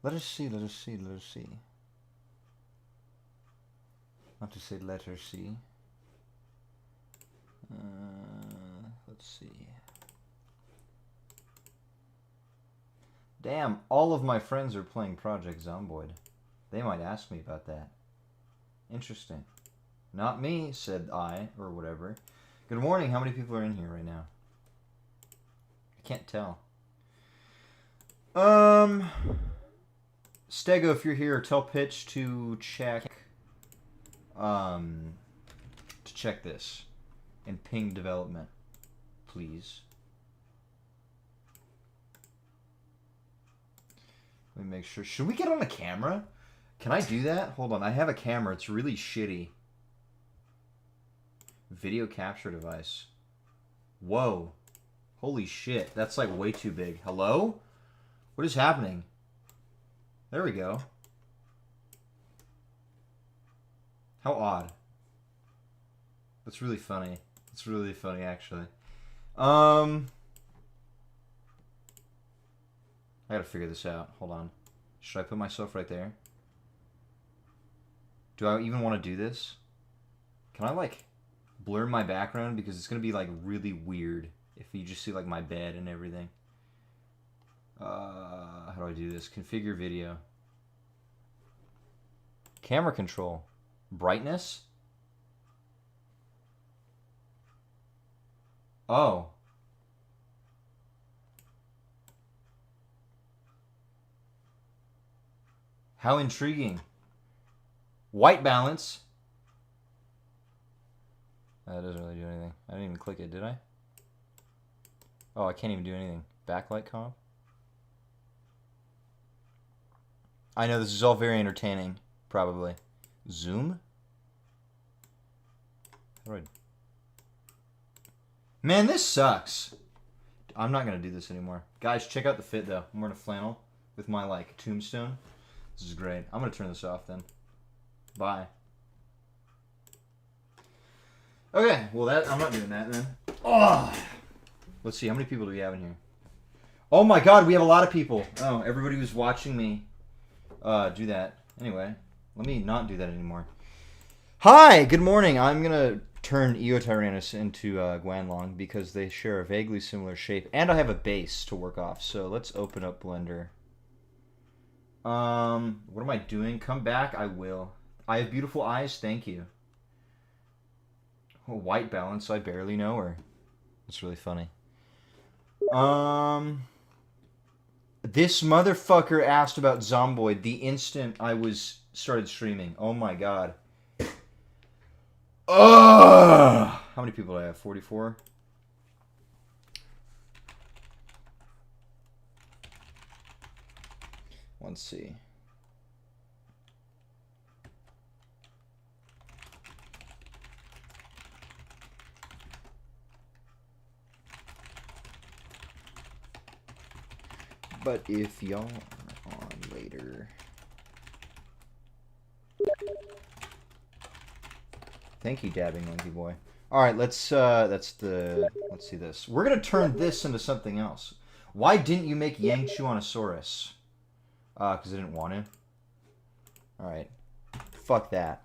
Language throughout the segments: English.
Let us see, let us see, let us see. Not to say letter C. Let's see. Damn, all of my friends are playing Project Zomboid. They might ask me about that. Interesting. Not me, said I, or whatever. Good morning, how many people are in here right now? I can't tell. Stego, if you're here, tell Pitch to check this and ping development, please. Let me make sure. Should we get on the camera? Can I do that? Hold on, I have a camera. It's really shitty. Video capture device. Whoa. Holy shit, that's like way too big. Hello? What is happening? There we go. How odd. That's really funny. It's really funny, actually. I gotta figure this out. Hold on. Should I put myself right there? Do I even want to do this? Can I, like, blur my background? Because it's gonna be, like, really weird if you just see, like, my bed and everything. How do I do this? Configure video. Camera control. Brightness? Oh. How intriguing. White balance. That doesn't really do anything. I didn't even click it, did I? Oh, I can't even do anything. Backlight comp? I know this is all very entertaining, probably. Zoom? How do I... Man, this sucks. I'm not going to do this anymore. Guys, check out the fit, though. I'm wearing a flannel with my, like, tombstone. This is great. I'm going to turn this off, then. Bye. Okay, well, I'm not doing that, then. Oh! Let's see, how many people do we have in here? Oh my god, we have a lot of people. Oh, everybody who's watching me do that. Anyway, let me not do that anymore. Hi, good morning. I'm going to turn Eotyrannus into Guanlong because they share a vaguely similar shape. And I have a base to work off, so let's open up Blender. What am I doing? Come back, I will. I have beautiful eyes, thank you. Oh, white balance, I barely know her. That's really funny. This motherfucker asked about Zomboid the instant I started streaming. Oh my god. Ugh! How many people do I have? 44? Let's see. But if y'all are on later... Thank you, Dabbing Monkey Boy. Alright, let's see this. We're gonna turn this into something else. Why didn't you make Yangchuanosaurus? Because I didn't want to. Alright. Fuck that.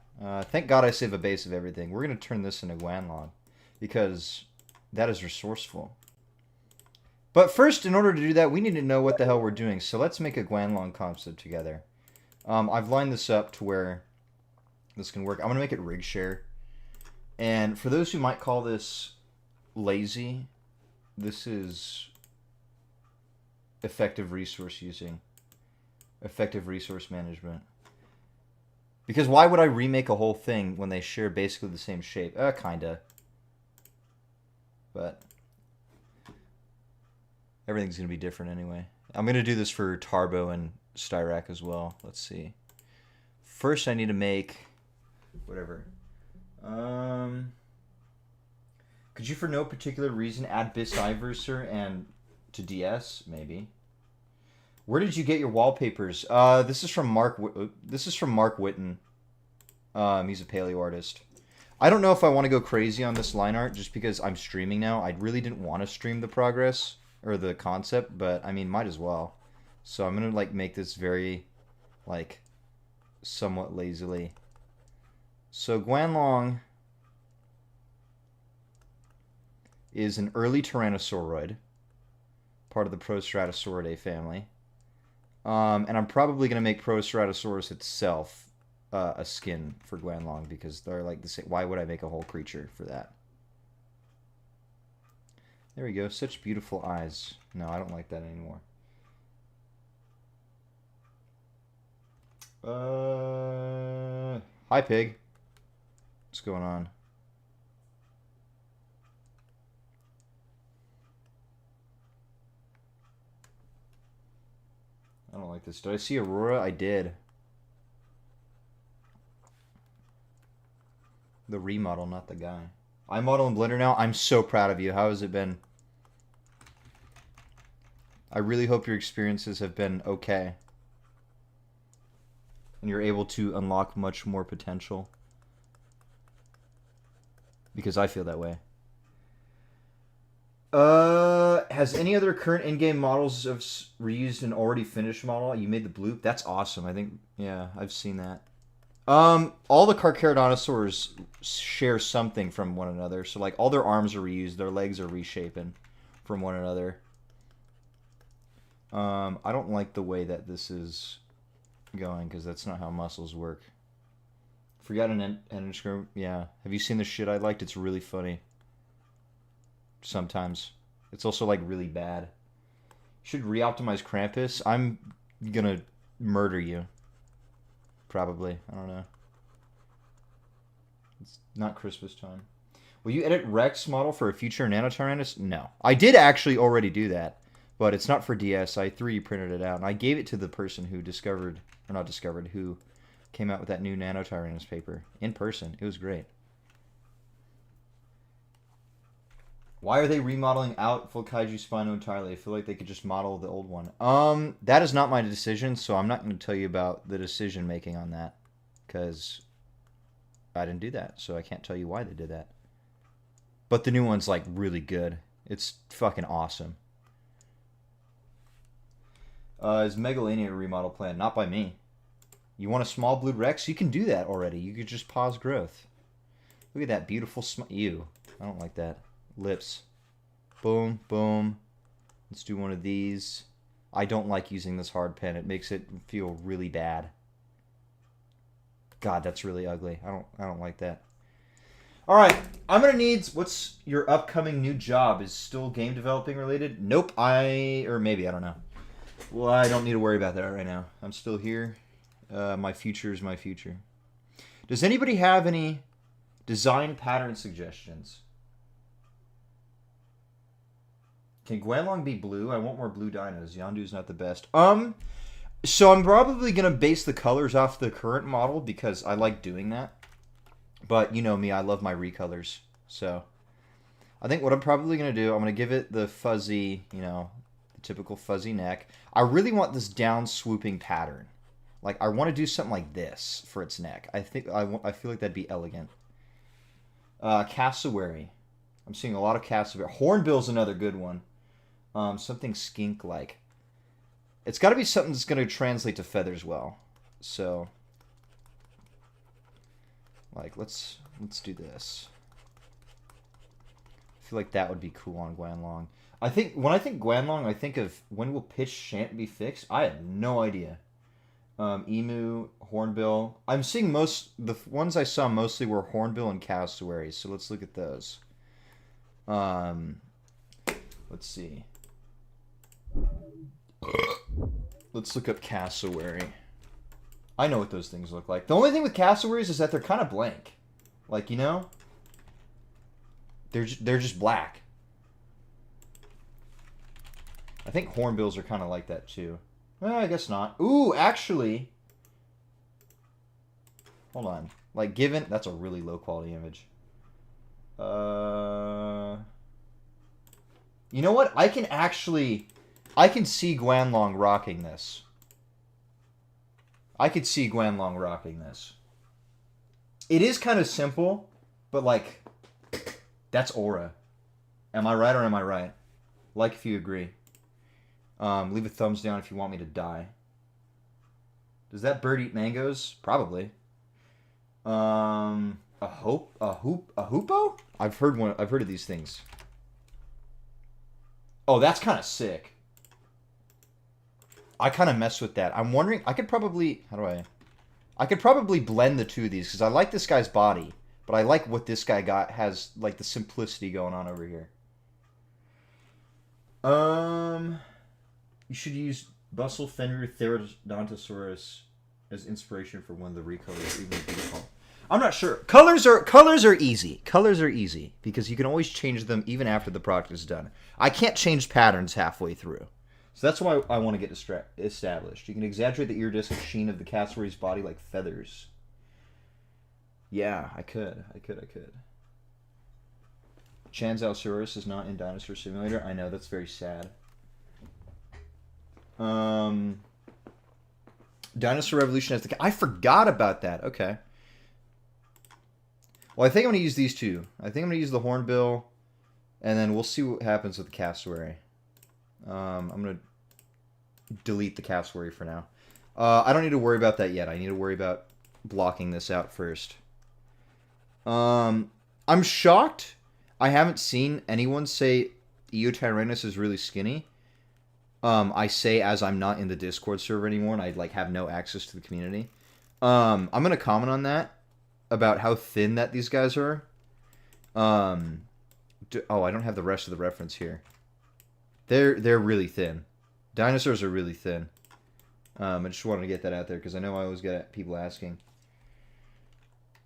Thank God I save a base of everything. We're gonna turn this into Guanlong. Because that is resourceful. But first, in order to do that, we need to know what the hell we're doing. So let's make a Guanlong concept together. I've lined this up to where this can work. I'm going to make it rig share. And for those who might call this lazy, this is effective resource using. Effective resource management. Because why would I remake a whole thing when they share basically the same shape? Kinda. But... everything's going to be different anyway. I'm going to do this for Tarbo and Styrac as well. Let's see. First, I need to make... whatever. Could you, for no particular reason, add Bis-Iverser and to DS? Maybe. Where did you get your wallpapers? This is from Mark Witten. He's a paleo artist. I don't know if I want to go crazy on this line art just because I'm streaming now. I really didn't want to stream the progress or the concept, but I mean, might as well. So I'm gonna like make this very, like, somewhat lazily. So Guanlong is an early Tyrannosauroid, part of the Prostratosauridae family. And I'm probably gonna make Prostratosaurus itself a skin for Guanlong because they're like the same. Why would I make a whole creature for that? There we go. Such beautiful eyes. No, I don't like that anymore. Hi, pig. What's going on? I don't like this. Did I see Aurora? I did. The remodel, not the guy. I model in Blender now. I'm so proud of you. How has it been? I really hope your experiences have been okay. And you're able to unlock much more potential. Because I feel that way. Has any other current in-game models of reused an already finished model? You made the bloop? That's awesome. I think, yeah, I've seen that. All the Carcharodontosaurs share something from one another. So, like, all their arms are reused. Their legs are reshapen from one another. I don't like the way that this is going, because that's not how muscles work. Forgot an endoscope? Yeah. Have you seen the shit I liked? It's really funny. Sometimes. It's also, like, really bad. Should re-optimize Krampus? I'm gonna murder you. Probably. I don't know. It's not Christmas time. Will you edit Rex model for a future Nanotyrannus? No. I did actually already do that, but it's not for DS. I 3D printed it out, and I gave it to the person who discovered, or not discovered, who came out with that new Nanotyrannus paper in person. It was great. Why are they remodeling out full Kaiju Spino entirely? I feel like they could just model the old one. That is not my decision, so I'm not going to tell you about the decision making on that, because I didn't do that, so I can't tell you why they did that. But the new one's, like, really good. It's fucking awesome. Is Megalania a remodel plan? Not by me. You want a small blue Rex? You can do that already. You could just pause growth. Look at that beautiful smile. Ew. I don't like that. Lips. Boom, boom. Let's do one of these. I don't like using this hard pen. It makes it feel really bad. God, that's really ugly. I don't like that. All right, I'm gonna need. What's your upcoming new job? Is still game developing related? Nope. Or maybe, I don't know. Well, I don't need to worry about that right now. I'm still here. My future is my future. Does anybody have any design pattern suggestions? Can Guanlong be blue? I want more blue dinos. Yondu's not the best. So I'm probably going to base the colors off the current model because I like doing that. But you know me, I love my recolors. So I think what I'm probably going to do, I'm going to give it the fuzzy, you know, the typical fuzzy neck. I really want this down swooping pattern. Like, I want to do something like this for its neck. I feel like that'd be elegant. Cassowary. I'm seeing a lot of cassowary. Hornbill's another good one. Something skink-like. It's got to be something that's going to translate to feathers well. So, like, let's do this. I feel like that would be cool on Guanlong. When I think Guanlong, I think of when will pitch shan't be fixed? I have no idea. Emu, hornbill. I'm seeing the ones I saw mostly were hornbill and cassowary. So let's look at those. Let's see. Let's look up cassowary. I know what those things look like. The only thing with cassowaries is that they're kind of blank. Like, you know? They're just black. I think hornbills are kind of like that too. Well, I guess not. Ooh, actually. Hold on. Like, that's a really low quality image. You know what? I can see Guanlong rocking this. I could see Guanlong rocking this. It is kind of simple, But, like, that's aura. Am I right or am I right? Like if you agree. Leave a thumbs down if you want me to die. Does that bird eat mangoes? Probably. A hoopo? I've heard of these things. Oh, that's kind of sick. I kind of mess with that. I'm wondering, I could probably, I could probably blend the two of these because I like this guy's body, but I like what this guy has, like the simplicity going on over here. You should use Bustle Fenrir Therodontosaurus as inspiration for one of the recolors, even beautiful. I'm not sure. Colors are easy. Colors are easy because you can always change them even after the product is done. I can't change patterns halfway through. So that's why I want to get established. You can exaggerate the iridescent sheen of the cassowary's body like feathers. Yeah, I could. Chanzalsaurus is not in Dinosaur Simulator. I know, that's very sad. Dinosaur Revolution has the... I forgot about that. Okay. Well, I think I'm going to use these two. I think I'm going to use the Hornbill, and then we'll see what happens with the cassowary. I'm going to delete the cassowary for now. I don't need to worry about that yet. I need to worry about blocking this out first. I'm shocked. I haven't seen anyone say Eotyrannus is really skinny. I say as I'm not in the Discord server anymore, and I like have no access to the community. I'm going to comment on that. About how thin that these guys are. Oh, I don't have the rest of the reference here. They're really thin. Dinosaurs are really thin. I just wanted to get that out there because I know I always get people asking.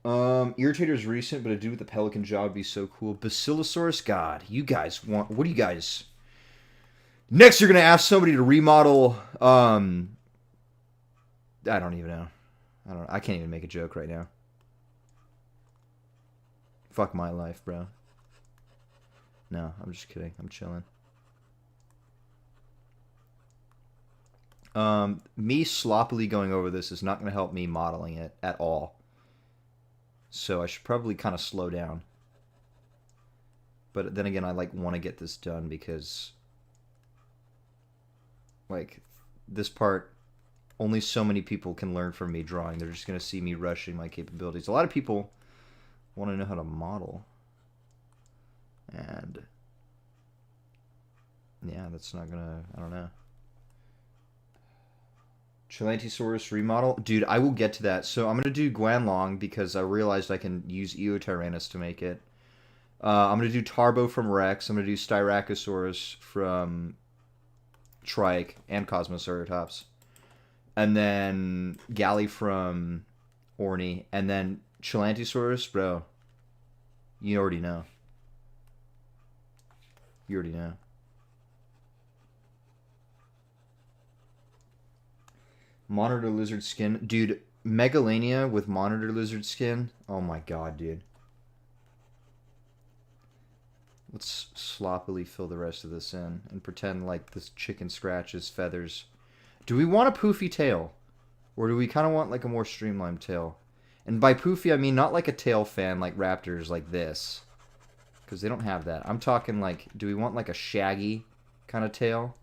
Irritator's recent, but a dude with the pelican jaw would be so cool. Basilosaurus, God, you guys want... What do you guys... Next, you're going to ask somebody to remodel... I don't even know. I can't even make a joke right now. Fuck my life, bro. No, I'm just kidding. I'm chilling. Me sloppily going over this is not going to help me modeling it at all. So I should probably kind of slow down. But then again, I want to get this done because this part, only so many people can learn from me drawing. They're just going to see me rushing my capabilities. A lot of people want to know how to model. And yeah, that's not going to, I don't know. Chilantosaurus remodel. Dude, I will get to that. So I'm going to do Guanlong because I realized I can use Eotyrannus to make it. I'm going to do Tarbo from Rex. I'm going to do Styracosaurus from Trike and Cosmoceratops. And then Galley from Orny. And then Chilantosaurus, bro. You already know. You already know. Monitor lizard skin. Dude, Megalania with monitor lizard skin. Oh my god, dude. Let's sloppily fill the rest of this in and pretend like this chicken scratches feathers. Do we want a poofy tail? Or do we kind of want like a more streamlined tail? And by poofy, I mean not like a tail fan like raptors like this. Because they don't have that. I'm talking like, do we want like a shaggy kind of tail?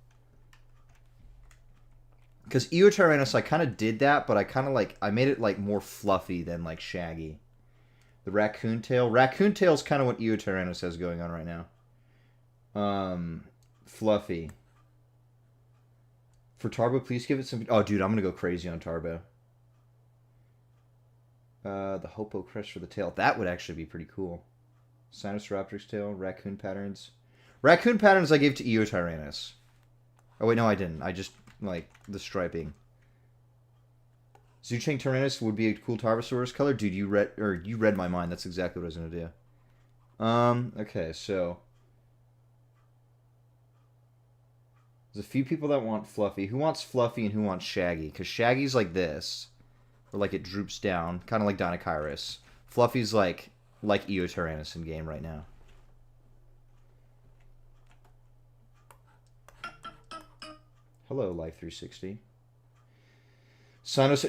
Because Eotyrannus, I kind of did that, but I kind of like, I made it like more fluffy than like shaggy. The raccoon tail. Raccoon tail is kind of what Eotyrannus has going on right now. Fluffy. For Tarbo, please give it some... Oh, dude, I'm going to go crazy on Tarbo. The Hopo crest for the tail. That would actually be pretty cool. Sinosauropteryx tail, raccoon patterns. Raccoon patterns I gave to Eotyrannus. Oh, wait, no, I didn't. I just, like, the striping. Zuchang Tyrannus would be a cool Tarbosaurus color. Dude, you read my mind. That's exactly what I was going to do. Okay, so... There's a few people that want fluffy. Who wants fluffy and who wants shaggy? Because shaggy's like this. Or like it droops down. Kind of like Dinochirus. Fluffy's like Eotyrannus in game right now. Hello, Life360.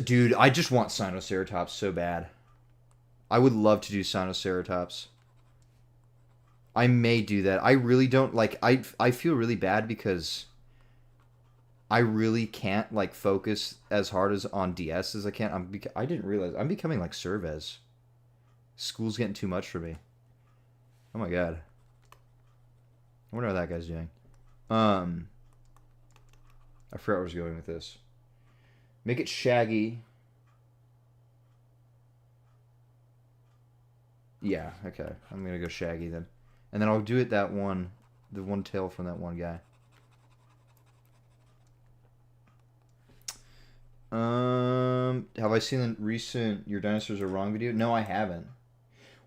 Dude, I just want Sinoceratops so bad. I would love to do Sinoceratops. I may do that. I really don't like. I feel really bad because I really can't like focus as hard as on DS as I can. I didn't realize I'm becoming like Cervez. School's getting too much for me. Oh my god. I wonder how that guy's doing. I forgot where I was going with this. Make it shaggy. Yeah, okay. I'm gonna go shaggy then. And then I'll do it the one tail from that one guy. Have I seen the recent Your Dinosaurs Are Wrong video? No, I haven't.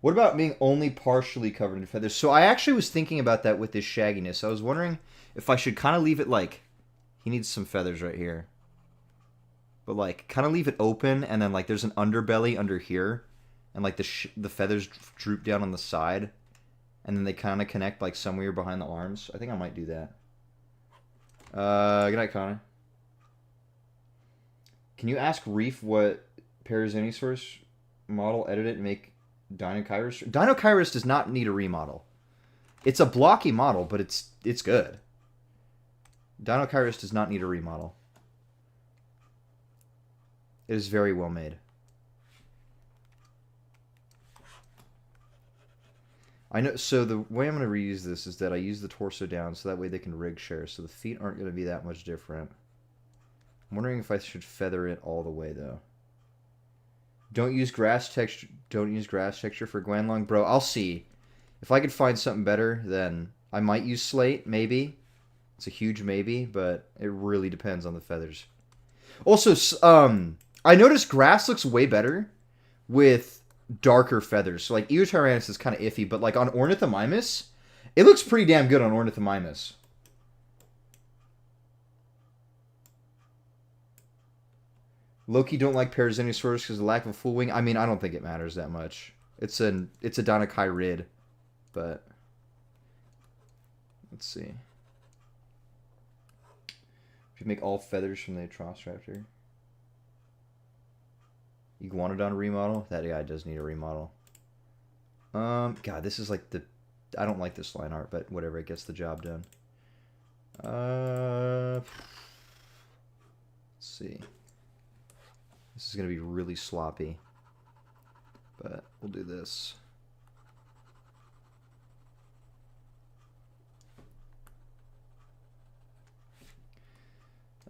What about being only partially covered in feathers? So I actually was thinking about that with this shagginess. I was wondering if I should kind of leave it like... He needs some feathers right here. But like, kind of leave it open, and then like there's an underbelly under here. And like the feathers droop down on the side. And then they kind of connect like somewhere behind the arms. I think I might do that. Good night, Connor. Can you ask Reef what Parazinosaurus model edit it and make Dinochirus? Dinochirus does not need a remodel. It's a blocky model, but it's good. Dinochirus does not need a remodel. It is very well made. I know. So the way I'm going to reuse this is that I use the torso down, so that way they can rig share. So the feet aren't going to be that much different. I'm wondering if I should feather it all the way though. Don't use grass texture. Don't use grass texture for Guanlong, bro. I'll see. If I could find something better, then I might use slate. Maybe. It's a huge maybe, but it really depends on the feathers. Also, I noticed grass looks way better with darker feathers. So like Eotyrannus is kind of iffy, but like on Ornithomimus, it looks pretty damn good on Ornithomimus. Loki don't like Parazinosaurus because of the lack of a full wing. I mean, I don't think it matters that much. It's a Dinochirid, but let's see. If you make all feathers from the Atrociraptor. Iguanodon remodel? That guy does need a remodel. God, this is like the... I don't like this line art, but whatever, it gets the job done. Let's see. This is going to be really sloppy. But we'll do this.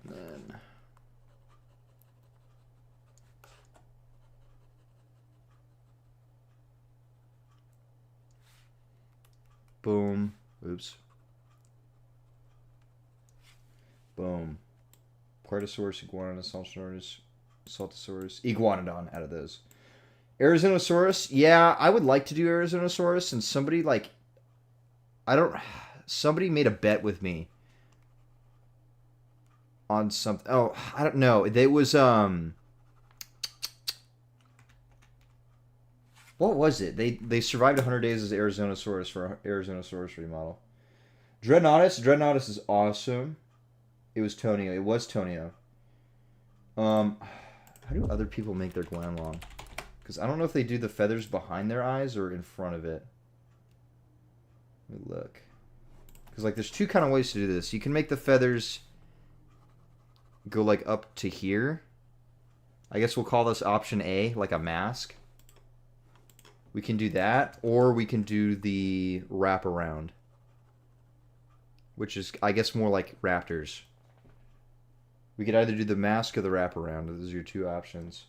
And then... boom. Oops. Boom. Quartosaurus, Iguanodon, Saltosaurus, Iguanodon out of those. Arizonosaurus, yeah, I would like to do Arizonosaurus, and somebody like... somebody made a bet with me on something. Oh, I don't know. It was, what was it? They survived 100 days as Arizonosaurus for Arizonosaurus remodel. Dreadnoughtus is awesome. It was Tonio. It was Tonio. How do other people make their Guanlong? Because I don't know if they do the feathers behind their eyes or in front of it. Let me look. Because like there's two kind of ways to do this. You can make the feathers go like up to here. I guess we'll call this option A, like a mask. We can do that, or we can do the wraparound, which is, I guess, more like raptors. We could either do the mask or the wraparound. Those are your two options.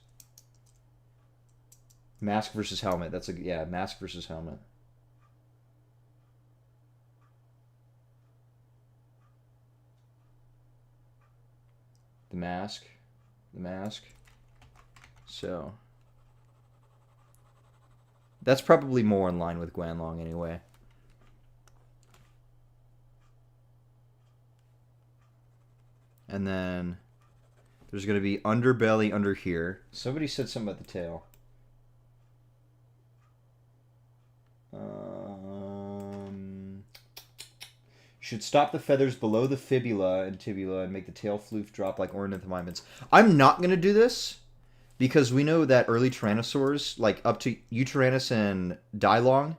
Mask versus helmet. That's a, yeah, mask versus helmet. The mask. The mask. So... that's probably more in line with Guanlong anyway. And then there's going to be underbelly under here. Somebody said something about the tail. Should stop the feathers below the fibula and tibula and make the tail floof drop like ornithomimids. I'm not going to do this Because we know that early tyrannosaurs, like up to Utyrannus and Dilong,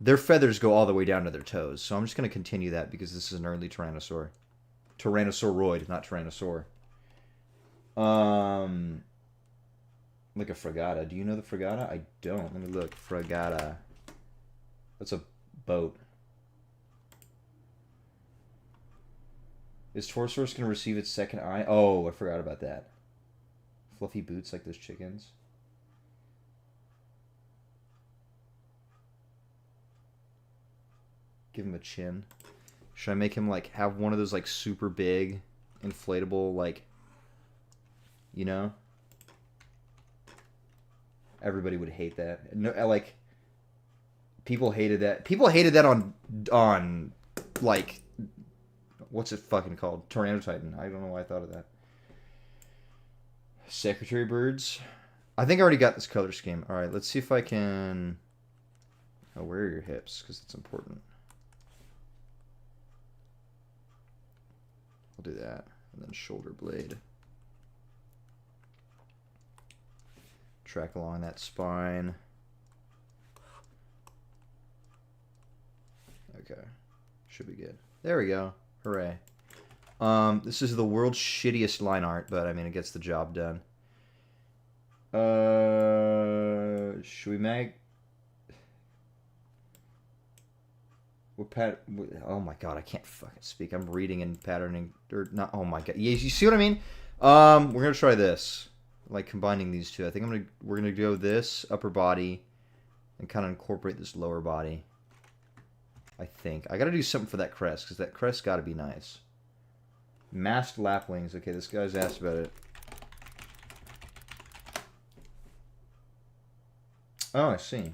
their feathers go all the way down to their toes. So I'm just going to continue that because this is an early tyrannosaur. Tyrannosauroid, not tyrannosaur. Like a fregata. Do you know the fregata? I don't. Let me look. Fregata. That's a boat. Is Torosaurus going to receive its second eye? Oh, I forgot about that. Fluffy boots like those chickens. Give him a chin. Should I make him like have one of those like super big inflatable like, you know? Everybody would hate that. No, like people hated that. People hated that on like what's it fucking called? Tyrannotitan. I don't know why I thought of that. Secretary birds. I think I already got this color scheme. All right, let's see if I can. Oh, where are your hips? Because it's important. I'll do that, and then shoulder blade. Track along that spine. Okay, should be good. There we go. Hooray. This is the world's shittiest line art, but I mean, it gets the job done. Should we make... Oh my god, I can't fucking speak. I'm reading and patterning. Or not, oh my god. Yeah, you see what I mean? We're gonna try this. Like combining these two. I think we're gonna go this upper body and kind of incorporate this lower body. I think. I gotta do something for that crest, because that crest gotta be nice. Masked lapwings. Okay, this guy's asked about it. Oh, I see.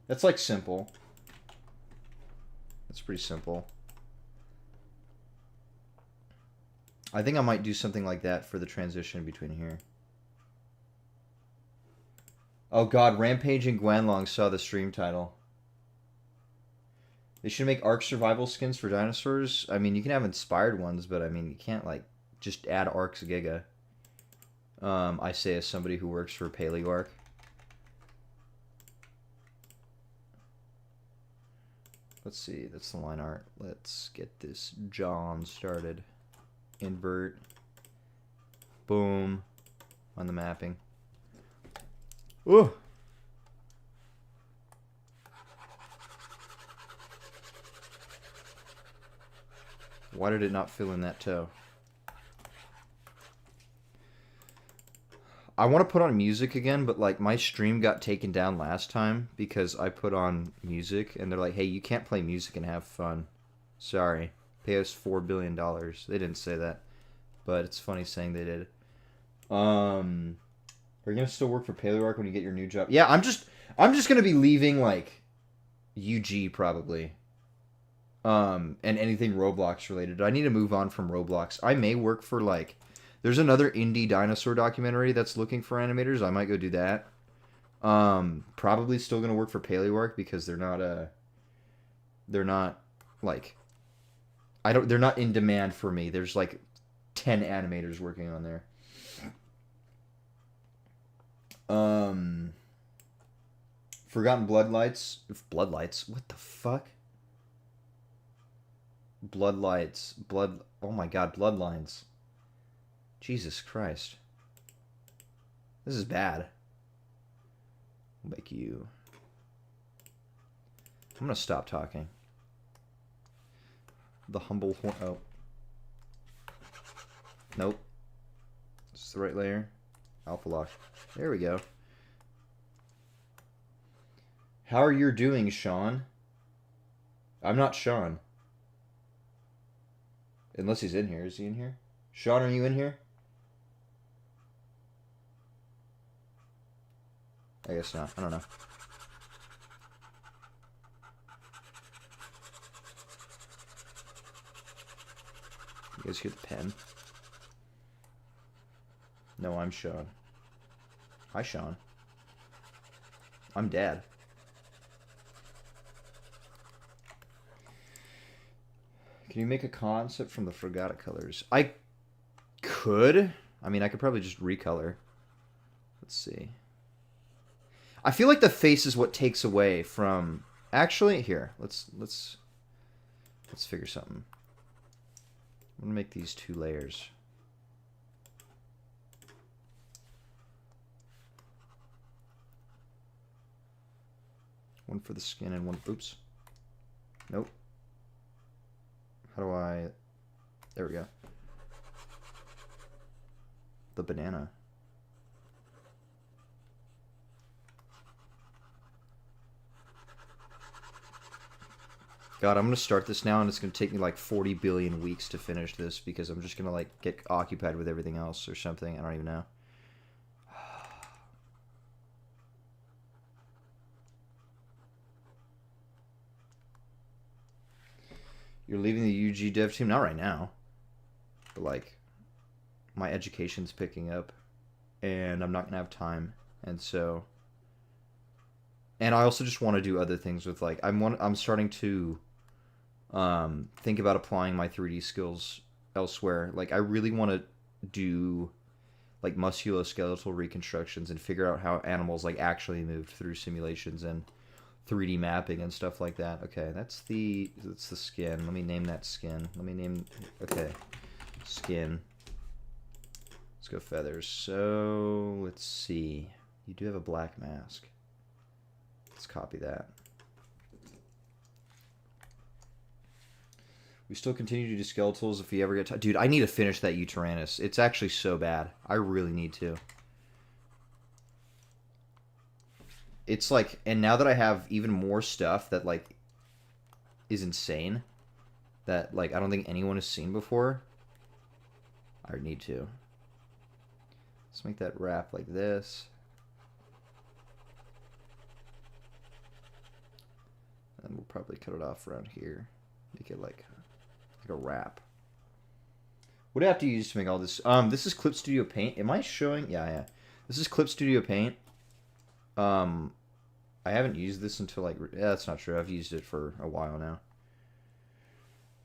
That's like simple. That's pretty simple. I think I might do something like that for the transition between here. Oh god, Rampage and Guanlong saw the stream title. They should make Ark survival skins for dinosaurs. I mean, you can have inspired ones, but I mean, you can't like just add Ark's Giga. I say as somebody who works for PaleoArk. Let's see, that's the line art. Let's get this John started. Invert. Boom. On the mapping. Ooh. Why did it not fill in that toe? I want to put on music again, but like my stream got taken down last time because I put on music and they're like, hey, you can't play music and have fun. Sorry. Pay us $4 billion. They didn't say that, but it's funny saying they did. Are you gonna still work for PaleoArk when you get your new job? Yeah, I'm just gonna be leaving like UG probably. And anything Roblox related. I need to move on from Roblox. I may work for like, there's another indie dinosaur documentary that's looking for animators. I might go do that. Probably still gonna work for PaleoArk because they're not like, they're not in demand for me. There's like 10 animators working on there. Forgotten Bloodlights. Bloodlights? What the fuck? Bloodlights. Oh my god, Bloodlines. Jesus Christ. This is bad. I'll make you... I'm gonna stop talking. The humble horn... Oh. Nope. This is the right layer. Alpha lock. There we go. How are you doing, Sean? I'm not Sean. Unless he's in here. Is he in here? Sean, are you in here? I guess not. I don't know. You guys hear the pen? No, I'm Sean. Hi, Sean. I'm Dad. Can you make a concept from the Fregata colors? I could. I mean, I could probably just recolor. Let's see. I feel like the face is what takes away from... Actually, here. Let's figure something. I'm going to make these 2 layers. One for the skin and one... Oops. Nope. How do I... There we go. The banana. God, I'm going to start this now, and it's going to take me like 40 billion weeks to finish this because I'm just going to like get occupied with everything else or something. I don't even know. You're leaving the UG dev team? Not right now. But like, my education's picking up, and I'm not going to have time. And so... And I also just want to do other things with like... I'm starting to... think about applying my 3D skills elsewhere. Like, I really want to do like musculoskeletal reconstructions and figure out how animals like actually moved through simulations and 3D mapping and stuff like that. Okay, that's the skin. Let me name that skin. Okay, skin. Let's go feathers. So let's see. You do have a black mask. Let's copy that. We still continue to do skeletals if we ever get time. Dude, I need to finish that Uteranus. It's actually so bad. I really need to. It's like, and now that I have even more stuff that like is insane, that like I don't think anyone has seen before, I need to. Let's make that wrap like this. And we'll probably cut it off around here. Make it like a wrap. What do I have to use to make all this? This is Clip Studio Paint. Am I showing? Yeah. This is Clip Studio Paint. I haven't used this until like... Yeah, that's not true. I've used it for a while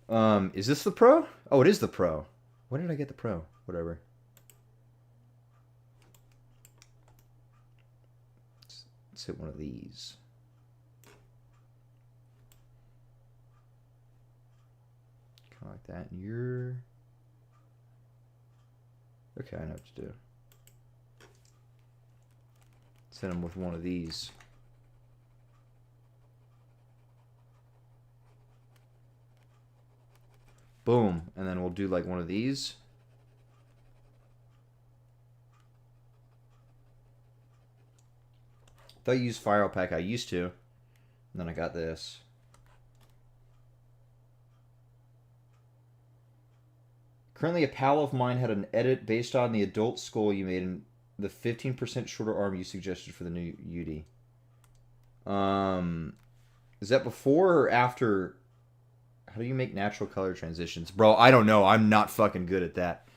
now. Is this the Pro? Oh, it is the Pro. When did I get the Pro? Whatever. Let's hit one of these. Kind of like that. And you're... Okay, I know what to do. Let's hit him with one of these. Boom. And then we'll do like one of these. Thought you used Fire Pack. I used to. And then I got this. Currently, a pal of mine had an edit based on the adult skull you made and the 15% shorter arm you suggested for the new UD. Is that before or after? How do you make natural color transitions? Bro, I don't know. I'm not fucking good at that.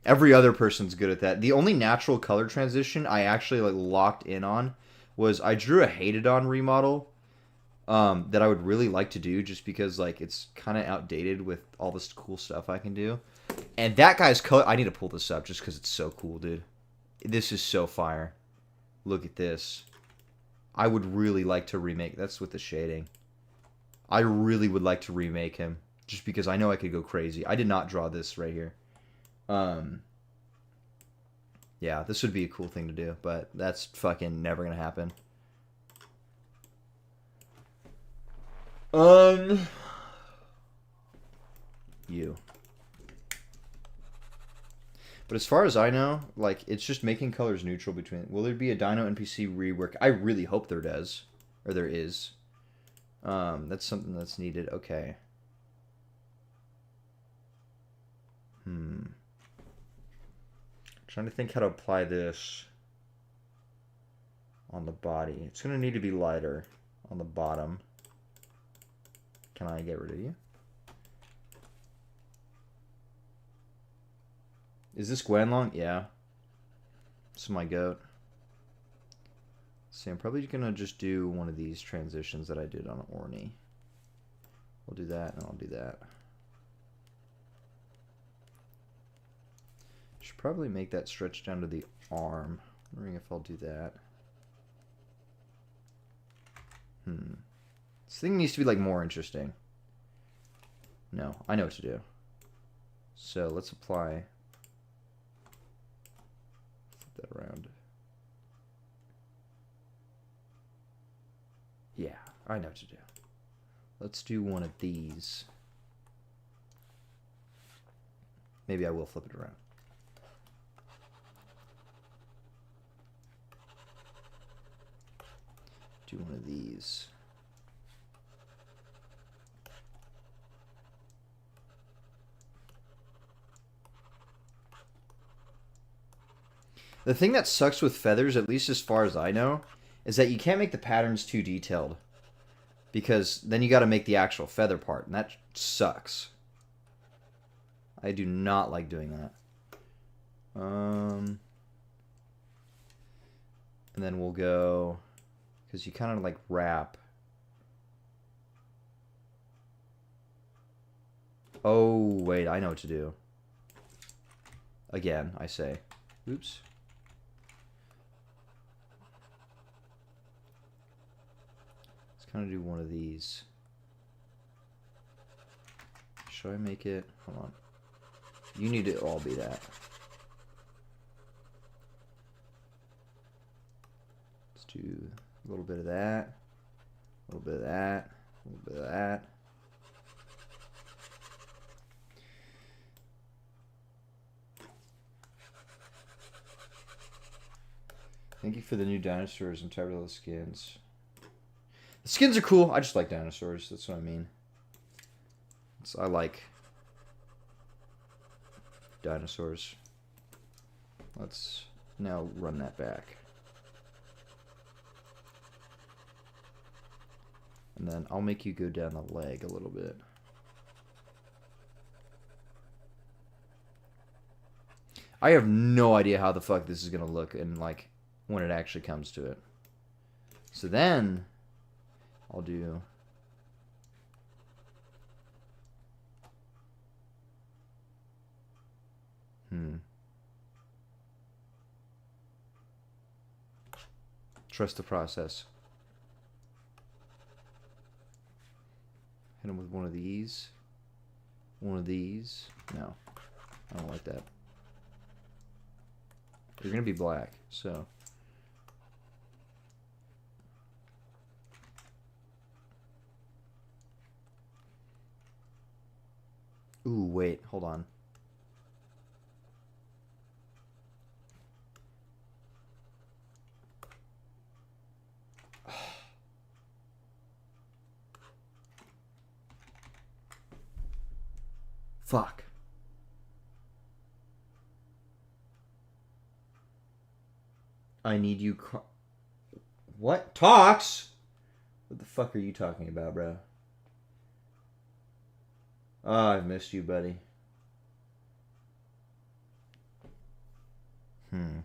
Every other person's good at that. The only natural color transition I actually like locked in on was I drew a hated on remodel that I would really like to do just because like it's kind of outdated with all this cool stuff I can do. And that guy's color... I need to pull this up just because it's so cool, dude. This is so fire. Look at this. I would really like to remake... That's with the shading. I really would like to remake him just because I know I could go crazy. I did not draw this right here. Yeah, this would be a cool thing to do, but that's fucking never gonna happen. You. But as far as I know, like, it's just making colors neutral between... Will there be a Dino NPC rework? I really hope there does. Or there is. That's something that's needed. Okay. Trying to think how to apply this on the body. It's going to need to be lighter on the bottom. Can I get rid of you? Is this Guanlong? Yeah. This is my goat. So I'm probably going to just do one of these transitions that I did on Orny. We'll do that, and I'll do that. Should probably make that stretch down to the arm. I'm wondering if I'll do that. This thing needs to be like more interesting. No, I know what to do. So let's apply. Flip that around. Yeah, I know what to do. Let's do one of these. Maybe I will flip it around. Do one of these. The thing that sucks with feathers, at least as far as I know, is that you can't make the patterns too detailed. Because then you got to make the actual feather part, and that sucks. I do not like doing that. And then we'll go, because you kind of like wrap. Oh, wait, I know what to do. Again, I say. Oops. Let's kind of do one of these. Should I make it? Hold on. You need to all be that. Let's do a little bit of that. A little bit of that. A little bit of that. Thank you for the new dinosaurs and turbulent skins. The skins are cool. I just like dinosaurs. That's what I mean. I like dinosaurs. Let's now run that back. And then I'll make you go down the leg a little bit. I have no idea how the fuck this is gonna look and like when it actually comes to it. So then I'll do trust the process. Hit him with one of these. One of these. No. I don't like that. You're gonna be black, so ooh, wait, hold on. Fuck. I need you. What? Talks? What the fuck are you talking about, bro? Oh, I've missed you, buddy. I'm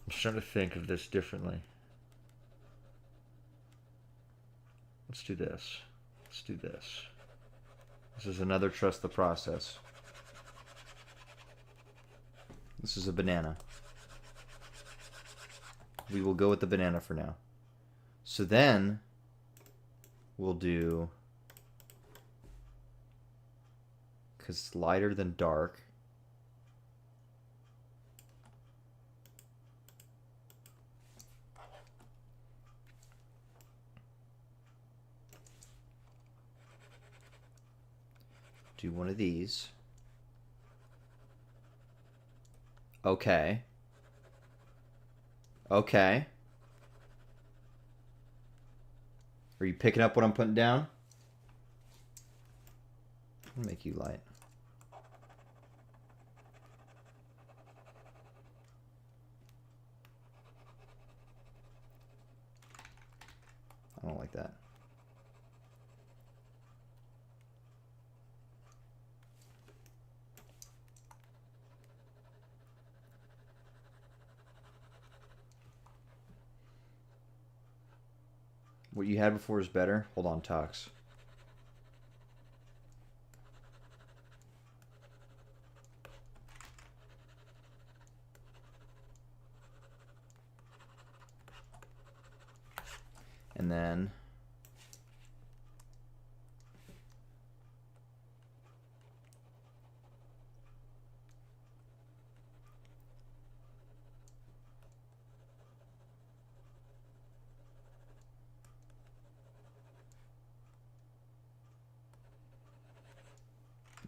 trying to think of this differently. Let's do this. Let's do this. This is another trust the process. This is a banana. We will go with the banana for now. So then we'll do, because it's lighter than dark. Do one of these. Okay. Okay. Are you picking up what I'm putting down? I'll make you light. I don't like that. What you had before is better? Hold on, Tox. And then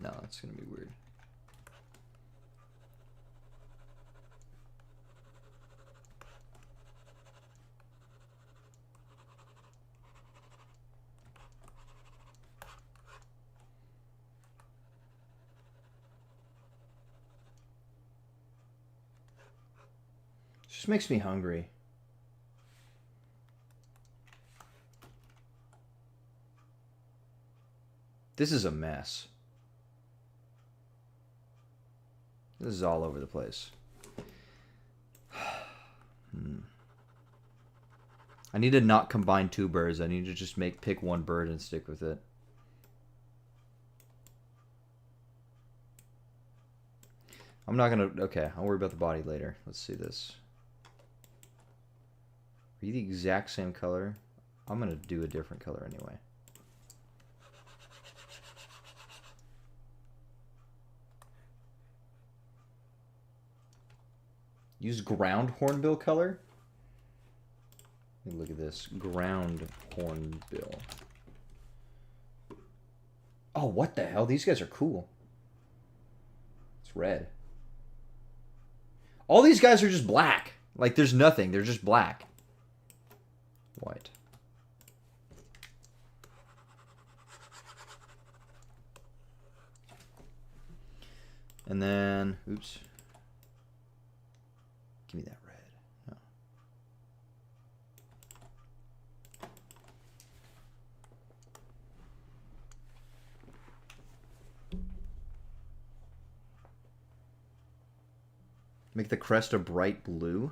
no, that's gonna be weird. Just makes me hungry. This is a mess. This is all over the place. I need to not combine two birds. I need to just pick one bird and stick with it. I'm not gonna... Okay, I'll worry about the body later. Let's see this. Are you the exact same color? I'm gonna do a different color anyway. Use ground hornbill color? Look at this. Ground hornbill. Oh, what the hell? These guys are cool. It's red. All these guys are just black. Like, there's nothing. They're just black. White. And then, oops. Give me that red. No. Make the crest a bright blue.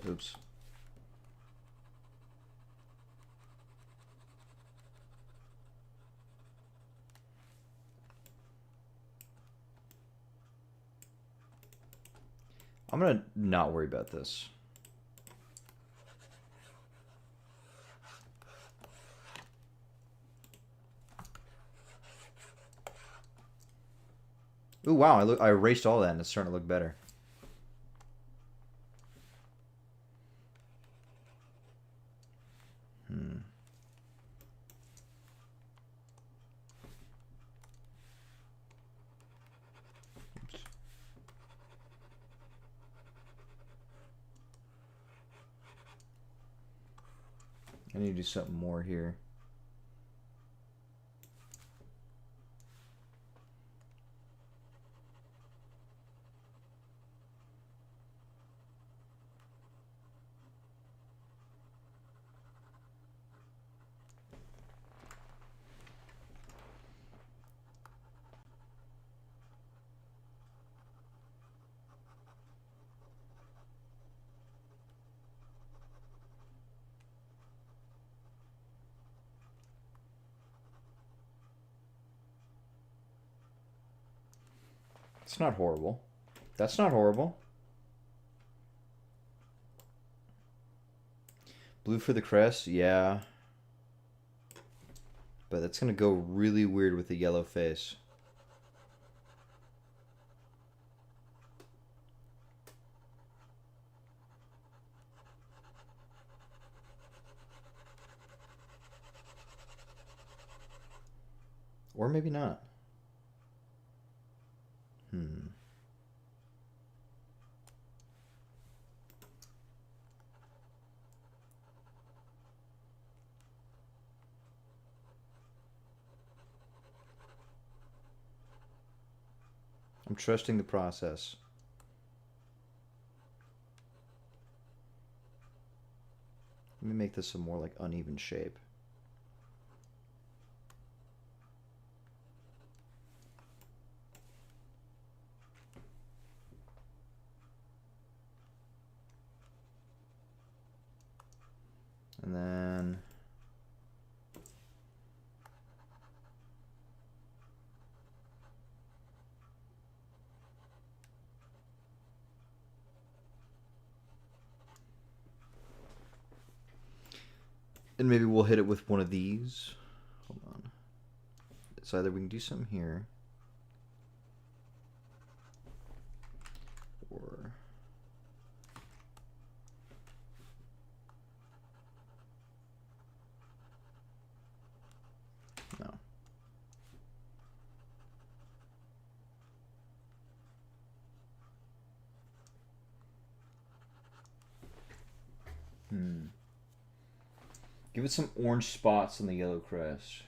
Oops. I'm gonna not worry about this. Ooh, wow, I erased all that and it's starting to look better. I need to do something more here. It's not horrible. That's not horrible. Blue for the crest, yeah. But that's going to go really weird with the yellow face. Or maybe not. Hmm. I'm trusting the process. Let me make this a more like uneven shape. And then maybe we'll hit it with one of these. Hold on. It's either we can do something here, or no. Give it some orange spots on the yellow crest.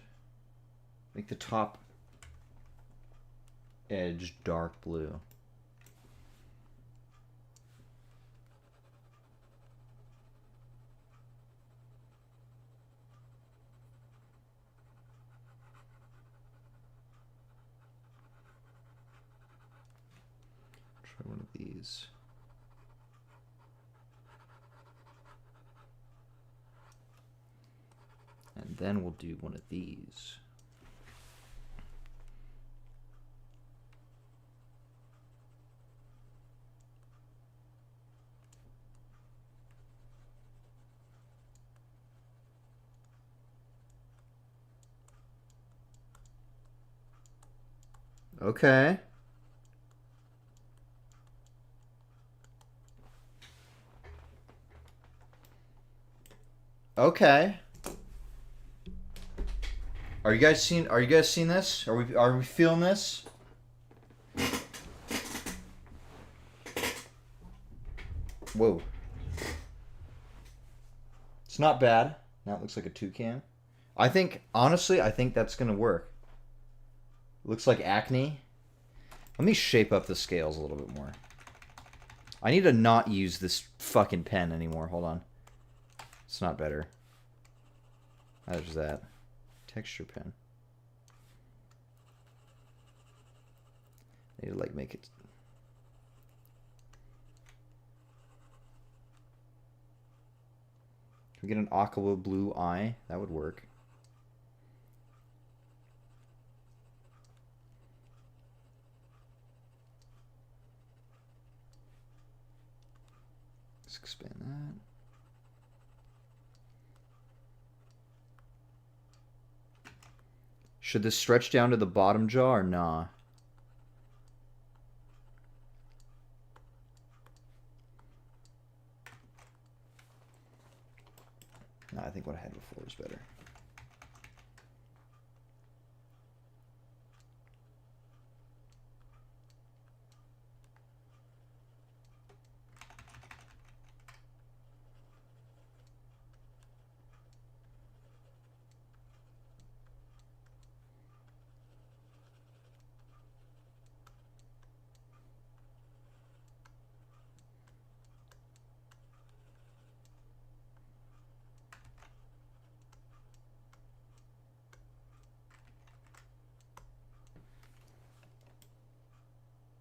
Make the top edge dark blue. Try one of these. And then we'll do one of these. Okay. Okay. Are you guys seeing this? Are we feeling this? Whoa. It's not bad. Now it looks like a toucan. Honestly, I think that's gonna work. Looks like acne. Let me shape up the scales a little bit more. I need to not use this fucking pen anymore. Hold on. It's not better. There's that. Texture pen. I need to like make it. Can we get an aqua blue eye? That would work. Let's expand that. Should this stretch down to the bottom jaw or nah? Nah, I think what I had before was better.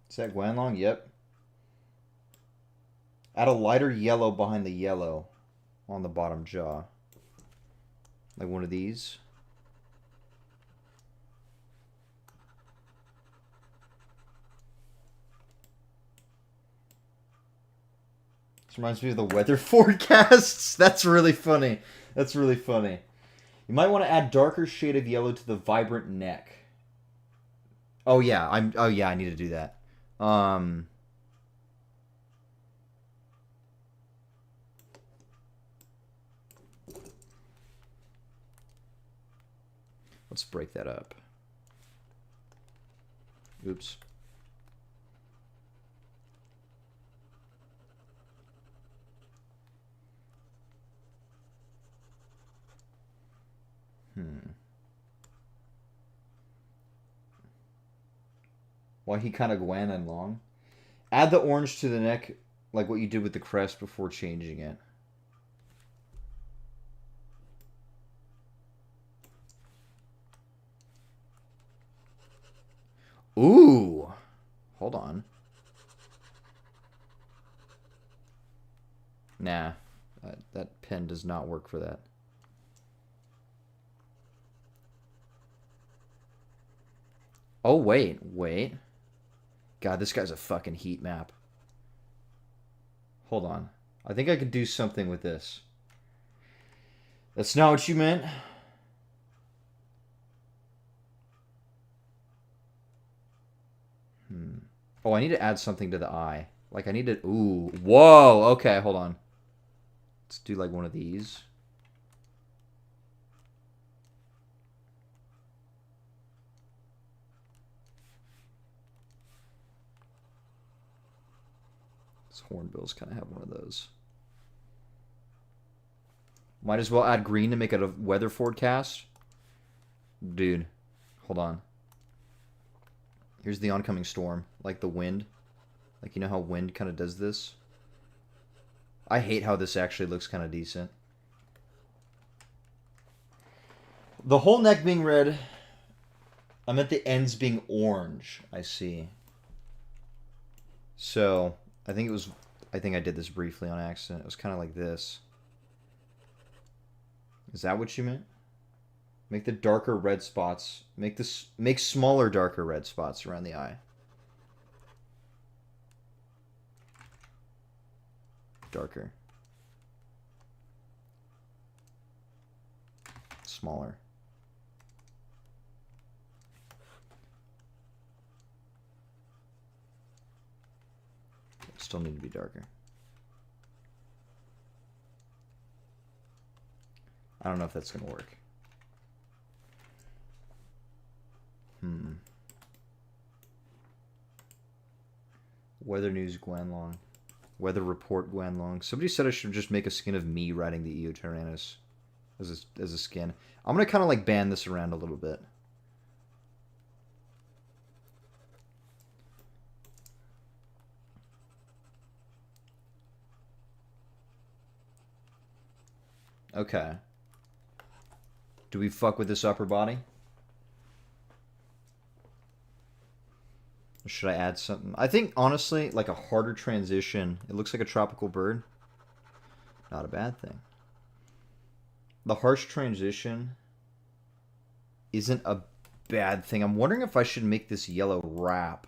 Is that Guanlong? Yep. Add a lighter yellow behind the yellow on the bottom jaw. Like one of these. This reminds me of the weather forecasts. That's really funny. That's really funny. You might want to add darker shade of yellow to the vibrant neck. Oh yeah, I need to do that. Let's break that up. Oops. Why he kind of Guanlong? Add the orange to the neck like what you did with the crest before changing it. Ooh. Hold on. Nah. That pen does not work for that. Oh, wait. Wait. God, this guy's a fucking heat map. Hold on. I think I could do something with this. That's not what you meant. Oh, I need to add something to the eye. Like, I need to... Ooh. Whoa. Okay, hold on. Let's do, like, one of these. This hornbills kind of have one of those. Might as well add green to make it a weather forecast. Dude, hold on. Here's the oncoming storm. Like the wind. Like, you know how wind kind of does this? I hate how this actually looks kind of decent. The whole neck being red. I meant the ends being orange. I see. So, I think I did this briefly on accident. It was kind of like this. Is that what you meant? Make the darker red spots. Make smaller darker red spots around the eye. Darker. Smaller. Still need to be darker. I don't know if that's going to work. Weather news Guanlong. Weather report Guanlong. Somebody said I should just make a skin of me riding the Eotyrannus as a skin. I'm going to kind of like band this around a little bit. Okay. Do we fuck with this upper body? Or should I add something? I think, honestly, like a harder transition. It looks like a tropical bird. Not a bad thing. The harsh transition isn't a bad thing. I'm wondering if I should make this yellow wrap.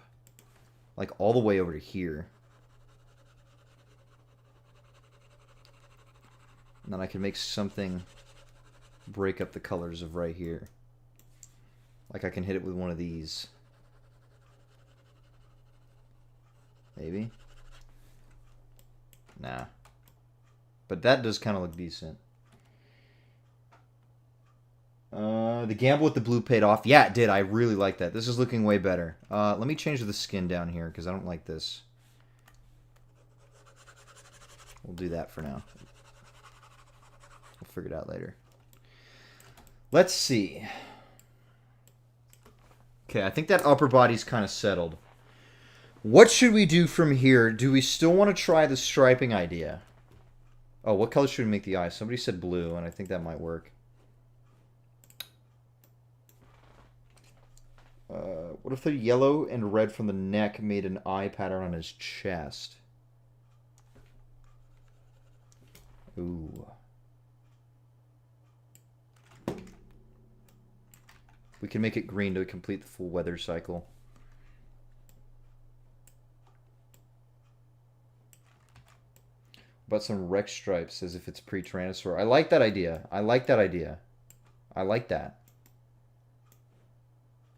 Like all the way over to here. And then I can make something break up the colors of right here. Like I can hit it with one of these. Maybe? Nah. But that does kind of look decent. The gamble with the blue paid off. Yeah, it did. I really like that. This is looking way better. Let me change the skin down here because I don't like this. We'll do that for now. We'll figure it out later. Let's see. Okay, I think that upper body's kind of settled. What should we do from here? Do we still want to try the striping idea? Oh, what color should we make the eyes? Somebody said blue, and I think that might work. What if the yellow and red from the neck made an eye pattern on his chest? Ooh. We can make it green to complete the full weather cycle. But some Rex stripes as if it's pre-Tyrannosaur. I like that idea. I like that idea. I like that.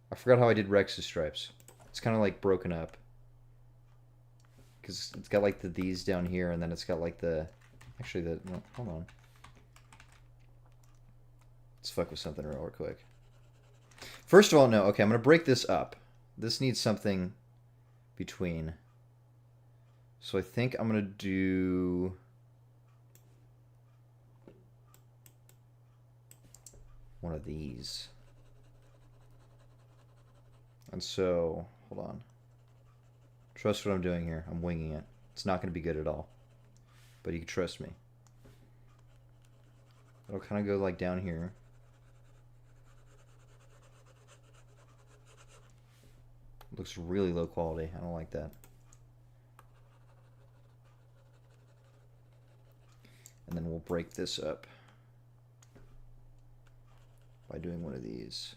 I forgot how I did Rex's stripes. It's kind of like broken up. Because it's got like these down here, and then it's got like the... Actually, no, hold on. Let's fuck with something real quick. First of all, no. Okay, I'm going to break this up. This needs something between. So I think I'm going to do... one of these. And so, hold on. Trust what I'm doing here. I'm winging it. It's not going to be good at all. But you can trust me. It'll kind of go like down here. Looks really low quality. I don't like that. And then we'll break this up by doing one of these.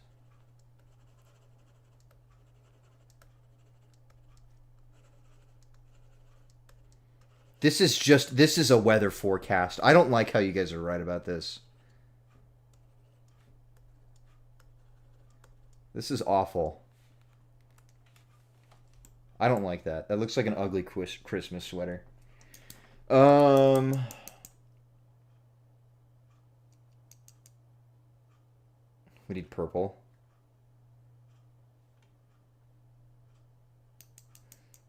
This is a weather forecast. I don't like how you guys are right about this. This is awful. I don't like that. That looks like an ugly Christmas sweater. We need purple.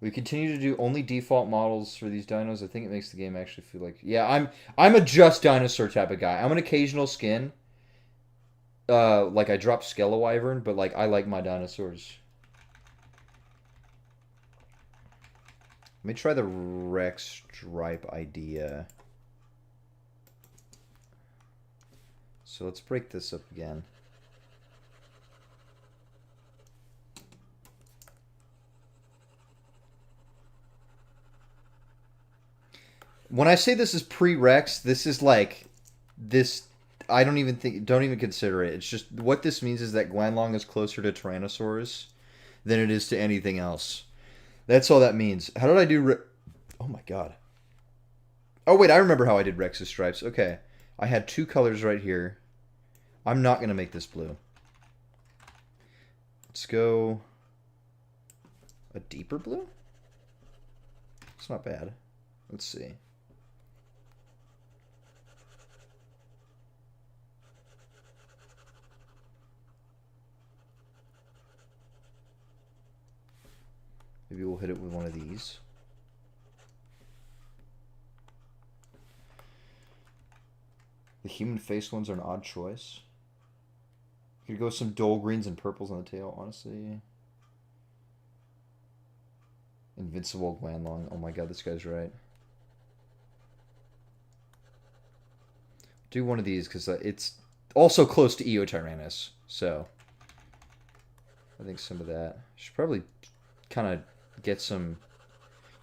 We continue to do only default models for these dinos. I think it makes the game actually feel like... Yeah, I'm a just dinosaur type of guy. I'm an occasional skin. Like I drop Skelewyvern, but like I like my dinosaurs. Let me try the Rex stripe idea. So let's break this up again. When I say this is pre-Rex, this is like this. I don't even consider it. It's just what this means is that Guanlong is closer to Tyrannosaurus than it is to anything else. That's all that means. How did I do? Oh my god. Oh wait, I remember how I did Rex's stripes. Okay, I had two colors right here. I'm not gonna make this blue. Let's go a deeper blue. It's not bad. Let's see. Maybe we'll hit it with one of these. The human face ones are an odd choice. You could go with some dull greens and purples on the tail, honestly. Invincible Guanlong. Oh my god, this guy's right. Do one of these because it's also close to Eotyrannus. So I think some of that. Should probably kind of get some...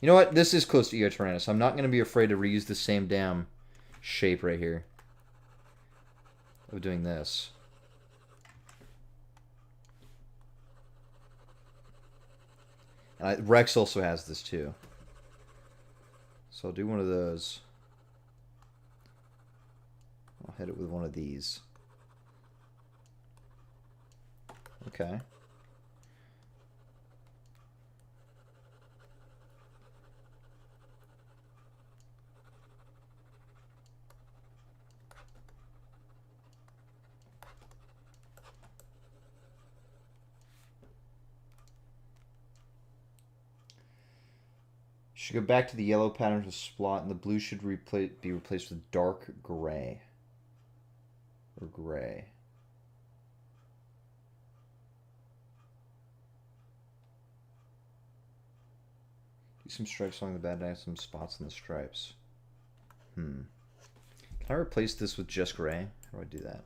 You know what? This is close to Eotyrannus. I'm not going to be afraid to reuse the same damn shape right here of doing this. And Rex also has this too. So I'll do one of those. I'll hit it with one of these. Okay. Should go back to the yellow pattern to splot, and the blue should be replaced with dark gray. Or gray. Do some stripes along the bad eye, some spots on the stripes. Can I replace this with just gray? How do I do that?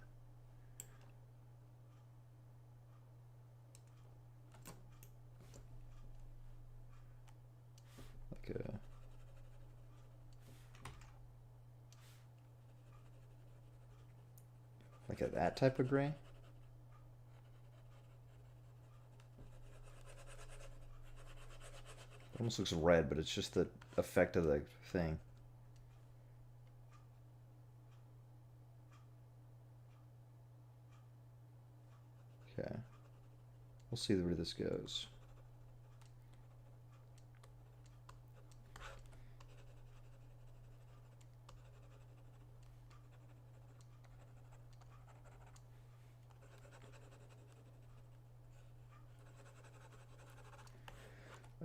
Like that type of gray? It almost looks red, but it's just the effect of the thing. Okay. We'll see where this goes.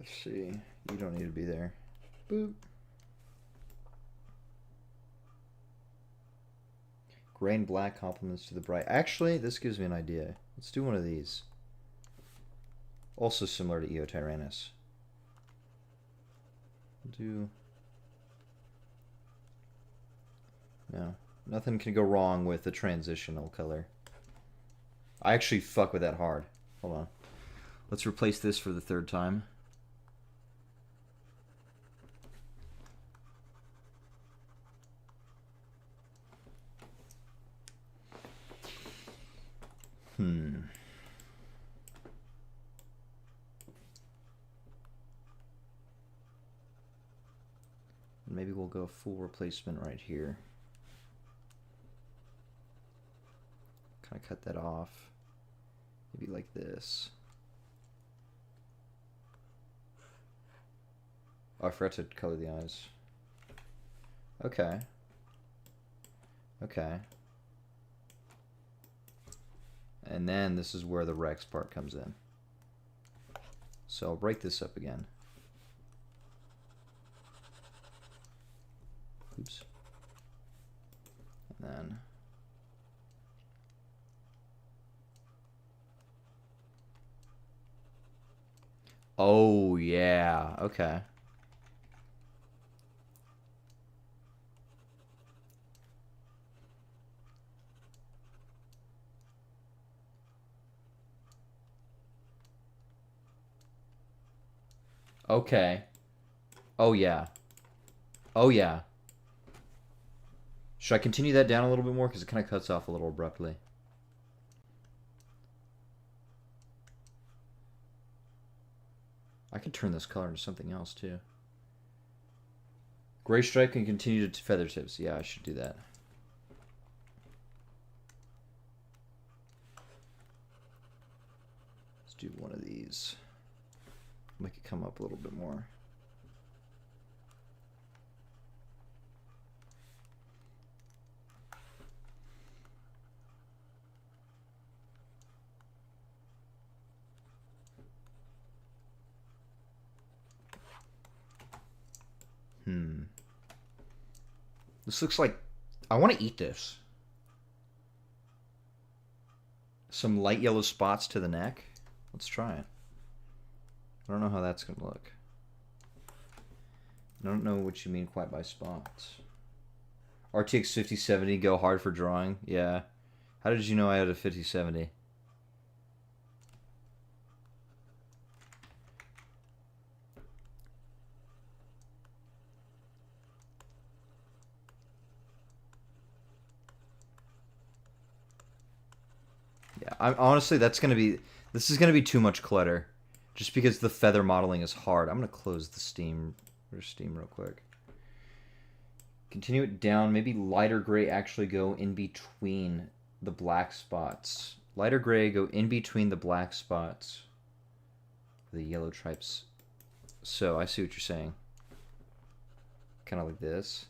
Let's see. You don't need to be there. Boop. Gray and black complements to the bright. Actually, this gives me an idea. Let's do one of these. Also similar to Eotyrannus. Do... No. Nothing can go wrong with the transitional color. I actually fuck with that hard. Hold on. Let's replace this for the third time. Maybe we'll go full replacement right here. Kind of cut that off. Maybe like this. Oh, I forgot to color the eyes. Okay. Okay. And then this is where the Rex part comes in. So I'll break this up again. Oops. And then... Oh, yeah. Okay. Okay. Oh, yeah. Oh, yeah. Should I continue that down a little bit more? Because it kind of cuts off a little abruptly. I could turn this color into something else, too. Gray stripe can continue to feather tips. Yeah, I should do that. Let's do one of these. Make it come up a little bit more. This looks like... I want to eat this. Some light yellow spots to the neck. Let's try it. I don't know how that's going to look. I don't know what you mean quite by spots. RTX 5070, go hard for drawing. Yeah. How did you know I had a 5070? Honestly, that's going to be... This is going to be too much clutter. Just because the feather modeling is hard. I'm going to close the Steam real quick. Continue it down. Maybe lighter gray actually go in between the black spots. Lighter gray go in between the black spots. The yellow stripes. So, I see what you're saying. Kind of like this.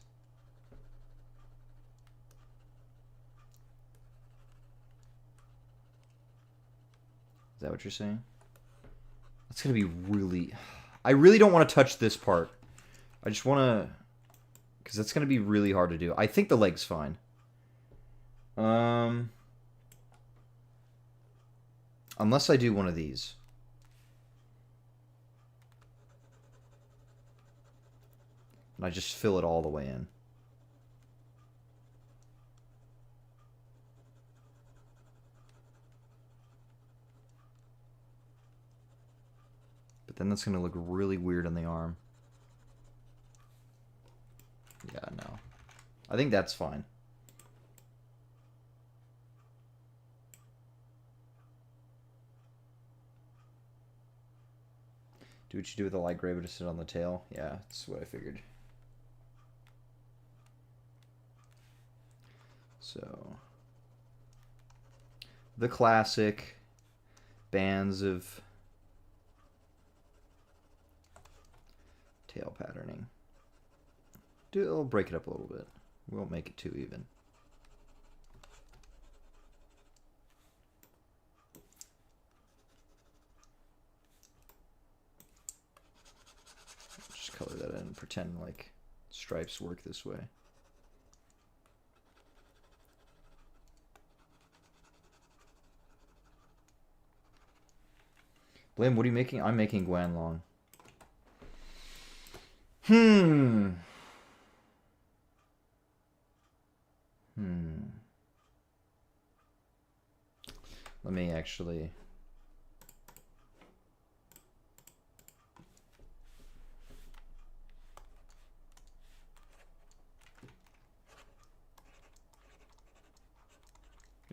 Is that what you're saying? That's going to be really... I really don't want to touch this part. I just want to... Because that's going to be really hard to do. I think the leg's fine. Unless I do one of these. And I just fill it all the way in. Then that's going to look really weird on the arm. Yeah, no. I think that's fine. Do what you do with the light gray, but to sit on the tail. Yeah, that's what I figured. So, the classic bands of tail patterning. It'll break it up a little bit. We won't make it too even. color that in and pretend like stripes work this way. Blame, what are you making? I'm making Guanlong. Let me actually...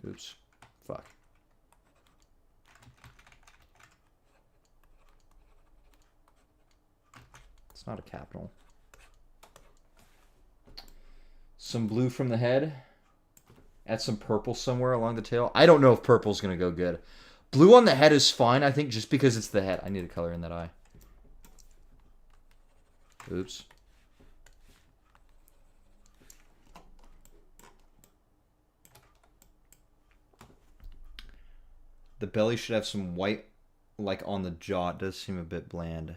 Oops. Fuck. It's not a capital. Some blue from the head. Add some purple somewhere along the tail. I don't know if purple's going to go good. Blue on the head is fine, I think, just because it's the head. I need to color in that eye. Oops. The belly should have some white, like, on the jaw. It does seem a bit bland.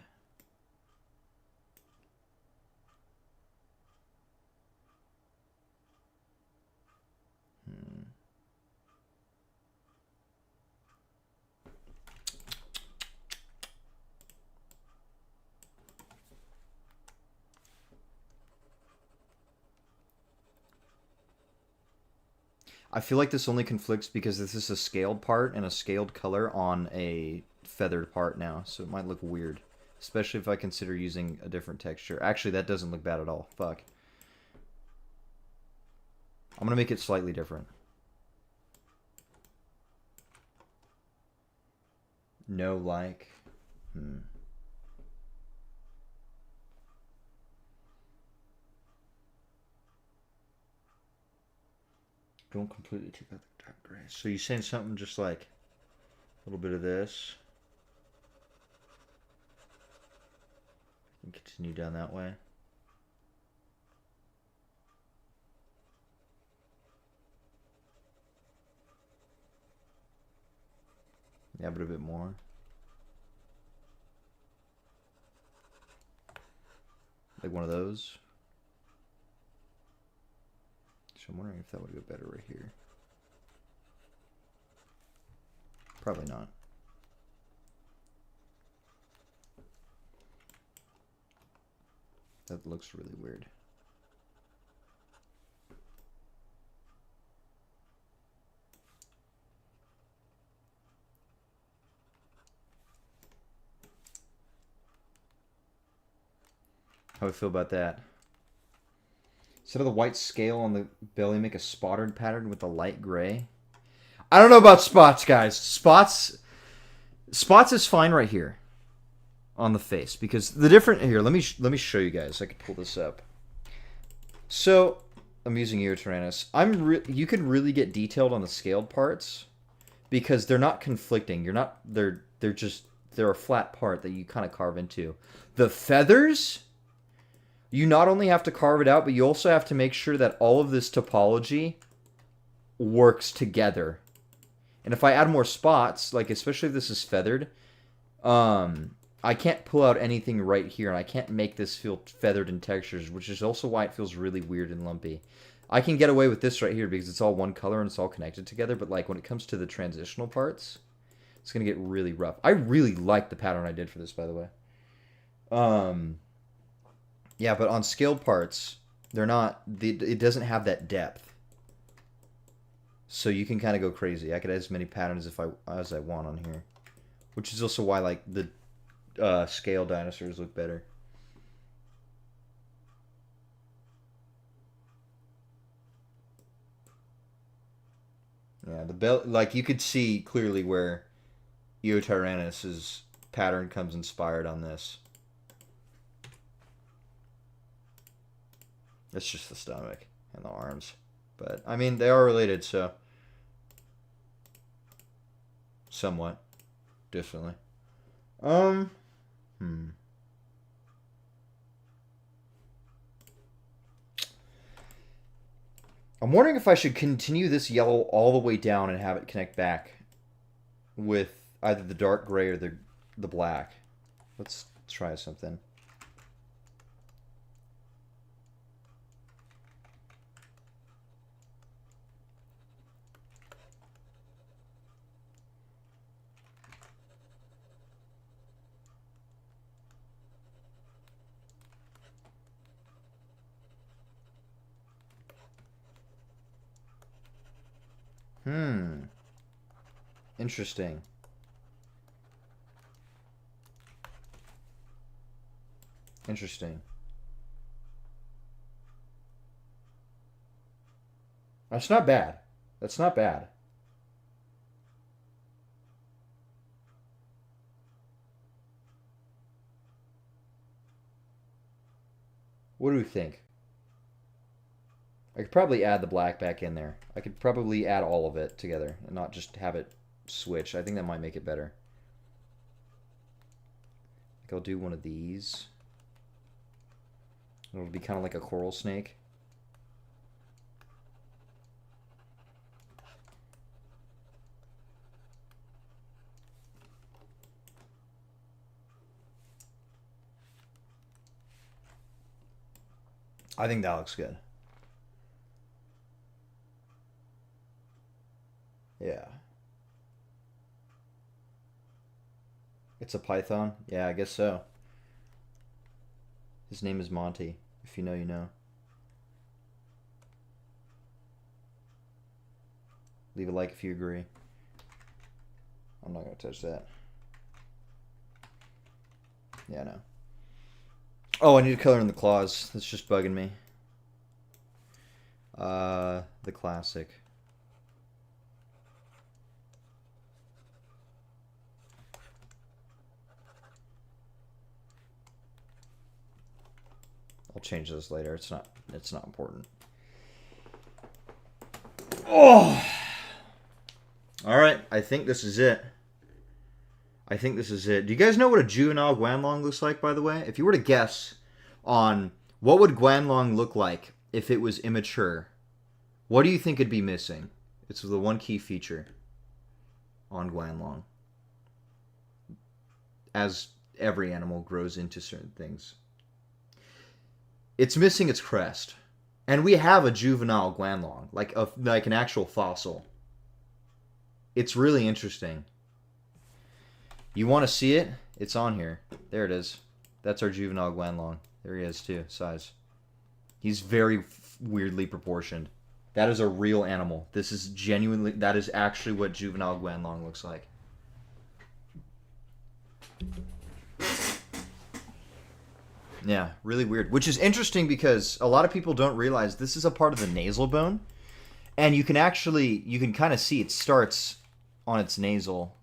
I feel like this only conflicts because this is a scaled part and a scaled color on a feathered part now, so it might look weird. Especially if I consider using a different texture. Actually, that doesn't look bad at all. Fuck. I'm going to make it slightly different. No like. Don't completely take out the dark gray. So you're saying something just like a little bit of this. And continue down that way. Yeah, but a bit more. Like one of those. So I'm wondering if that would go better right here. Probably not. That looks really weird. How do I feel about that? Instead of the white scale on the belly, make a spotted pattern with the light gray. I don't know about spots, guys. Spots is fine right here on the face because the different here. Let me show you guys. I can pull this up. So I'm using Eotyrannus. You can really get detailed on the scaled parts because they're not conflicting. They're a flat part that you kind of carve into. The feathers. You not only have to carve it out, but you also have to make sure that all of this topology works together. And if I add more spots, like especially if this is feathered, I can't pull out anything right here, and I can't make this feel feathered in textures, which is also why it feels really weird and lumpy. I can get away with this right here because it's all one color and it's all connected together, but like when it comes to the transitional parts, it's going to get really rough. I really like the pattern I did for this, by the way. Yeah, but on scaled parts, they're not. It doesn't have that depth, so you can kind of go crazy. I could add as many patterns as I want on here, which is also why like the scale dinosaurs look better. Yeah, the belt, like you could see clearly where Eotyrannus's pattern comes inspired on this. It's just the stomach and the arms. But, I mean, they are related, so... Somewhat. Definitely. I'm wondering if I should continue this yellow all the way down and have it connect back with either the dark gray or the black. Let's try something. Interesting. Interesting. That's not bad. That's not bad. What do we think? I could probably add the black back in there. I could probably add all of it together and not just have it switch. I think that might make it better. Like I'll do one of these. It'll be kind of like a coral snake. I think that looks good. Yeah. It's a python? Yeah, I guess so. His name is Monty. If you know, you know. Leave a like if you agree. I'm not going to touch that. Yeah, no. Oh, I need to color in the claws. That's just bugging me. The classic. I'll change this later. It's not important. Oh. All right, I think this is it. I think this is it. Do you guys know what a juvenile Guanlong looks like, by the way? If you were to guess on what would Guanlong look like if it was immature, what do you think it'd be missing? It's the one key feature on Guanlong. As every animal grows into certain things. It's missing its crest. And we have a juvenile Guanlong, like an actual fossil. It's really interesting. You want to see it? It's on here. There it is. That's our juvenile Guanlong. There he is too, size. He's very weirdly proportioned. That is a real animal. This is genuinely, that is actually what juvenile Guanlong looks like. Yeah, really weird. Which is interesting because a lot of people don't realize this is a part of the nasal bone. And you can kind of see it starts on its nasal.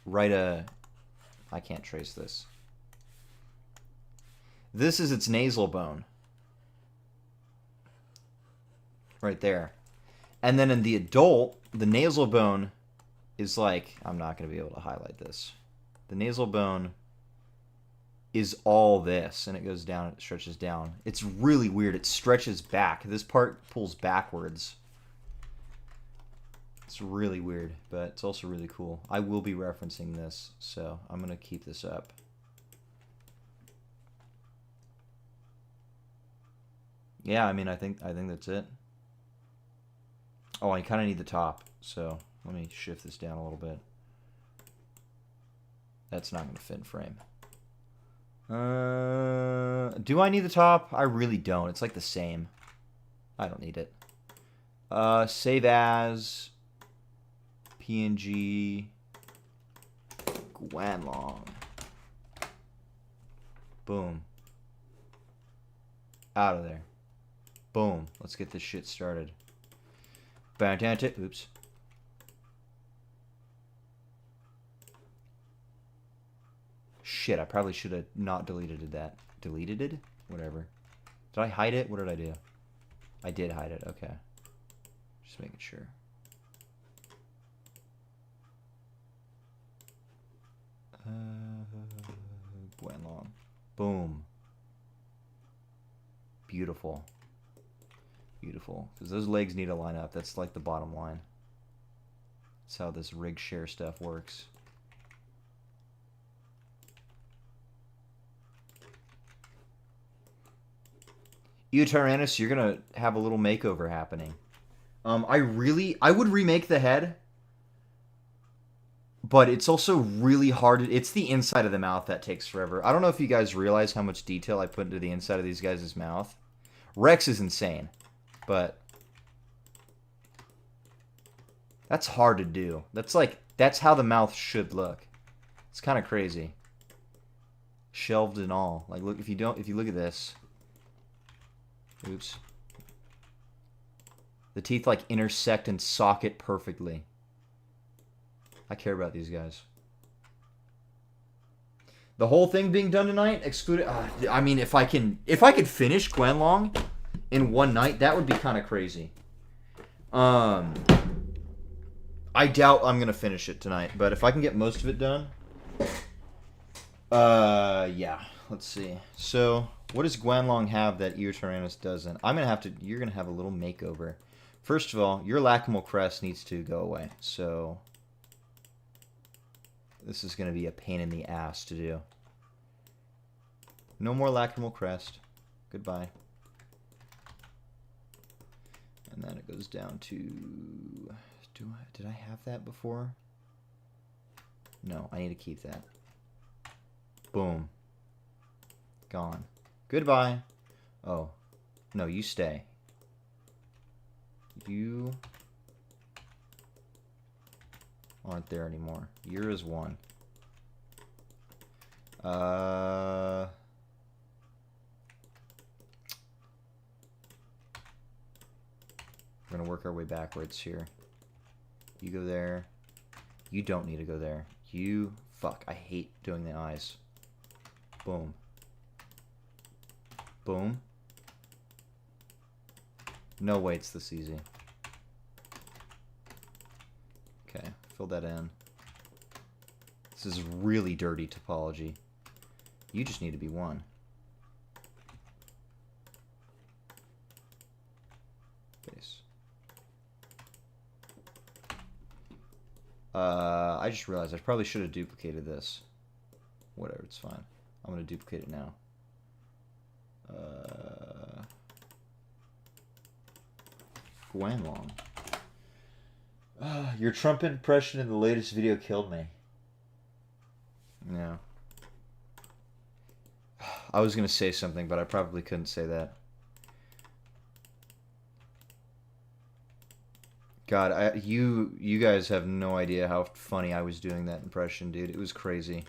I can't trace this. This is its nasal bone. Right there. And then in the adult, the nasal bone is like, I'm not going to be able to highlight this. The nasal bone is all this, and it goes down, it stretches down. It's really weird. It stretches back. This part pulls backwards. It's really weird, but it's also really cool. I will be referencing this, so I'm going to keep this up. Yeah, I mean, I think that's it. Oh, I kind of need the top, so let me shift this down a little bit. That's not going to fit in frame. Do I need the top? I really don't. It's like the same. I don't need it. Save as PNG Guanlong. Boom. Out of there. Boom. Let's get this shit started. Oops. Shit, I probably should have not deleted that. Deleted it? Whatever. Did I hide it? What did I do? I did hide it. Okay. Just making sure. Guanlong. Boom. Beautiful. Beautiful. Because those legs need to line up. That's like the bottom line. That's how this rig share stuff works. Eutyrannus, you're gonna have a little makeover happening. I would remake the head, but it's also really hard. It's the inside of the mouth that takes forever. I don't know if you guys realize how much detail I put into the inside of these guys' mouth. Rex is insane, but That's hard to do. That's how the mouth should look. It's kind of crazy. Shelved and all. Like, look, if you look at this. Oops. The teeth, like, intersect and socket perfectly. I care about these guys. The whole thing being done tonight, excluded. I mean, if I could finish Guanlong in one night, that would be kind of crazy. I doubt I'm gonna finish it tonight, but if I can get most of it done, yeah. Let's see. So, what does Guanlong have that Eotyrannus doesn't? You're gonna have a little makeover. First of all, your lacrimal crest needs to go away. So, this is gonna be a pain in the ass to do. No more lacrimal crest. Goodbye. And then it goes down to... Did I have that before? No, I need to keep that. Boom. Gone. Goodbye. Oh. No, you stay. You aren't there anymore. You're as one. We're gonna work our way backwards here. You go there. You don't need to go there. You... Fuck, I hate doing the eyes. Boom. Boom. No way it's this easy. Okay, fill that in. This is really dirty topology. You just need to be one. Base. I just realized I probably should have duplicated this. Whatever, it's fine. I'm going to duplicate it now. Guanlong. Your Trump impression in the latest video killed me. No. I was going to say something, but I probably couldn't say that. God, you guys have no idea how funny I was doing that impression, dude. It was crazy.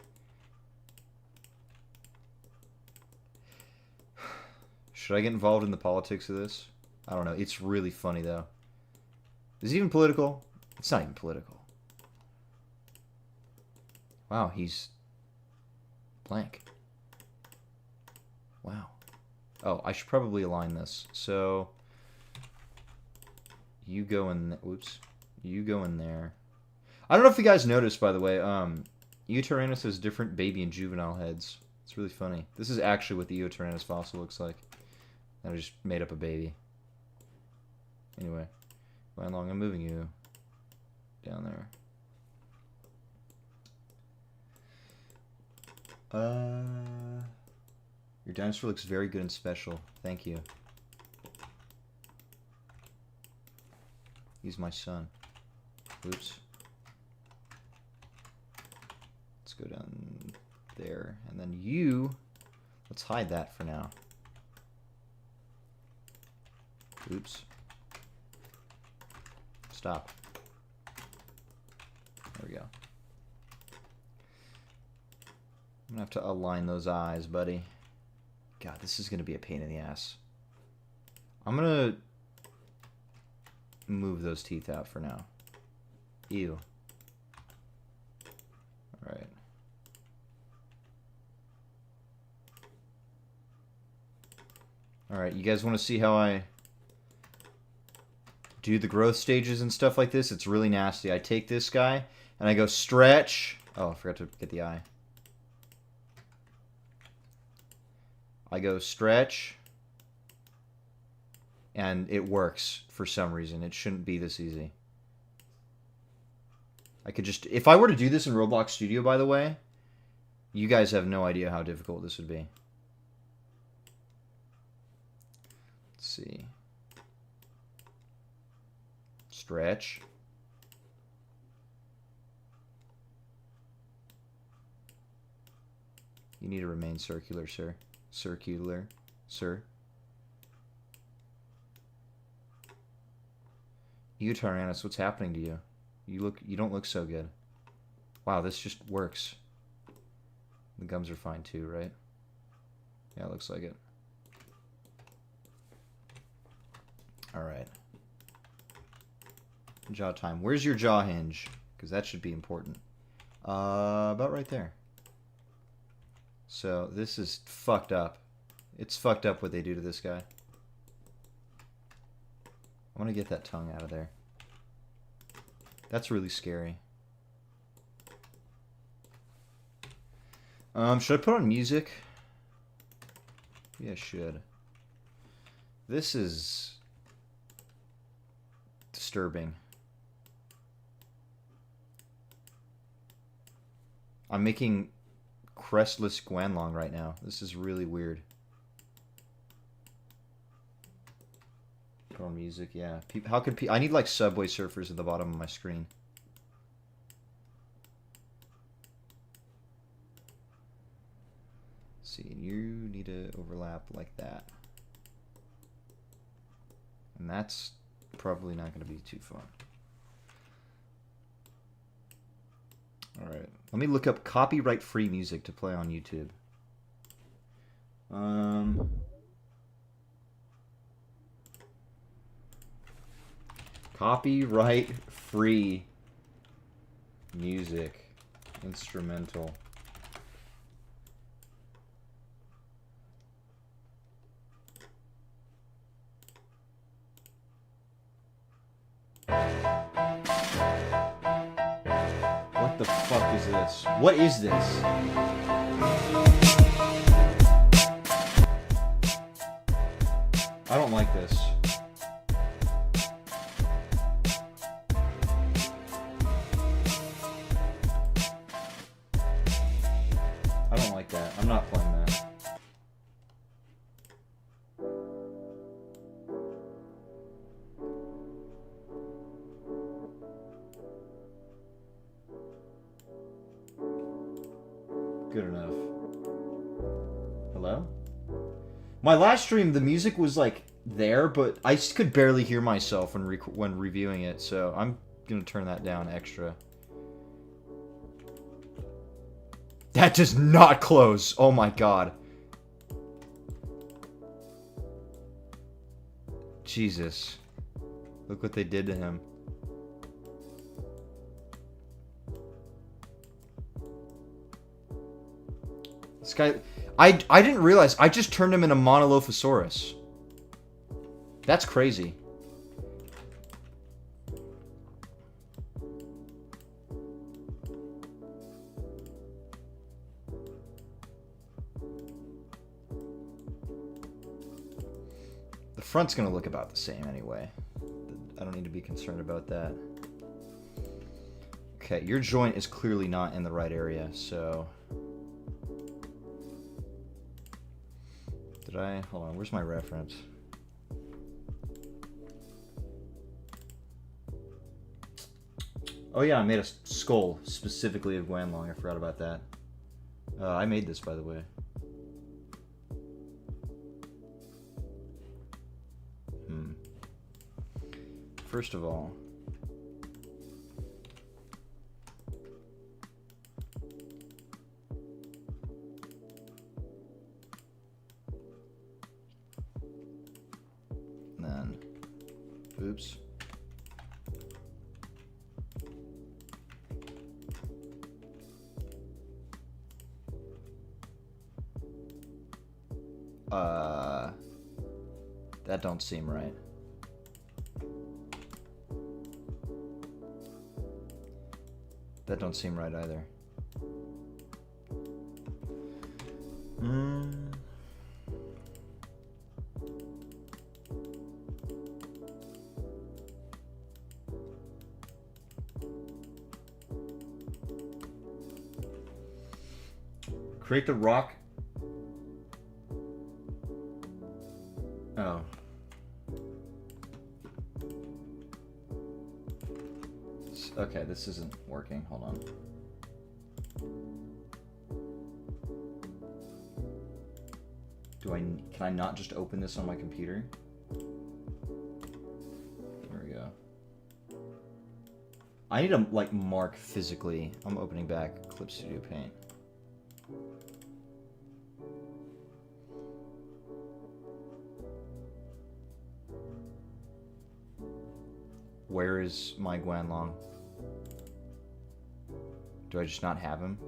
Should I get involved in the politics of this? I don't know. It's really funny, though. Is it even political? It's not even political. Wow, he's blank. Wow. Oh, I should probably align this. So... You go in... Whoops. You go in there. I don't know if you guys noticed, by the way. Eotyrannus has different baby and juvenile heads. It's really funny. This is actually what the Eotyrannus fossil looks like. I just made up a baby. Anyway. Guanlong, I'm moving you down there. Your dinosaur looks very good and special. Thank you. He's my son. Oops. Let's go down there. And then you... Let's hide that for now. Oops. Stop. There we go. I'm gonna have to align those eyes, buddy. God, this is gonna be a pain in the ass. I'm gonna... move those teeth out for now. Ew. Alright. Alright, you guys want to see how I do the growth stages and stuff like this? It's really nasty. I take this guy, and I go stretch. Oh, I forgot to get the eye. I go stretch. And it works for some reason. It shouldn't be this easy. I could just... If I were to do this in Roblox Studio, by the way, you guys have no idea how difficult this would be. Let's see. Stretch. You need to remain circular, sir. Circular, sir. Eotyrannus, what's happening to you? You don't look so good. Wow, this just works. The gums are fine too, right? Yeah, it looks like it. Alright. Jaw time. Where's your jaw hinge? Because that should be important. About right there. So, this is fucked up. It's fucked up what they do to this guy. I want to get that tongue out of there. That's really scary. Should I put on music? Yeah, I should. This is disturbing. I'm making crestless Guanlong right now. This is really weird. Put on music, yeah. How could I need like Subway Surfers at the bottom of my screen. See, you need to overlap like that. And that's probably not going to be too fun. Alright, let me look up copyright-free music to play on YouTube. Copyright-free music. Instrumental. What the fuck is this? What is this? I don't like this. I don't like that. I'm not playing that. Good enough. Hello? My last stream, the music was like there, but I could barely hear myself when reviewing it, so I'm gonna turn that down extra. That does not close. Oh my god. Jesus. Look what they did to him. This guy... I didn't realize. I just turned him into Monolophosaurus. That's crazy. The front's gonna look about the same anyway. I don't need to be concerned about that. Okay, your joint is clearly not in the right area, so... Did I? Hold on, where's my reference? Oh yeah, I made a skull specifically of Guanlong. I forgot about that. I made this, by the way. First of all... Then... Oops. That don't seem right. That don't seem right either. Create the rock. Oh. Okay, this isn't working. Hold on. Can I not just open this on my computer? There we go. I need to, like, mark physically. I'm opening back Clip Studio Paint. Where is my Guanlong? Do I just not have him?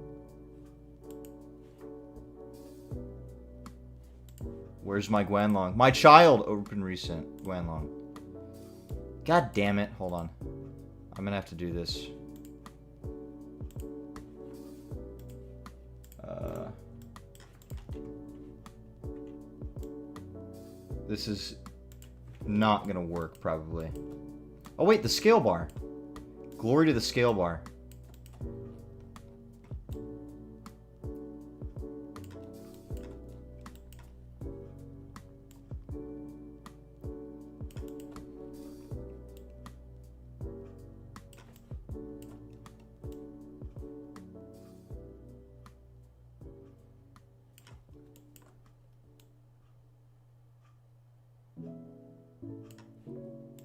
Where's my Guanlong? My child! Open recent Guanlong. God damn it. Hold on. I'm gonna have to do this. This is not gonna work, probably. Oh wait, the scale bar. Glory to the scale bar.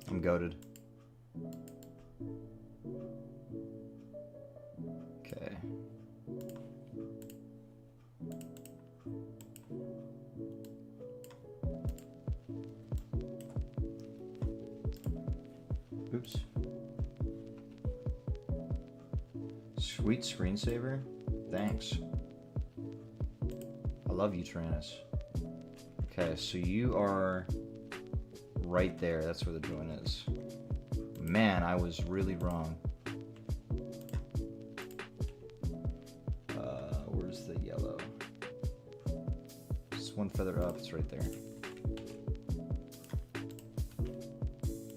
I'm goated. Okay. Oops. Sweet screensaver? Thanks. I love you, Tyrannus. Okay, so you are right there. That's where the joint is. Man, I was really wrong. Where's the yellow? Just one feather up. It's right there.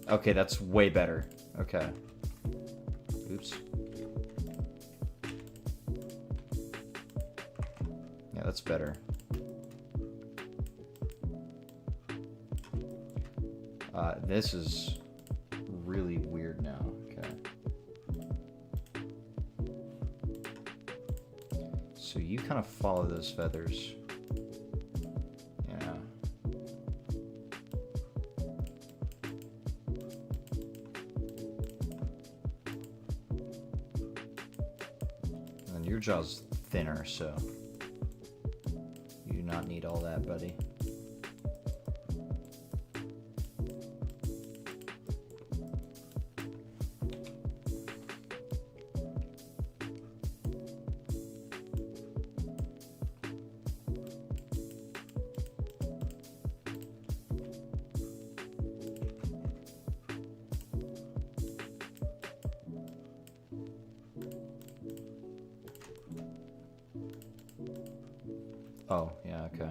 Okay, that's way better. Okay. Oops. Yeah, that's better. This is really weird now. Okay. So you kind of follow those feathers. Yeah. And your jaw's thinner, so you do not need all that, buddy. Oh, yeah, okay.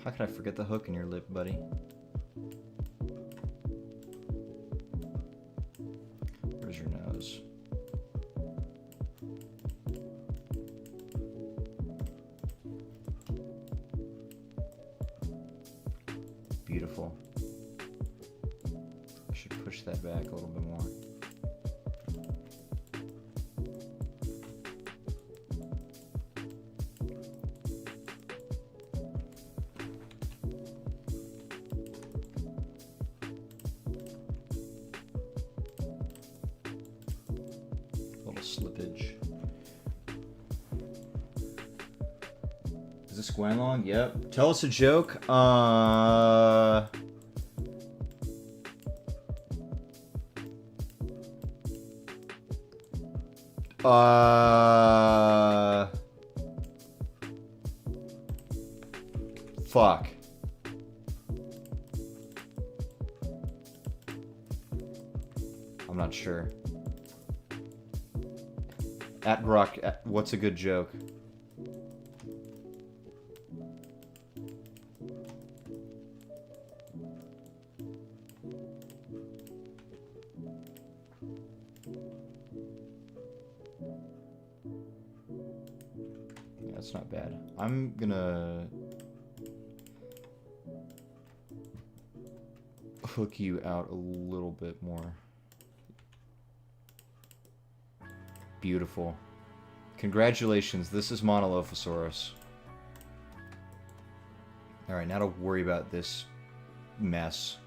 How could I forget the hook in your lip, buddy? Where's your nose? Beautiful. I should push that back a little bit more. Slippage. Is this Guanlong? Yep. Tell us a joke. Fuck. I'm not sure. At Brock, what's a good joke? Yeah, that's not bad. I'm gonna hook you out a little bit more. Beautiful. Congratulations, this is Monolophosaurus. Alright, now to worry about this mess.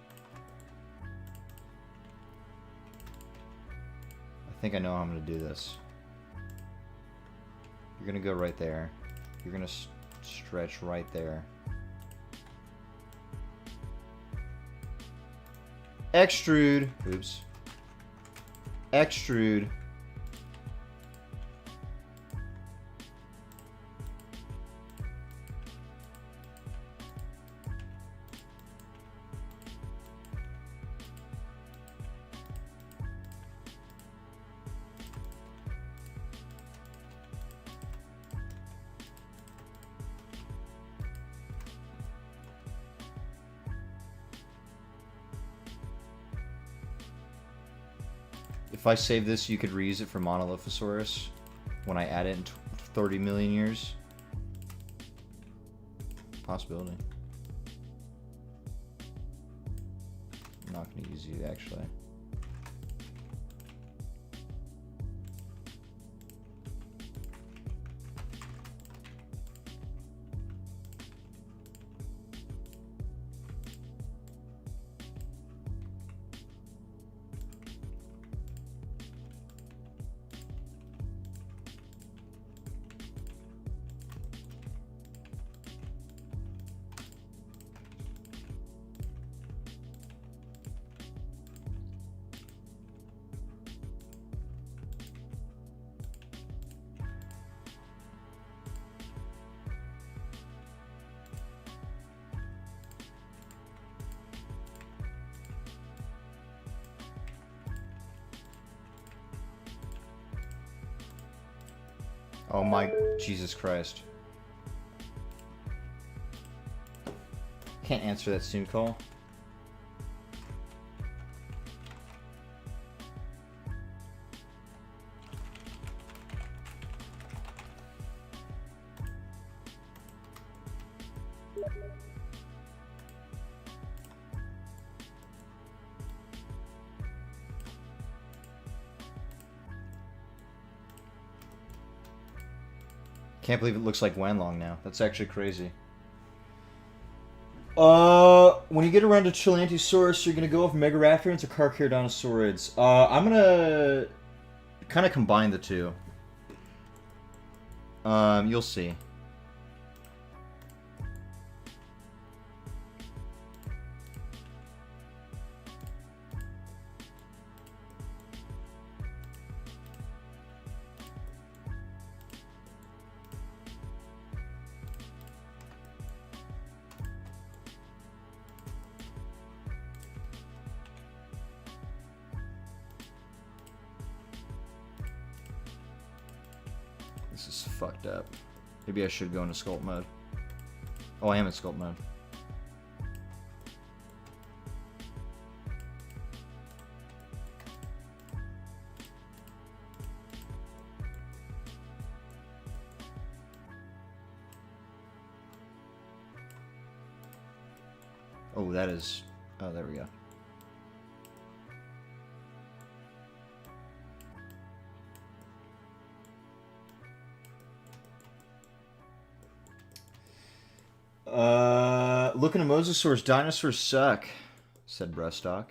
think I know how I'm going to do this. You're going to go right there. You're going to stretch right there. Extrude. Oops. Extrude. If I save this, you could reuse it for Monolithosaurus when I add it in 30 million years. Possibility. I'm not going to use you, actually. Oh my Jesus Christ. Can't answer that soon call. Can't believe it looks like Guanlong now. That's actually crazy. When you get around to Chilantosaurus, you're gonna go with Megaraptorans or Carcharodontosaurids. I'm gonna kind of combine the two. You'll see. This is fucked up. Maybe I should go into sculpt mode. Oh, I am in sculpt mode. Oh, that is... Oh, there we go. Looking at Mosasaurus, dinosaurs suck, said Brestock.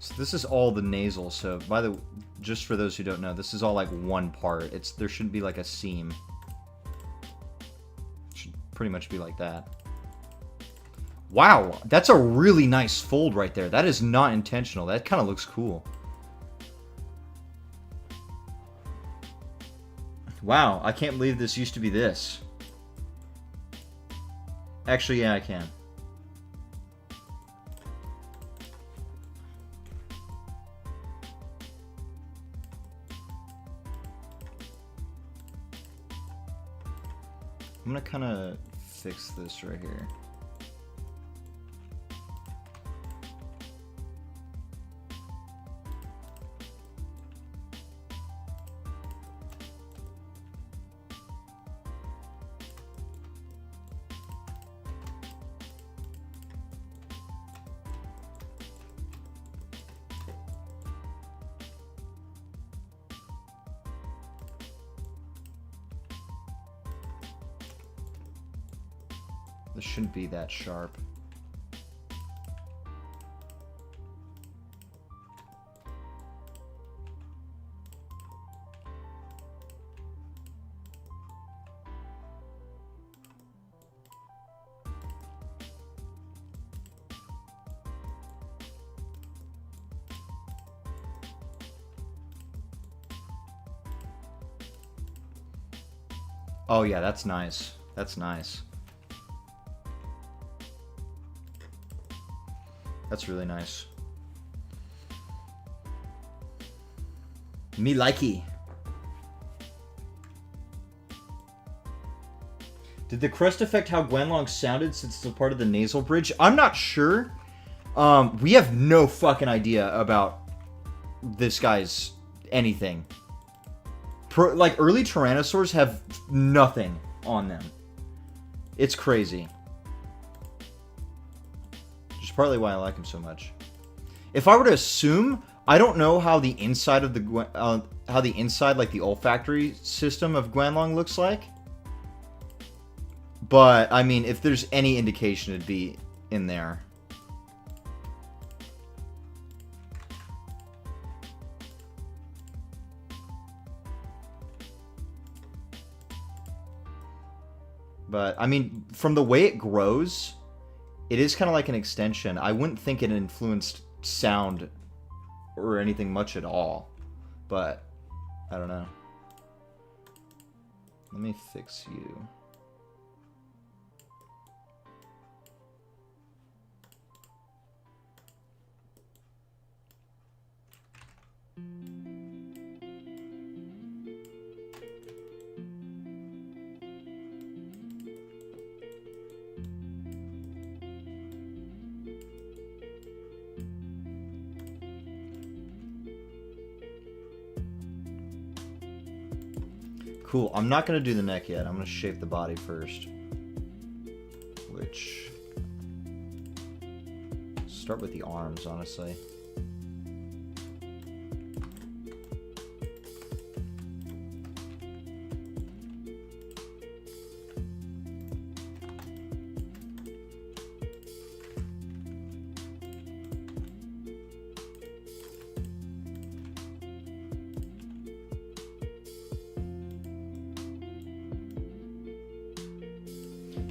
So this is all the nasal. So just for those who don't know, this is all like one part. There shouldn't be like a seam. It should pretty much be like that. Wow, that's a really nice fold right there. That is not intentional. That kind of looks cool. Wow, I can't believe this used to be this. Actually, yeah, I can. I'm gonna kind of fix this right here. This shouldn't be that sharp. Oh yeah, that's nice. That's nice. That's really nice. Me likey. Did the crest affect how Guanlong sounded since it's a part of the nasal bridge? I'm not sure. We have no fucking idea about this guy's anything. Like, early Tyrannosaurs have nothing on them. It's crazy. Which is partly why I like him so much. If I were to assume, I don't know how the inside of the like the olfactory system of Guanlong looks like. But I mean, if there's any indication, it'd be in there. But I mean, from the way it grows, it is kind of like an extension. I wouldn't think it influenced sound or anything much at all. But I don't know. Let me fix you. Cool. I'm not going to do the neck yet. I'm going to shape the body first. Which... start with the arms, honestly.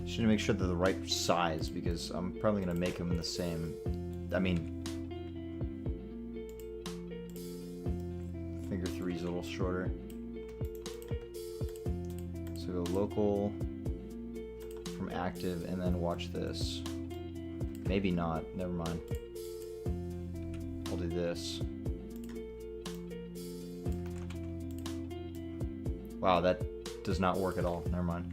Should make sure they're the right size, because I'm probably going to make them in the same... I mean... Figure 3 is a little shorter. So go local from active, and then watch this. Maybe not. Never mind. I'll do this. Wow, that does not work at all. Never mind.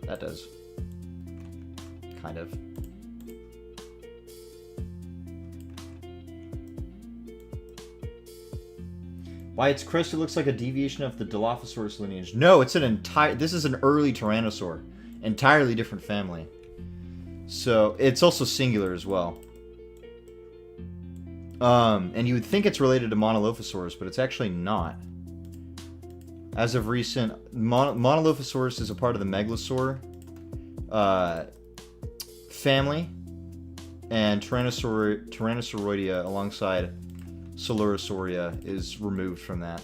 That does. Kind of. By its crest, it looks like a deviation of the Dilophosaurus lineage. No, it's an entire... This is an early Tyrannosaur. Entirely different family. So, it's also singular as well. And you would think it's related to Monolophosaurus, but it's actually not. As of recent, Monolophosaurus is a part of the Megalosaur family, and Tyrannosauroidea alongside Coelurosauria is removed from that.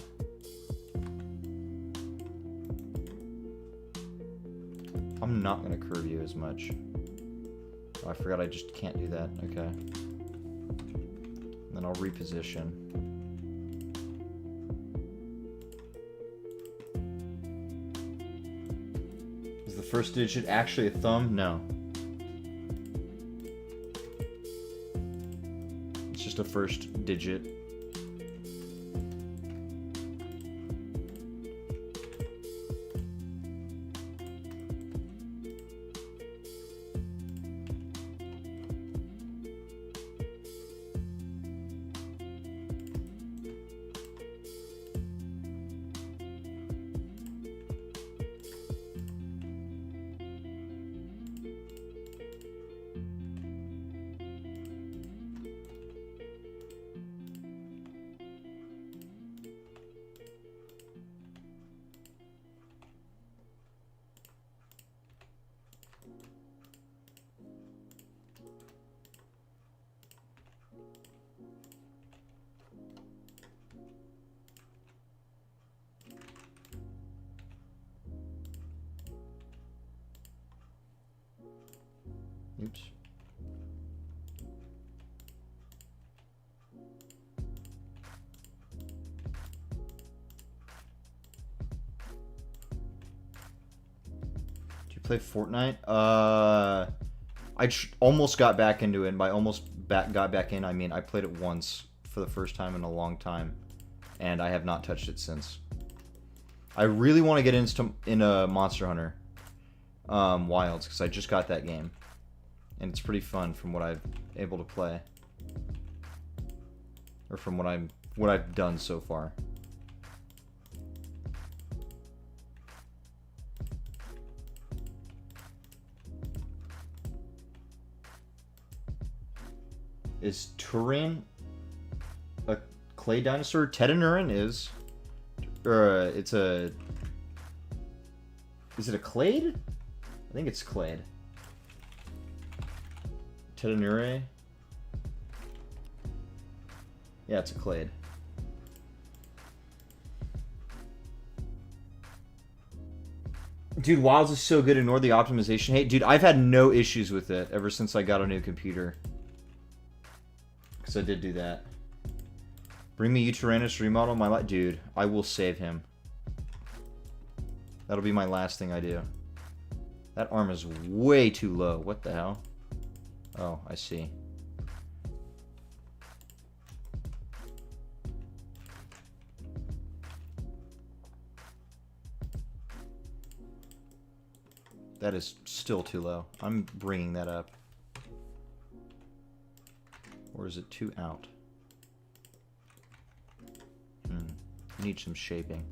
I'm not going to curve you as much. Oh, I forgot I just can't do that. Okay. And then then I'll reposition. Is the first digit actually a thumb? No. It's just a first digit. Oops. Do you play Fortnite? Almost got back into it, and by got back in, I mean I played it once for the first time in a long time, and I have not touched it since. I really want to get into Monster Hunter Wilds, because I just got that game. And it's pretty fun from what I've able to play, or from what I've done so far. Is Turin a clay dinosaur? Tetanurin is, or it's a. Is it a clade? I think it's clade. Tetanure? Yeah, it's a clade. Dude, Wilds is so good. Ignore the optimization hate. Dude, I've had no issues with it ever since I got a new computer. Because I did do that. Bring me Uteranus remodel my life. Dude, I will save him. That'll be my last thing I do. That arm is way too low. What the hell? Oh, I see. That is still too low. I'm bringing that up. Or is it too out? Need some shaping.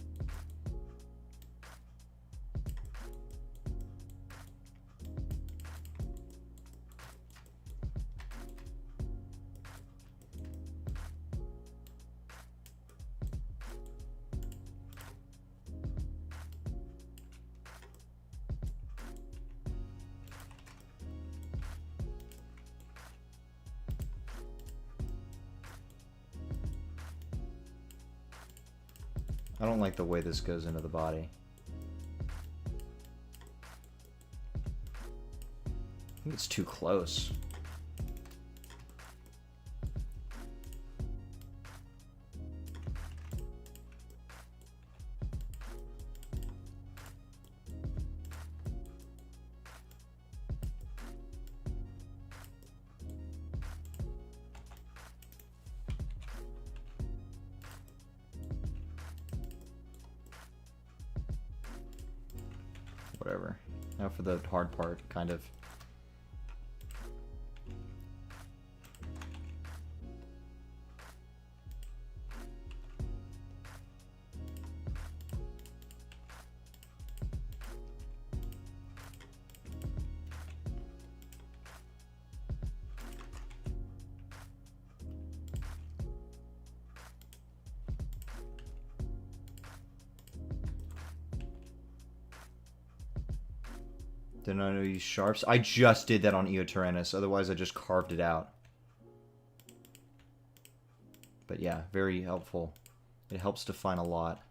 I don't like the way this goes into the body. I think it's too close. Whatever. Now for the hard part, kind of. Didn't I know you use sharps? I just did that on Eotyrannus, otherwise I just carved it out. But yeah, very helpful. It helps define a lot.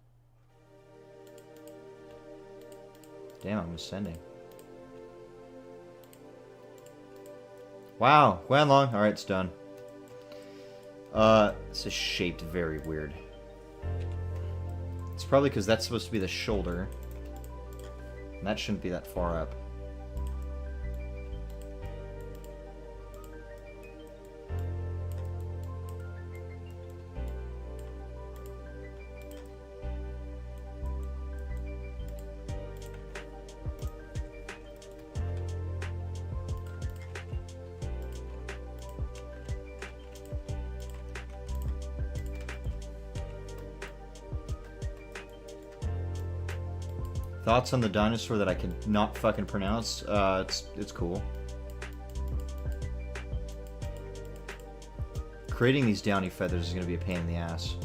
Damn, I'm ascending. Wow, Guanlong. Alright, it's done. This is shaped very weird. It's probably because that's supposed to be the shoulder. And that shouldn't be that far up. Thoughts on the dinosaur that I could not fucking pronounce? It's cool. Creating these downy feathers is going to be a pain in the ass.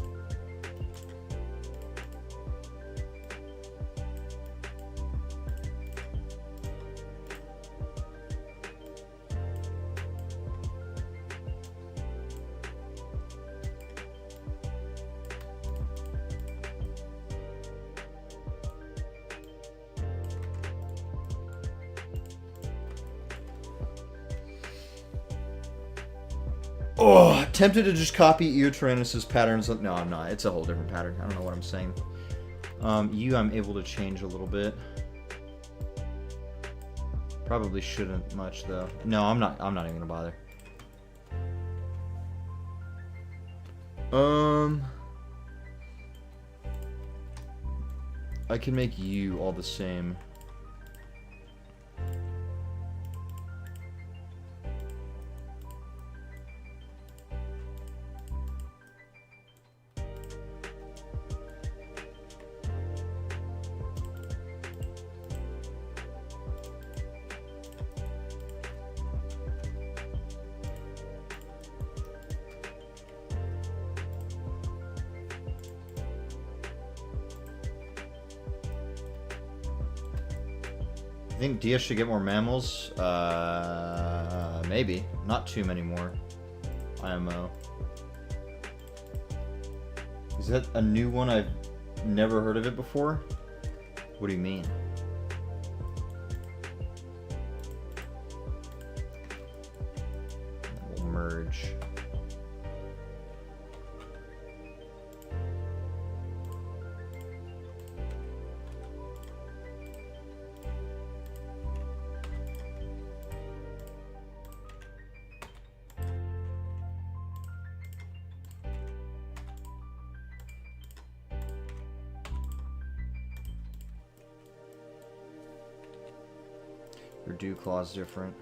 Oh, tempted to just copy Eotyrannus' patterns. No, I'm not. It's a whole different pattern. I don't know what I'm saying. I'm able to change a little bit. Probably shouldn't much though. No, I'm not even gonna bother. I can make you all the same. I think Dia should get more mammals. Maybe. Not too many more. IMO. Is that a new one? I've never heard of it before? What do you mean? We'll merge. Your dew claw's different.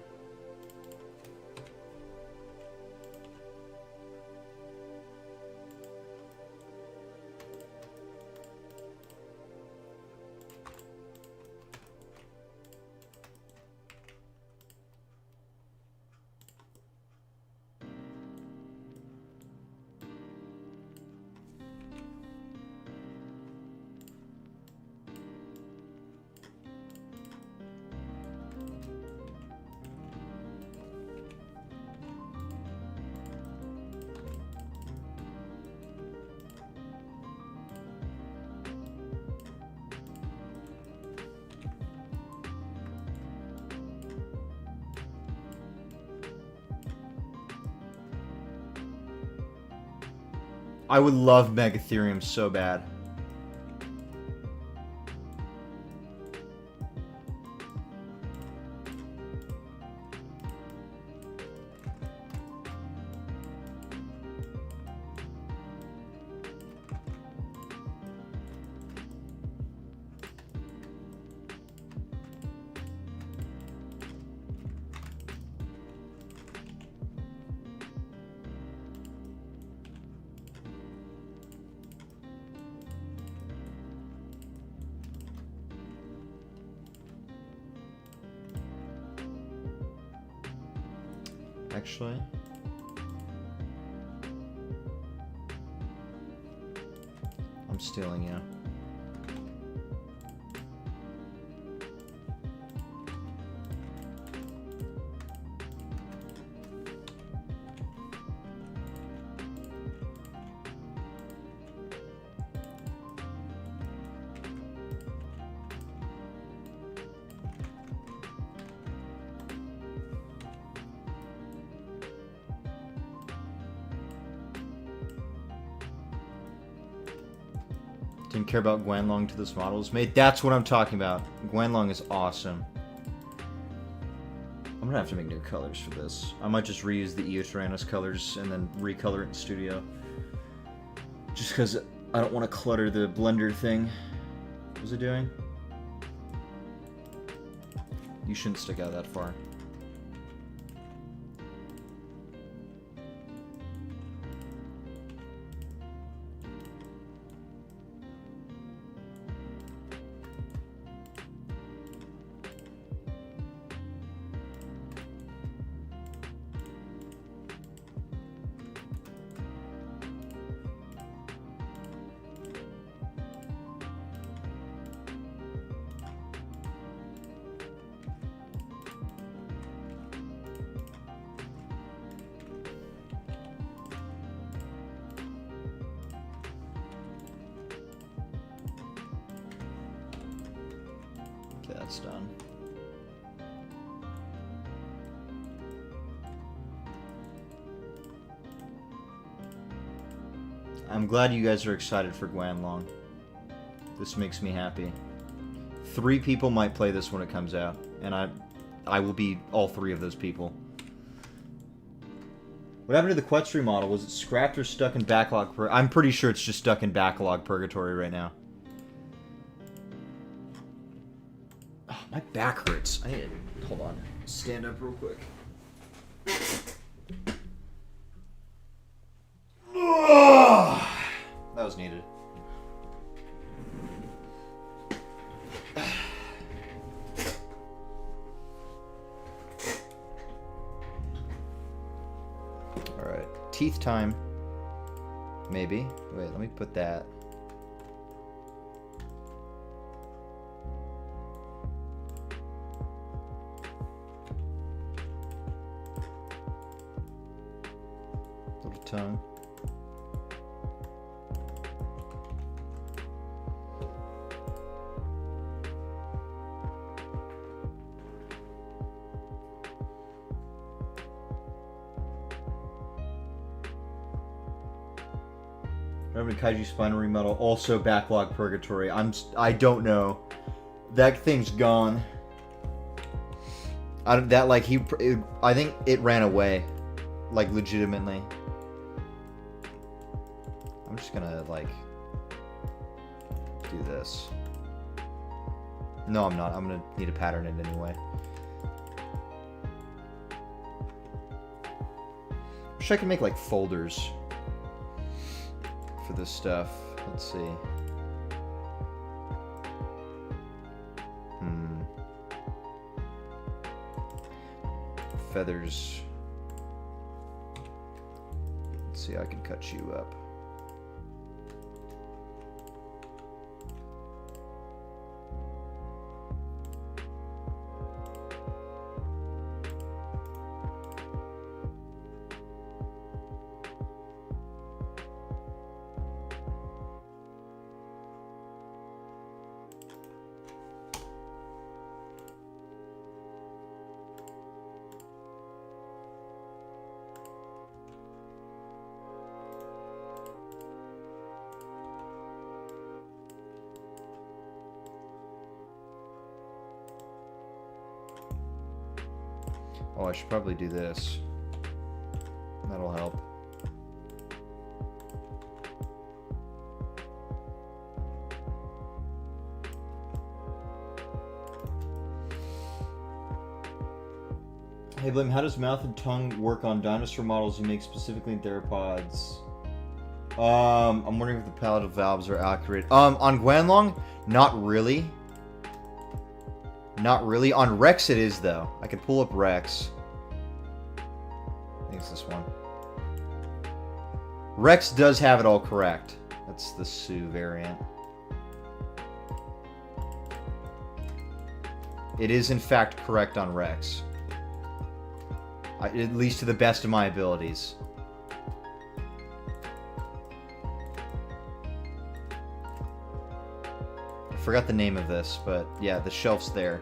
I would love Megatherium so bad. Actually, I'm stealing you. and care about Guanlong till this model is made. That's what I'm talking about. Guanlong is awesome. I'm gonna have to make new colors for this. I might just reuse the Eotyrannos colors and then recolor it in Studio. Just because I don't want to clutter the Blender thing. What was it doing? You shouldn't stick out that far. That's done. I'm glad you guys are excited for Guanlong. This makes me happy. 3 people might play this when it comes out, and I will be all 3 of those people. What happened to the Quetzalcoatl model? Was it scrapped or stuck in backlog? I'm pretty sure it's just stuck in backlog purgatory right now. My back hurts. I need to... Hold on. Stand up real quick. That was needed. Alright. Teeth time. Maybe. Wait, let me put that. Tongue. Remember Kaiju Spinal Remodel, also backlog purgatory. I don't know. That thing's gone. I think it ran away, like legitimately. I'm just gonna, like, do this. No, I'm not. I'm gonna need to pattern it anyway. Wish I could make, like, folders for this stuff. Let's see. Feathers. Let's see, I can cut you up. Oh, I should probably do this. That'll help. Hey Blim, how does mouth and tongue work on dinosaur models you make specifically in theropods? I'm wondering if the palatal valves are accurate. On Guanlong, not really. Not really. On Rex it is, though. I can pull up Rex. I think it's this one. Rex does have it all correct. That's the Sue variant. It is, in fact, correct on Rex. At least to the best of my abilities. I forgot the name of this, but yeah, the shelf's there.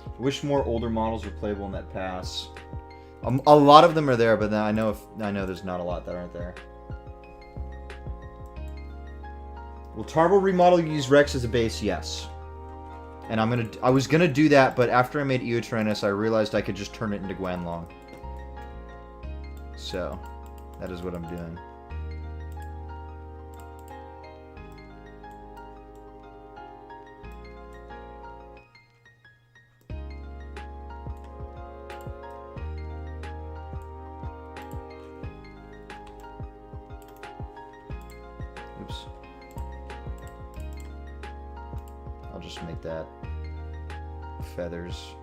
I wish more older models were playable in that pass. A lot of them are there, but then I know there's not a lot that aren't there. Will Tarble remodel use Rex as a base? Yes. And I was gonna do that, but after I made Eotyrannus, I realized I could just turn it into Guanlong. So, that is what I'm doing. Oops. I'll just make that feathers.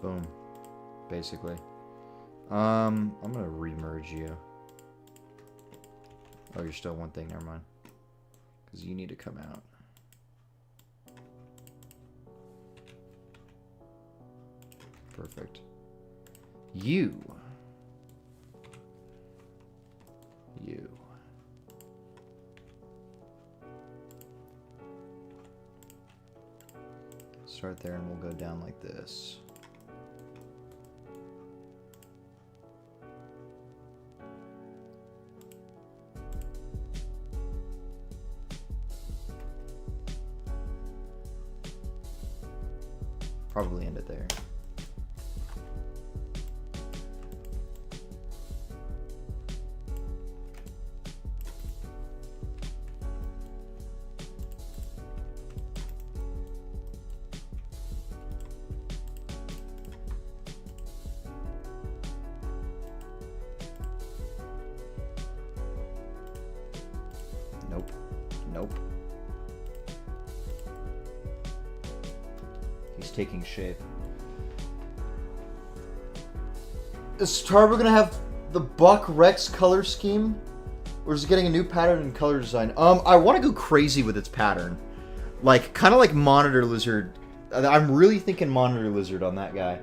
Boom. Basically. I'm gonna remerge you. Oh, you're still one thing, never mind. Because you need to come out. Perfect. You. Start there and we'll go down like this. Probably end it there. Nope. Nope. He's taking shape. Is Tarbo gonna have the Buck Rex color scheme? Or is it getting a new pattern and color design? I want to go crazy with its pattern. Like, kind of like Monitor Lizard. I'm really thinking Monitor Lizard on that guy.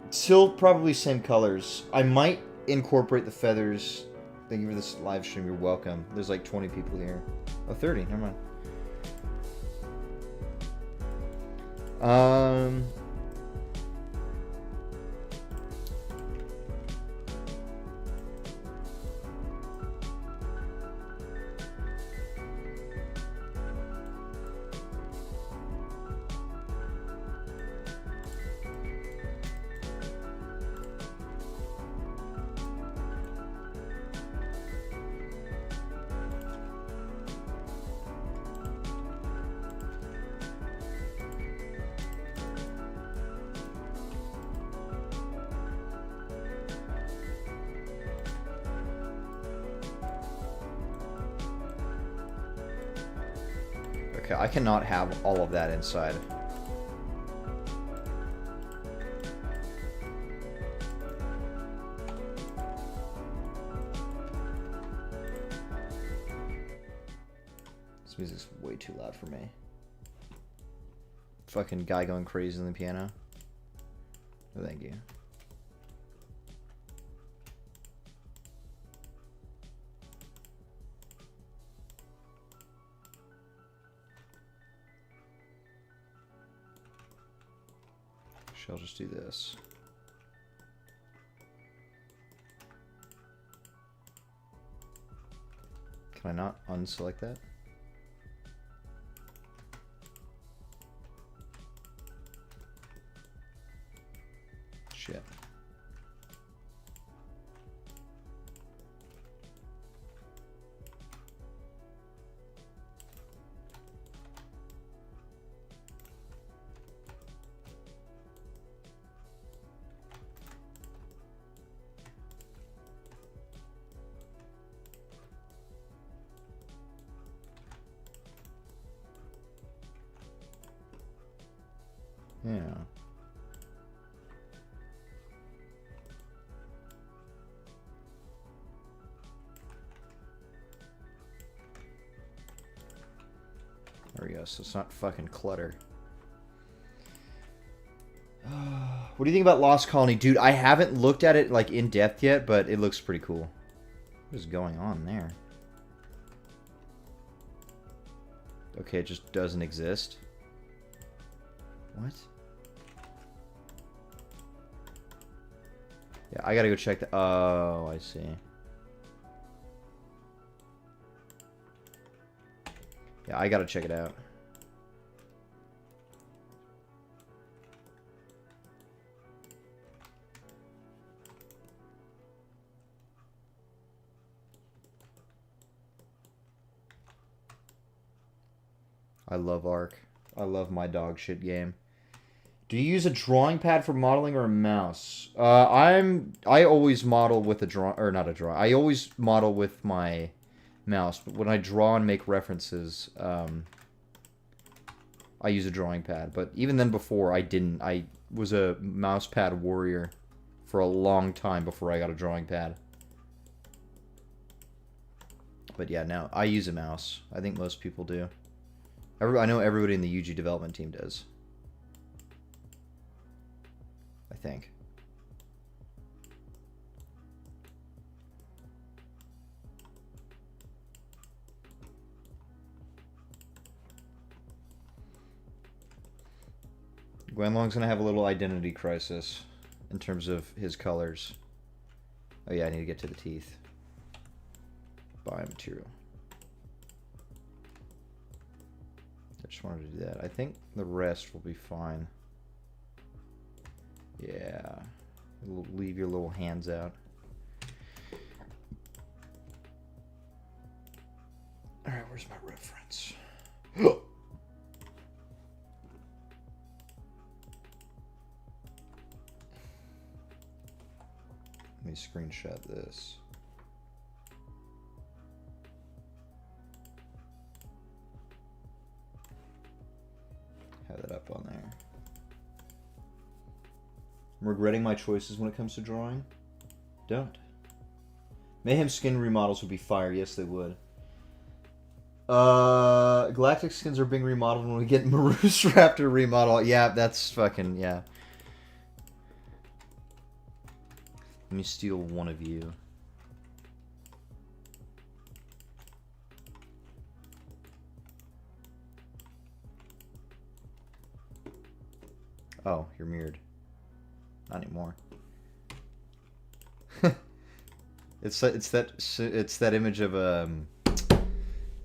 Still probably same colors. I might incorporate the feathers. Thank you for this live stream. You're welcome. There's like 20 people here. Oh, 30. Never mind. Okay, I cannot have all of that inside. This music's way too loud for me. Fucking guy going crazy on the piano. Oh, thank you. I'll just do this. Can I not unselect that? Shit. Yeah. There we go, so it's not fucking clutter. What do you think about Lost Colony? Dude, I haven't looked at it like in depth yet, but it looks pretty cool. What is going on there? Okay, it just doesn't exist. What? Yeah, I gotta go check the... Oh, I see. Yeah, I gotta check it out. I love Ark. I love my dog shit game. Do you use a drawing pad for modeling or a mouse? I always model with a draw or not a draw. I always model with my mouse, but when I draw and make references, I use a drawing pad. But even then before I didn't. I was a mouse pad warrior for a long time before I got a drawing pad. But yeah, now I use a mouse. I think most people do. I know everybody in the UG development team does. I think. Guanlong's gonna have a little identity crisis in terms of his colors. Oh yeah, I need to get to the teeth. Biomaterial. I just wanted to do that. I think the rest will be fine. Yeah. Leave your little hands out. Alright, where's my reference? Let me screenshot this. Have that up on there. I'm regretting my choices when it comes to drawing. Don't. Mayhem skin remodels would be fire. Yes, they would. Galactic skins are being remodeled when we get Marus Raptor remodel. Yeah, that's fucking, yeah. Let me steal one of you. Oh, you're mirrored. Not anymore. It's that image of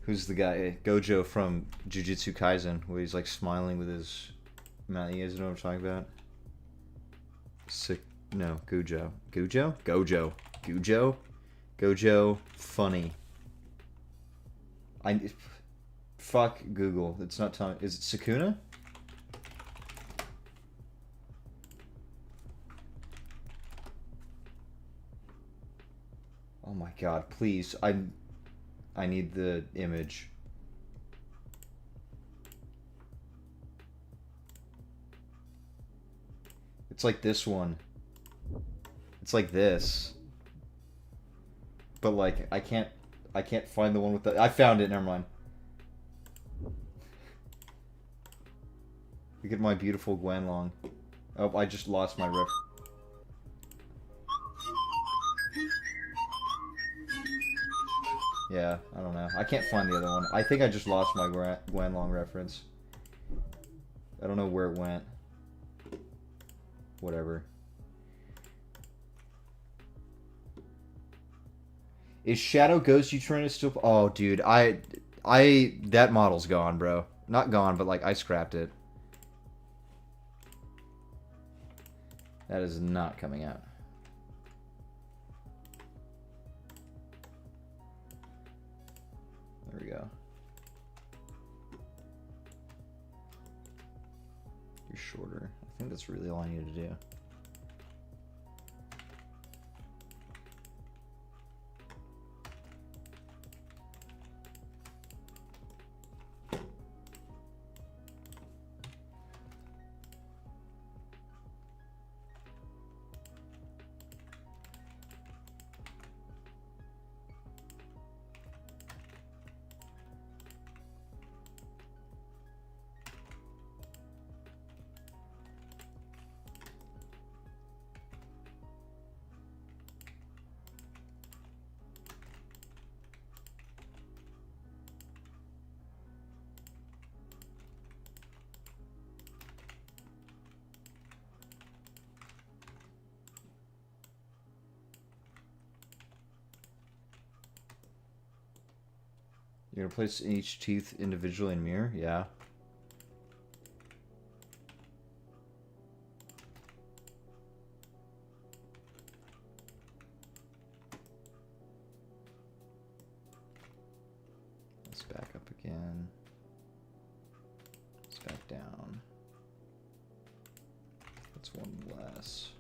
who's the guy? Gojo from Jujutsu Kaisen, where he's like smiling with his mouth. You guys know what I'm talking about? No, Gojo. Gojo. Funny. Fuck Google. It's not telling. Is it Sukuna? Oh my god, please. I need the image. It's like this one. It's like this. But like I can't find the one with the I found it, never mind. Look at my beautiful Guanlong. Oh, I just lost my ref. Yeah, I don't know. I can't find the other one. I think I just lost my Guanlong reference. I don't know where it went. Whatever. Is Shadow Ghost Utranus still... Oh, dude. That model's gone, bro. Not gone, but, like, I scrapped it. That is not coming out. There we go. You're shorter. I think that's really all I needed to do. You're gonna place each teeth individually in mirror? Yeah. Let's back up again. Let's back down. That's one less.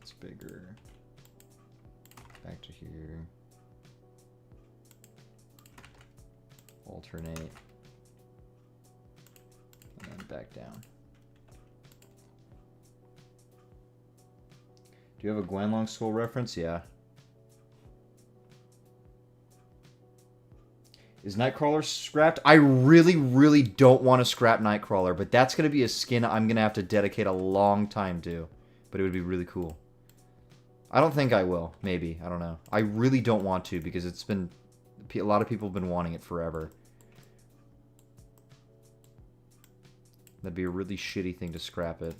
It's bigger. Back to here. Alternate. And then back down. Do you have a Guanlong skull reference? Yeah. Is Nightcrawler scrapped? I really, really don't want to scrap Nightcrawler, but that's going to be a skin I'm going to have to dedicate a long time to. But it would be really cool. I don't think I will. Maybe. I don't know. I really don't want to because it's been... A lot of people have been wanting it forever. That'd be a really shitty thing to scrap it.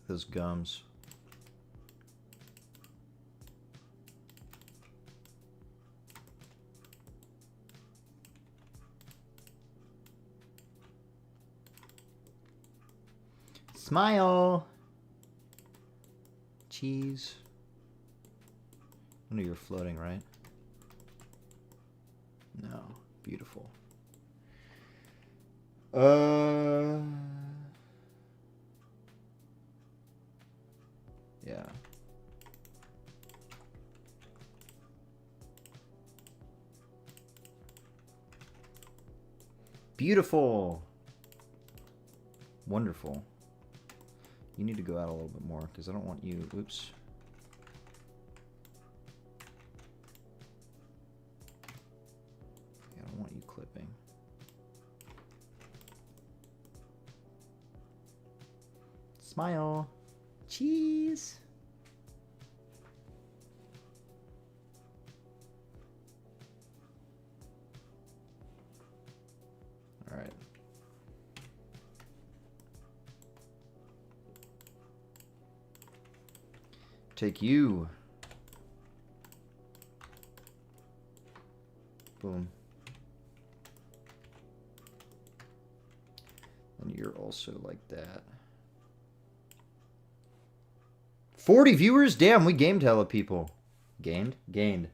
Those gums. Smile! Cheese. I know you're floating, right? No. Beautiful. Yeah. Beautiful. Wonderful. You need to go out a little bit more because I don't want you... Oops. I don't want you clipping. Smile. Cheese. All right. Take you. Boom. And you're also like that. 40 viewers? Damn, we gamed hella people. Gained? Gained.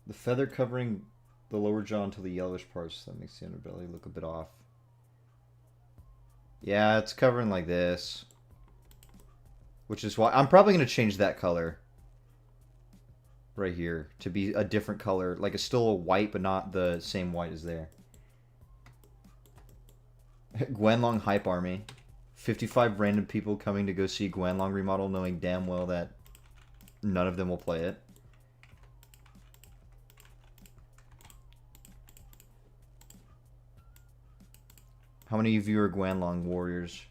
The feather covering the lower jaw until the yellowish parts, that makes the underbelly look a bit off. Yeah, it's covering like this. Which is why I'm probably going to change that color right here to be a different color. Like it's still a white, but not the same white as there. Guanlong Hype Army. 55 random people coming to go see Guanlong remodel knowing damn well that none of them will play it. How many of you are Guanlong warriors?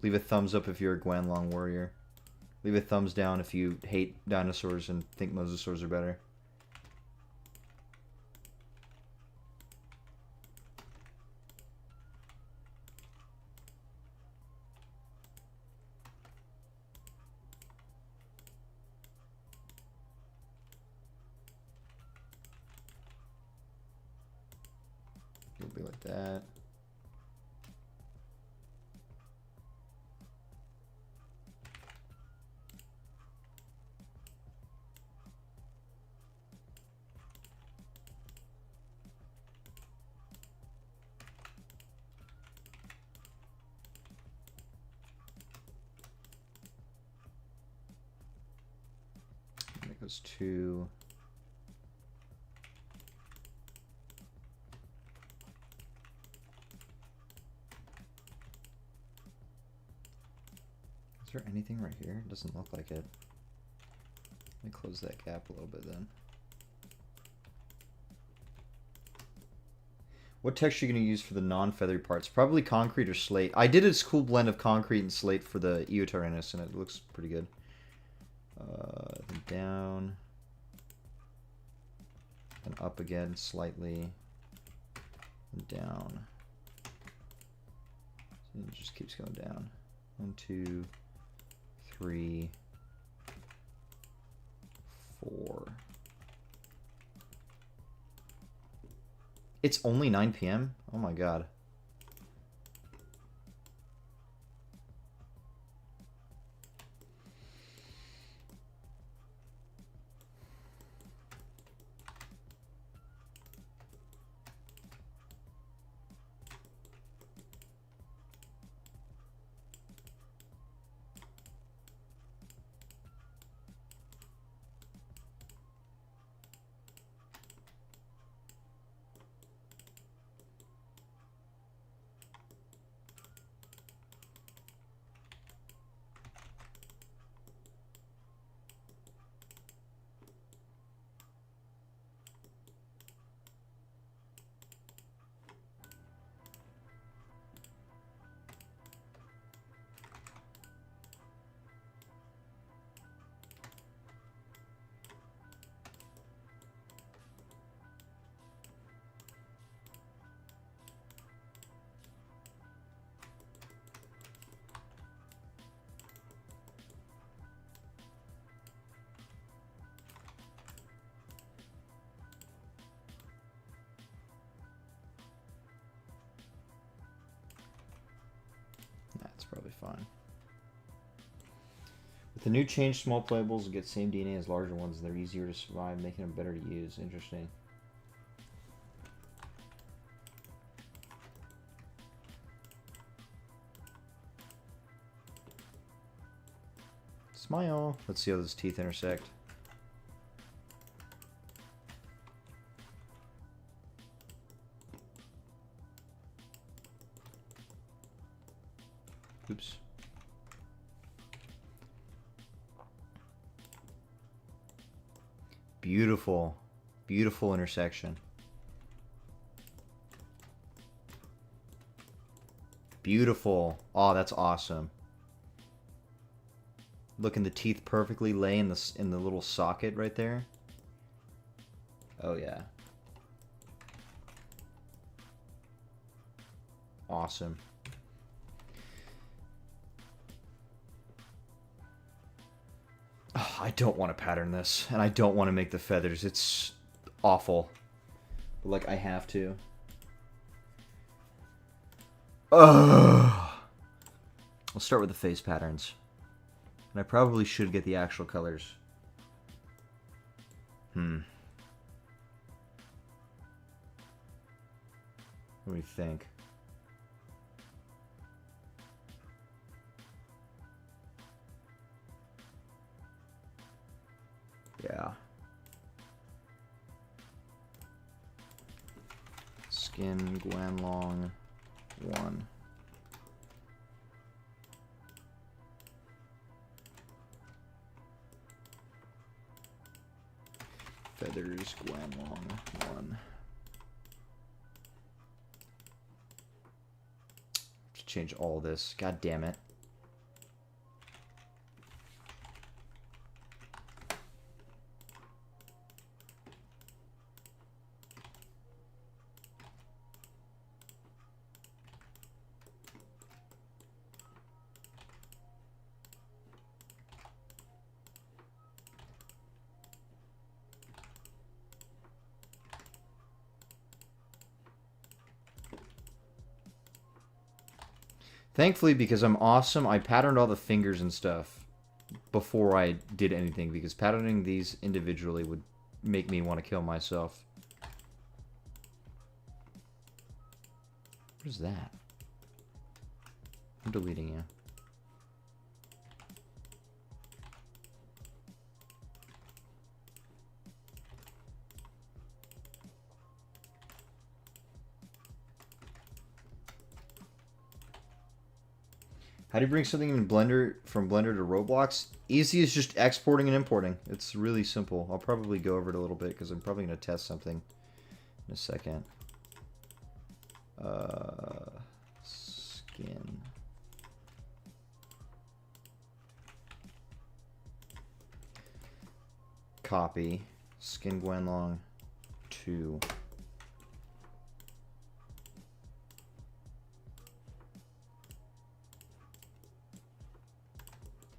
Leave a thumbs up if you're a Guanlong warrior. Leave a thumbs down if you hate dinosaurs and think mosasaurs are better. It'll be like that. That goes to... Is there anything right here? It doesn't look like it. Let me close that gap a little bit then. What texture are you going to use for the non-feathery parts? Probably concrete or slate. I did a cool blend of concrete and slate for the Eotyrannus, and it looks pretty good. Down. And up again slightly. And down. And it just keeps going down. 1, 2, 3, 4. It's only 9 p.m.? Oh my god. That's probably fine. With the new change, small playables will get same DNA as larger ones. They're easier to survive, making them better to use. Interesting. Smile. Let's see how those teeth intersect. Oops. Beautiful. Beautiful intersection. Beautiful. Oh, that's awesome. Look, and the teeth perfectly lay in the little socket right there. Oh yeah. Awesome. Oh, I don't want to pattern this, and I don't want to make the feathers. It's awful. But, like, I have to. Ugh. I'll start with the face patterns. And I probably should get the actual colors. What do we think? Yeah. Skin Guanlong 1. Feathers Guanlong 1. To change all this. God damn it. Thankfully, because I'm awesome, I patterned all the fingers and stuff before I did anything, because patterning these individually would make me want to kill myself. What is that? I'm deleting you. How do you bring something in Blender from Blender to Roblox? Easy as just exporting and importing. It's really simple. I'll probably go over it a little bit because I'm probably going to test something in a second. Skin. Copy. Skin Guanlong 2.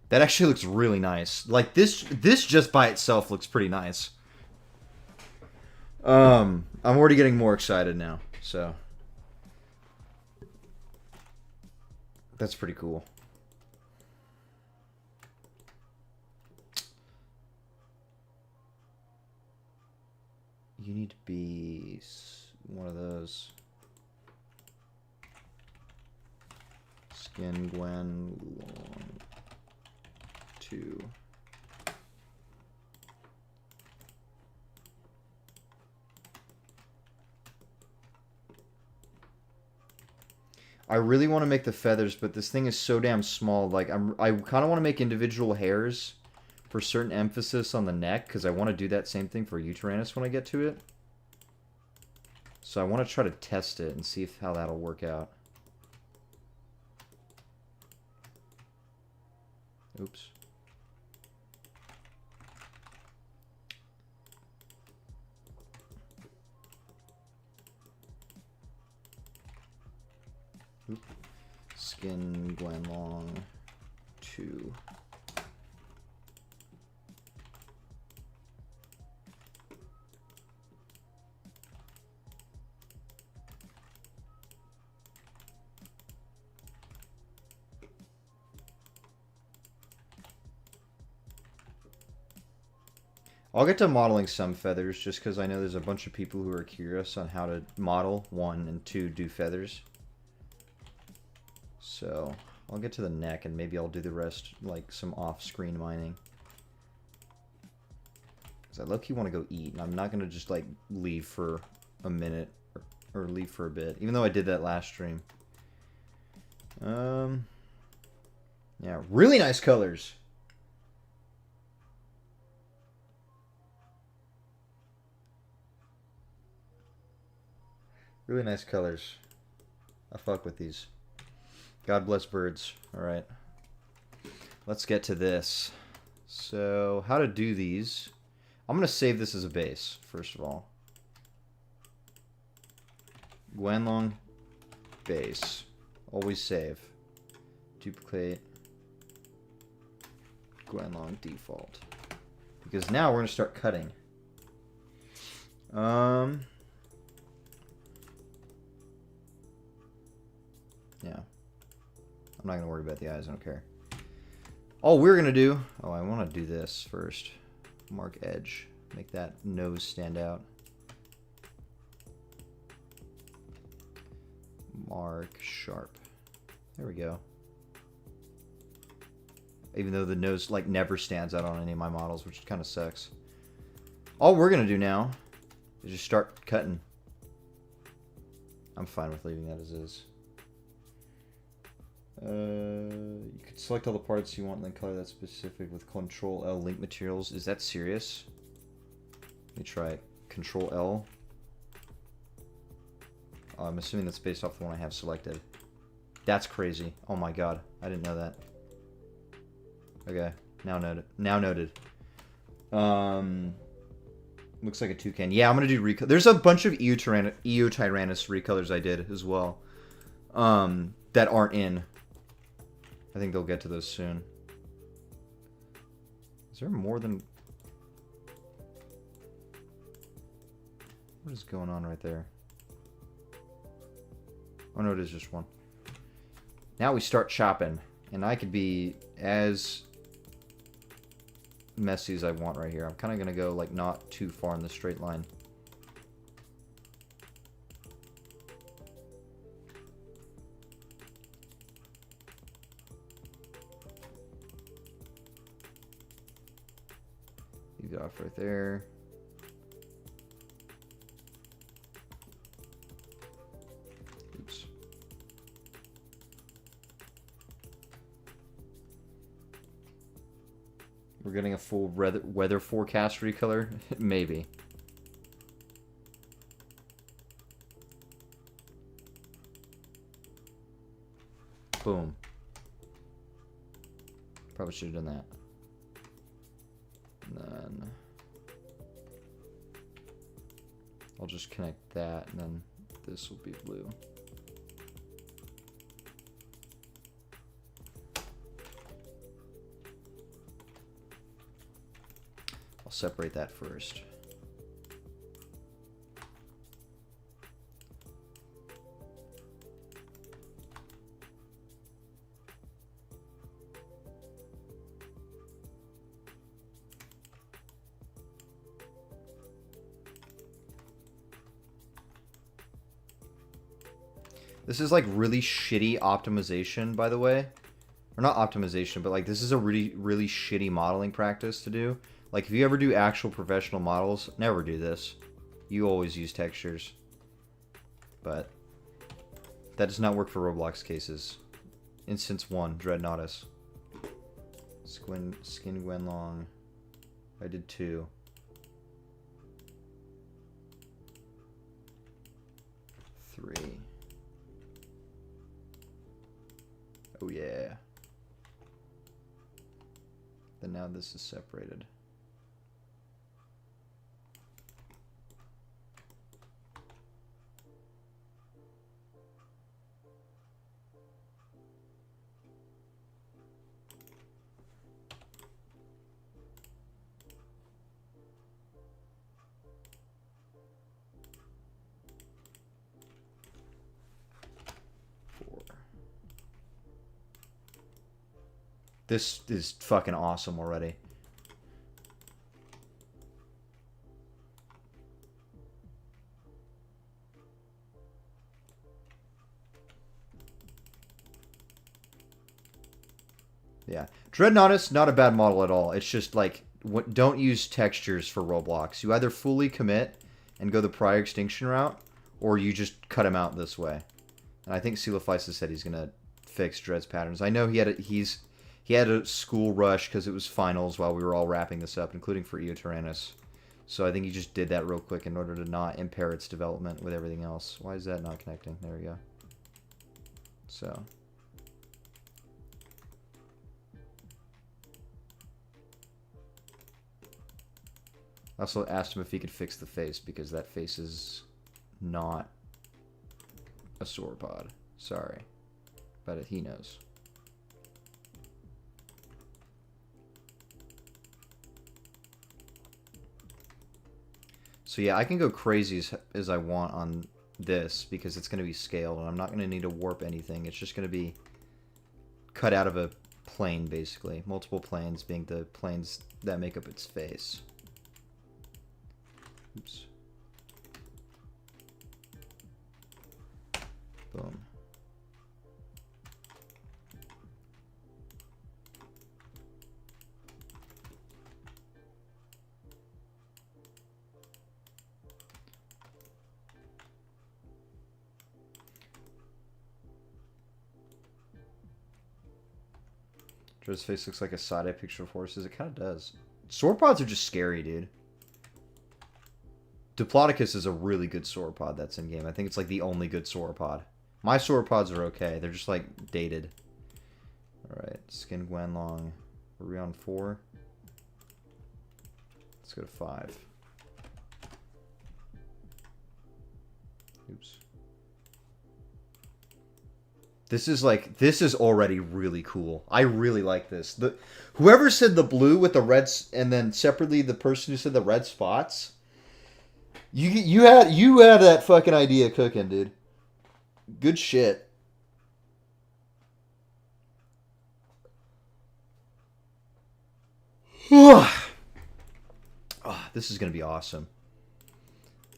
That actually looks really nice. Like this just by itself looks pretty nice. I'm already getting more excited now, so that's pretty cool. You need to be one of those. Skin Guanlong 2. I really want to make the feathers, but this thing is so damn small. Like I kind of want to make individual hairs for certain emphasis on the neck, because I want to do that same thing for Uranus when I get to it. So I want to try to test it and see how that'll work out. Oops. Skin Guanlong 2. I'll get to modeling some feathers just because I know there's a bunch of people who are curious on how to model, 1, and 2, do feathers. So I'll get to the neck and maybe I'll do the rest, like some off-screen mining. Because I low-key want to go eat, and I'm not going to just like leave for a minute or leave for a bit, even though I did that last stream. Yeah, really nice colors. Really nice colors. I fuck with these. God bless birds. Alright. Let's get to this. So, how to do these. I'm going to save this as a base, first of all. Guanlong base. Always save. Duplicate. Guanlong default. Because now we're going to start cutting. Yeah. I'm not going to worry about the eyes. I don't care. All we're going to do... Oh, I want to do this first. Mark edge. Make that nose stand out. Mark sharp. There we go. Even though the nose like never stands out on any of my models, which kind of sucks. All we're going to do now is just start cutting. I'm fine with leaving that as is. You could select all the parts you want and then color that specific with Control L link materials. Is that serious? Let me try it. Control L. Oh, I'm assuming that's based off the one I have selected. That's crazy. Oh my god. I didn't know that. Okay. Now noted. Now noted. Looks like a toucan. Yeah, I'm gonna do recolor. There's a bunch of EU Tyrannus recolors I did as well. That aren't in. I think they'll get to those soon. Is there more than... What is going on right there? Oh no, it is just one. Now we start chopping. And I could be as messy as I want right here. I'm kind of going to go like not too far in the straight line. Leave it off right there. Oops. We're getting a full weather forecast recolor? Maybe. Boom. Probably should have done that. And then I'll just connect that, and then this will be blue. I'll separate that first. This is like really shitty optimization, by the way. Or not optimization, but like this is a really, really shitty modeling practice to do. Like if you ever do actual professional models, never do this. You always use textures. But that does not work for Roblox cases. Instance 1, Dreadnoughtus. Skin Guanlong. I did 2. 3. Oh yeah. Then now this is separated. This is fucking awesome already. Yeah. Dreadnoughtus, not a bad model at all. It's just like, don't use textures for Roblox. You either fully commit and go the prior extinction route, or you just cut him out this way. And I think Coelophysis said he's going to fix Dread's patterns. I know he had a school rush because it was finals while we were all wrapping this up, including for Eotyrannus. So I think he just did that real quick in order to not impair its development with everything else. Why is that not connecting? There we go. So. I also asked him if he could fix the face, because that face is not a sauropod. Sorry. But he knows. So yeah, I can go crazy as I want on this because it's going to be scaled and I'm not going to need to warp anything. It's just going to be cut out of a plane, basically. Multiple planes being the planes that make up its face. Oops. Boom. His face looks like a side-eye picture of horses. It kind of does. Sauropods are just scary, dude. Diplodocus is a really good sauropod that's in-game. I think it's like the only good sauropod. My sauropods are okay. They're just like dated. Alright, Skin Guanlong. Are we on 4? Let's go to 5. Oops. This is already really cool. I really like this. Whoever said the blue with the reds, and then separately the person who said the red spots, you had that fucking idea cooking, dude. Good shit. Oh, this is gonna be awesome.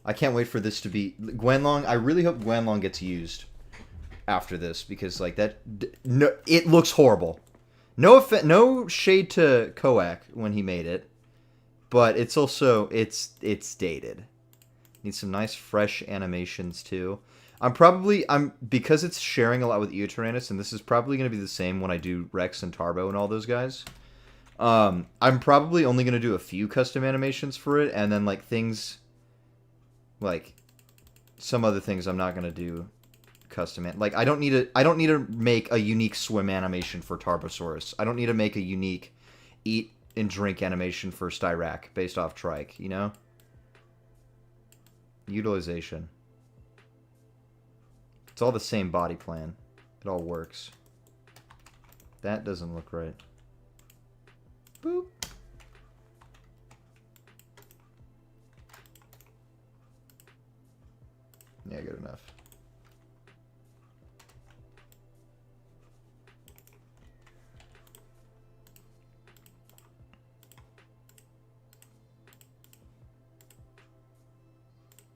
I can't wait for this to be Guanlong. I really hope Guanlong gets used after this, because like that, no, it looks horrible. No shade to Koak when he made it, but it's also it's dated. Needs some nice fresh animations too. Because it's sharing a lot with Eotyrannus, and this is probably going to be the same when I do Rex and Tarbo and all those guys. I'm probably only going to do a few custom animations for it, and then like things like some other things I'm not going to do custom it. Like I don't need to make a unique swim animation for Tarbosaurus. I don't need to make a unique eat and drink animation for Styrac based off trike, you know? Utilization. It's all the same body plan. It all works. That doesn't look right. Boop. Yeah, good enough.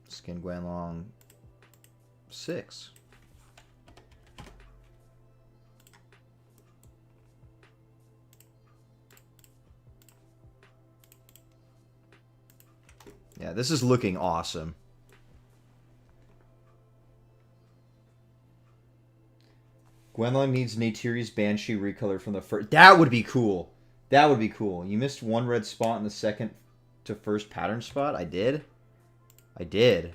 Skin Guanlong 6. Yeah, this is looking awesome. Guanlong needs Neytiri's Banshee recolor from the first. That would be cool. That would be cool. You missed one red spot in the second to first pattern spot? I did? I did.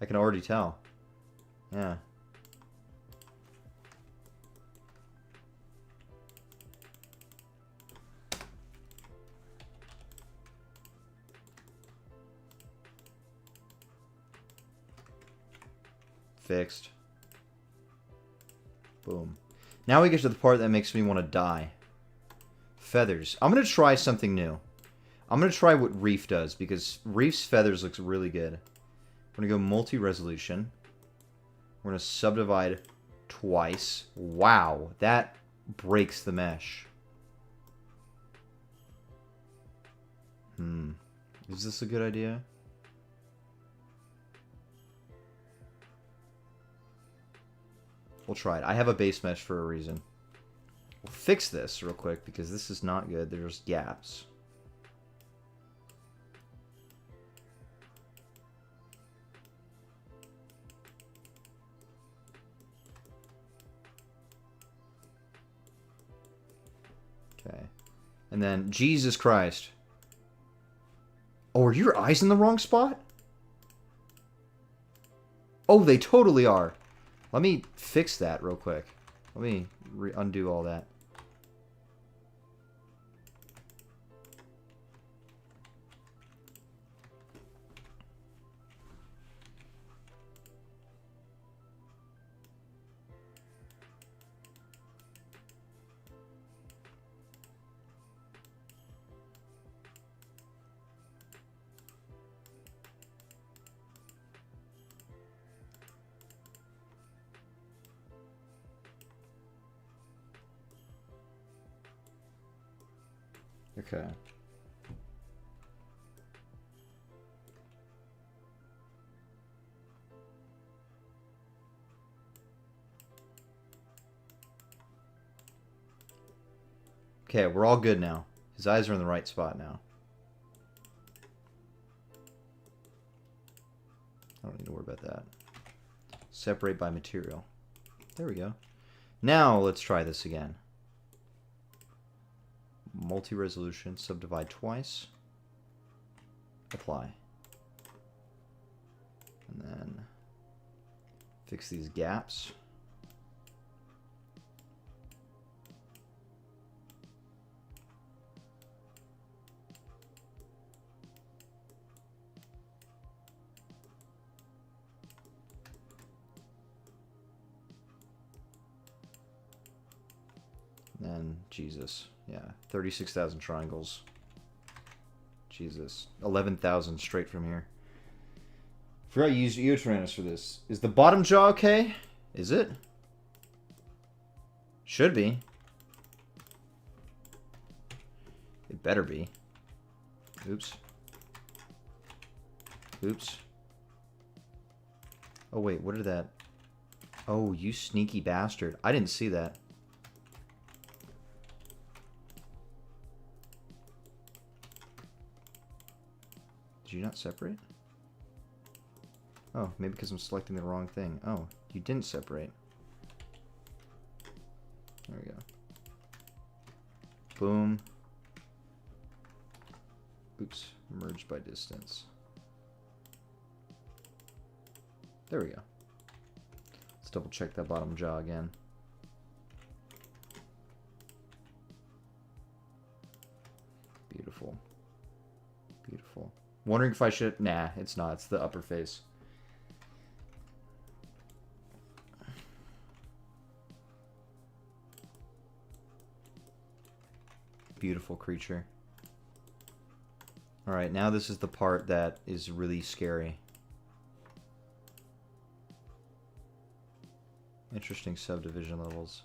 I can already tell. Yeah. Fixed. Boom. Now we get to the part that makes me want to die. Feathers. I'm going to try something new. I'm going to try what Reef does, because Reef's feathers looks really good. We're going to go multi-resolution. We're going to subdivide twice. Wow, that breaks the mesh. Is this a good idea? We'll try it. I have a base mesh for a reason. We'll fix this real quick because this is not good. There's gaps. Okay. And then, Jesus Christ. Oh, are your eyes in the wrong spot? Oh, they totally are. Let me fix that real quick. Let me undo all that. Okay. Okay, we're all good now. His eyes are in the right spot now. I don't need to worry about that. Separate by material. There we go. Now let's try this again. Multi-resolution, subdivide twice. Apply. And then fix these gaps. And Jesus, yeah, 36,000 triangles. Jesus, 11,000 straight from here. Forgot you used Eotyrannus for this. Is the bottom jaw okay? Is it? Should be. It better be. Oops. Oops. Oh wait, what did that? Oh, you sneaky bastard! I didn't see that. Did you not separate? Oh, maybe because I'm selecting the wrong thing. Oh, you didn't separate. There we go. Boom. Oops. Merge by distance. There we go. Let's double check that bottom jaw again. Beautiful. Beautiful. Wondering if I should... Nah, it's not. It's the upper face. Beautiful creature. Alright, now this is the part that is really scary. Interesting subdivision levels.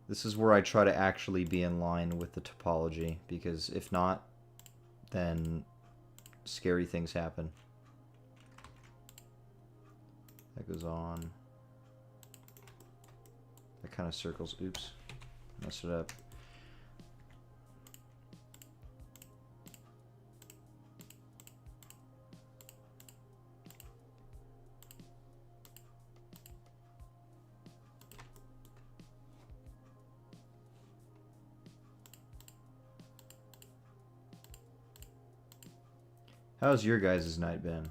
This is where I try to actually be in line with the topology, because if not, then scary things happen. That goes on. That kind of circles. Oops. Messed it up. How's your guys' night been?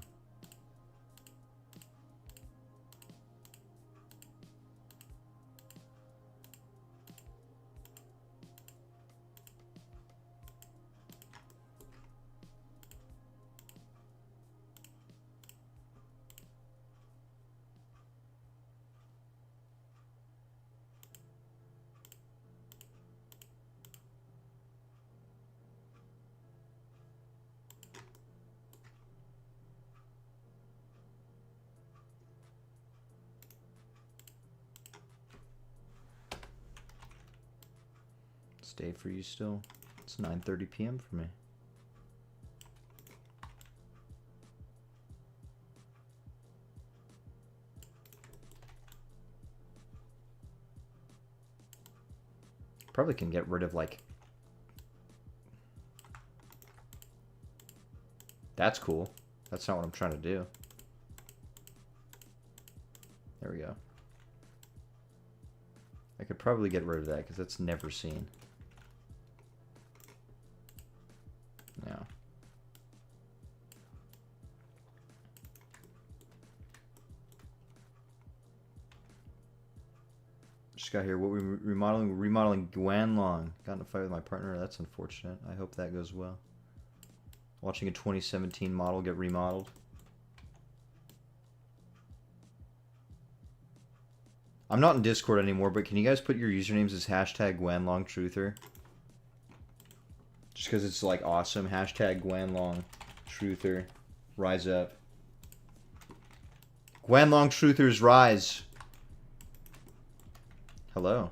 Day for you still? It's 9:30 p.m. for me. Probably can get rid of like... That's cool. That's not what I'm trying to do. There we go. I could probably get rid of that because that's never seen. Yeah. Just got here. What we remodeling? Remodeling Guanlong. Got in a fight with my partner. That's unfortunate. I hope that goes well. Watching a 2017 model get remodeled. I'm not in Discord anymore, but can you guys put your usernames as hashtag GuanlongTruther? Just because it's like awesome. Hashtag GuanlongTruther. Rise up. GuanlongTruthers rise. Hello.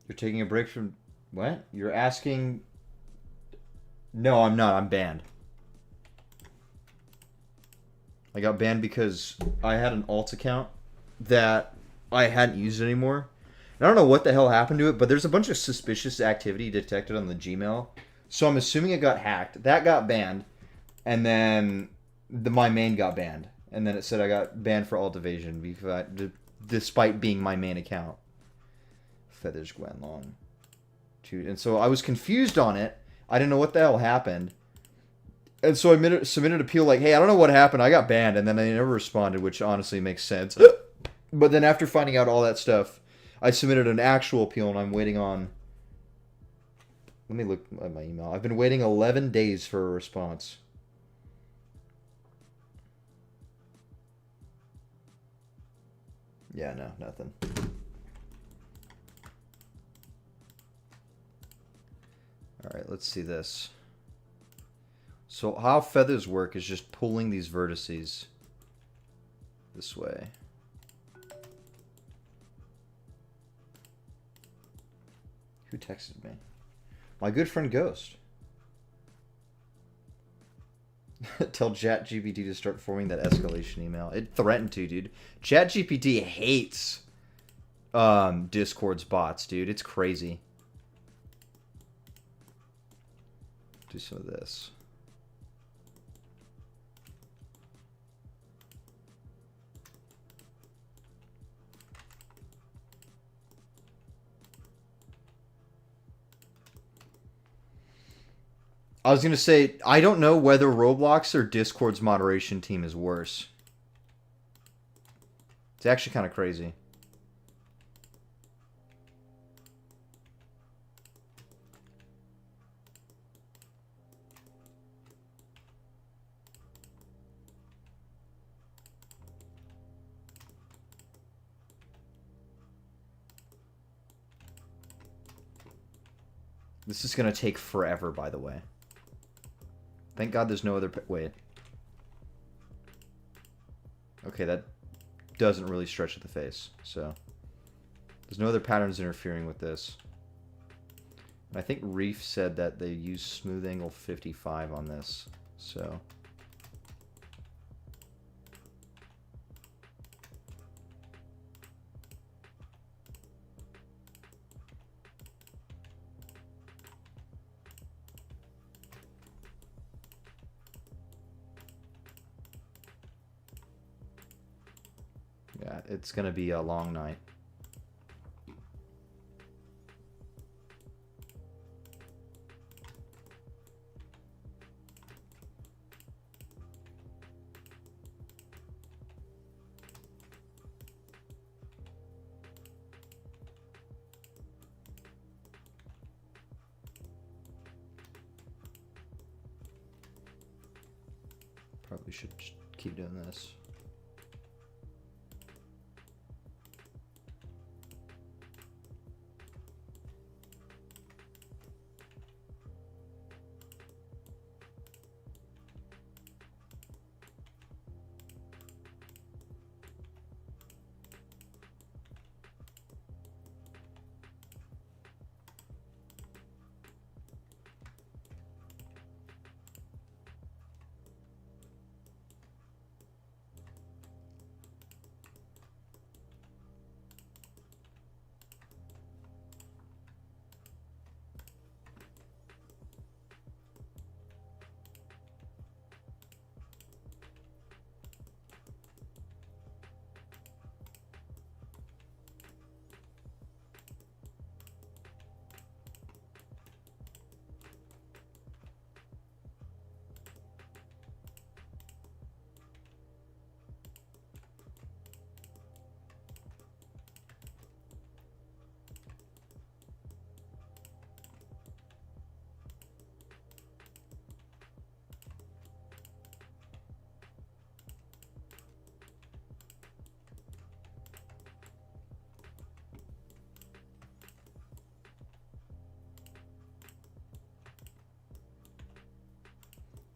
You're taking a break from... What? You're asking... No, I'm not. I'm banned. I got banned because I had an alt account that I hadn't used anymore. I don't know what the hell happened to it, but there's a bunch of suspicious activity detected on the Gmail. So I'm assuming it got hacked. That got banned. And then my main got banned. And then it said I got banned for alt evasion because despite being my main account. Feathers Guanlong. And so I was confused on it. I didn't know what the hell happened. And so I submitted an appeal like, hey, I don't know what happened. I got banned. And then they never responded, which honestly makes sense. But then after finding out all that stuff, I submitted an actual appeal and I'm waiting on... Let me look at my email. I've been waiting 11 days for a response. Yeah, no, nothing. Alright, let's see this. So how feathers work is just pulling these vertices this way. Who texted me? My good friend Ghost. Tell ChatGPT to start forming that escalation email. It threatened to, dude. ChatGPT hates Discord's bots, dude. It's crazy. Do some of this. I was gonna say I don't know whether Roblox or Discord's moderation team is worse. It's actually kind of crazy. This is gonna take forever, by the way. Thank God there's no other... Wait. Okay, that doesn't really stretch at the face, so... There's no other patterns interfering with this. And I think Reef said that they use smooth angle 55 on this, so... Yeah, it's gonna be a long night. Probably should keep doing this.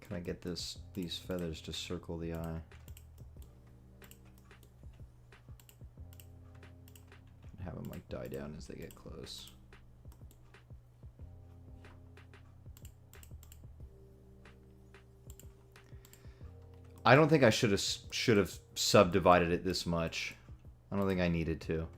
Can I get these feathers to circle the eye? And have them like die down as they get close. I don't think I should have subdivided it this much. I don't think I needed to.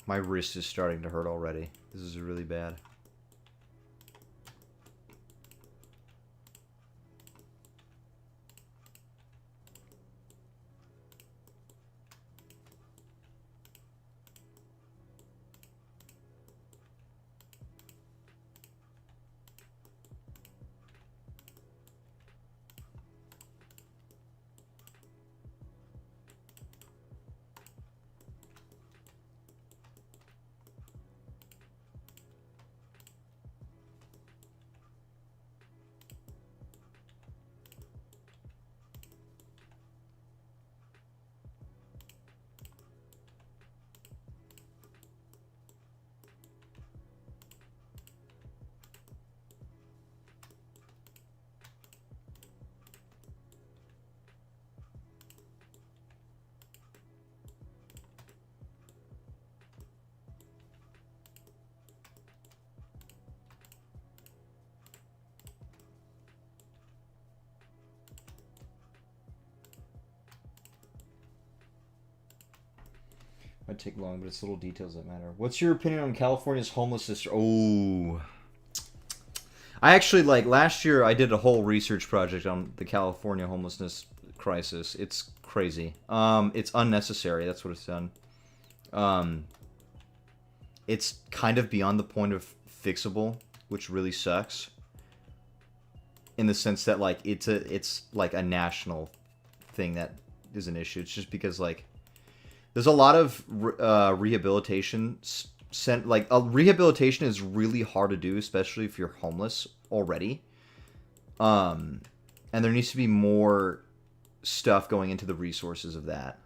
My wrist is starting to hurt already. This is really bad. Might take long, but it's little details that matter. What's your opinion on California's homelessness? Oh, I actually last year I did a whole research project on the California homelessness crisis. It's crazy. It's unnecessary. That's what it's done. It's kind of beyond the point of fixable, which really sucks. In the sense that it's like a national thing that is an issue. It's just because there's a lot of rehabilitation. Rehabilitation is really hard to do, especially if you're homeless already. And there needs to be more stuff going into the resources of that.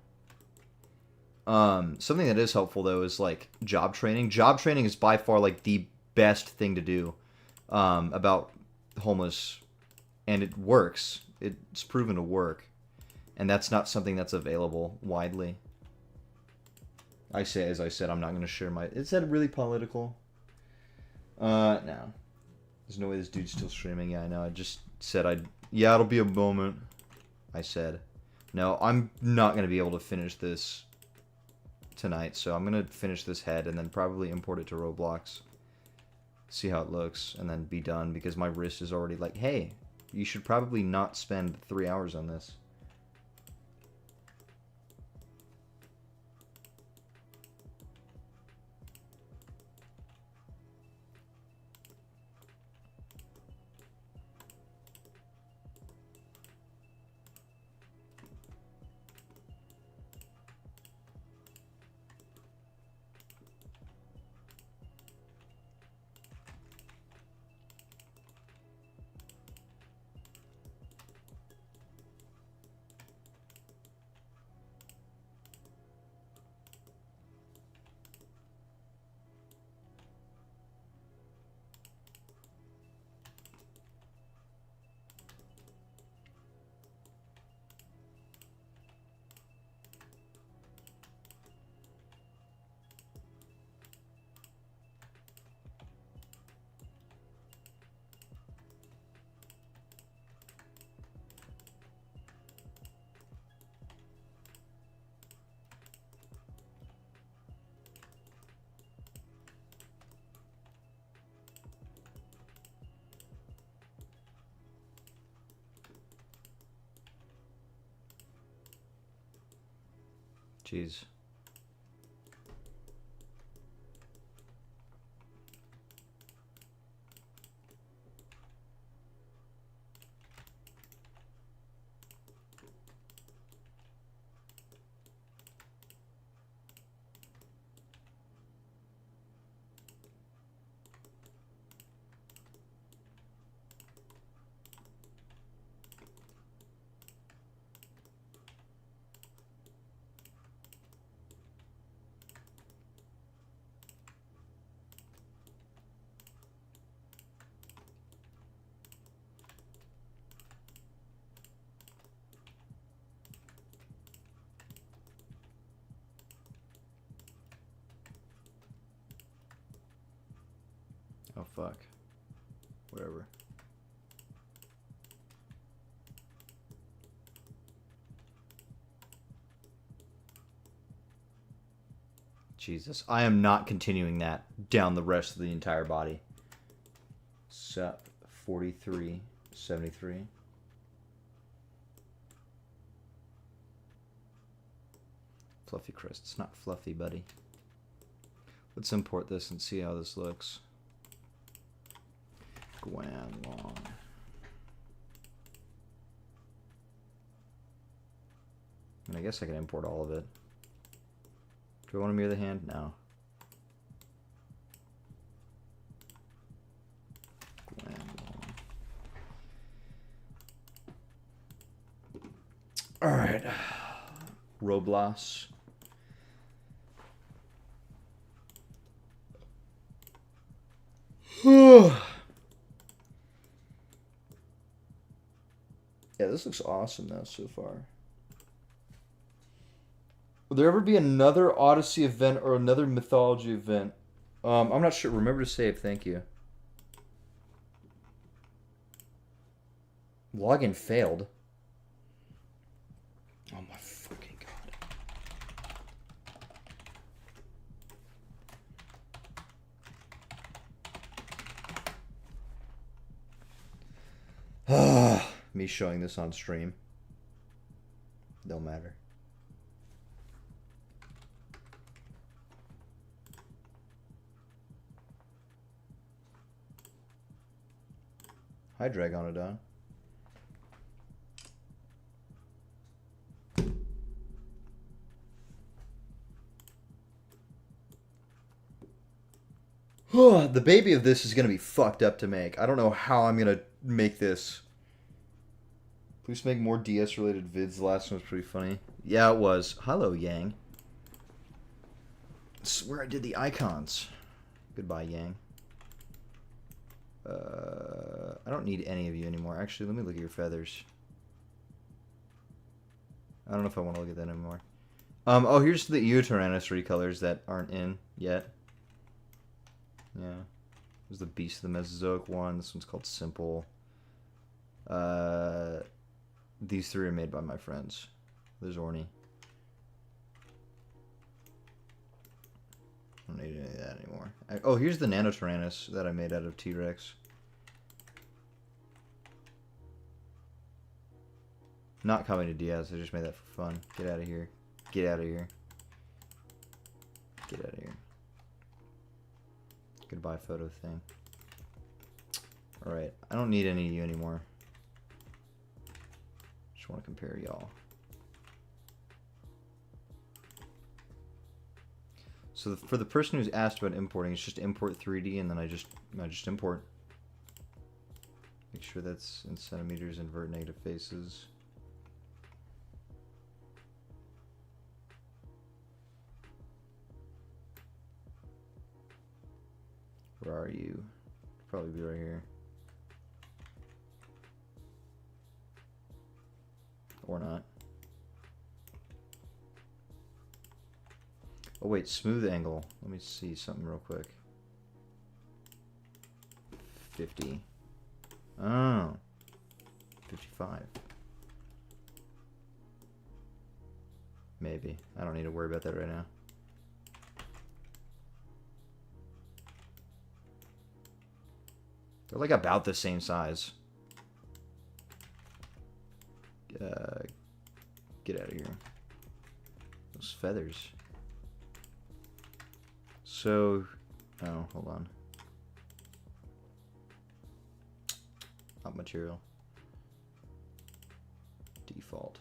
Something that is helpful though is job training. Job training is by far the best thing to do about homeless, and it works. It's proven to work, and that's not something that's available widely. As I said, I'm not going to share my... Is that really political? No. There's no way this dude's still streaming. Yeah, I know. I just said yeah, it'll be a moment. I said. No, I'm not going to be able to finish this tonight, so I'm going to finish this head and then probably import it to Roblox. See how it looks, and then be done, because my wrist is already hey, you should probably not spend 3 hours on this. Jeez. Oh, fuck. Whatever. Jesus. I am not continuing that down the rest of the entire body. Sup. 43. 73. Fluffy crest. It's not fluffy, buddy. Let's import this and see how this looks. Guanlong. And I guess I can import all of it. Do I want to mirror the hand? No. Guanlong. Alright. Roblox. Yeah, this looks awesome though so far. Will there ever be another Odyssey event or another mythology event? I'm not sure. Remember to save. Thank you. Login failed. Oh my fucking god. Me showing this on stream. Don't matter. Hi, Dragonodon. The baby of this is going to be fucked up to make. I don't know how I'm going to make this. Please make more DS-related vids. The last one was pretty funny. Yeah, it was. Hello, Yang. This is where I did the icons. Goodbye, Yang. I don't need any of you anymore. Actually, let me look at your feathers. I don't know if I want to look at that anymore. Oh, here's the Eotyrannus recolors that aren't in yet. Yeah. There's the Beast of the Mesozoic one. This one's called Simple. These three are made by my friends. There's Orny. I don't need any of that anymore. Oh, here's the Nanotyrannus that I made out of T-Rex. Not coming to DS. I just made that for fun. Get out of here. Get out of here. Get out of here. Goodbye photo thing. Alright. I don't need any of you anymore. Just want to compare y'all. So for the person who's asked about importing, it's just import 3D and then I just import. Make sure that's in centimeters, invert negative faces. Where are you? Probably be right here. Or not. Oh wait, smooth angle. Let me see something real quick. 50. Oh. 55. Maybe. I don't need to worry about that right now. They're like about the same size. Get out of here. Those feathers. So, oh, hold on. Not material. Default.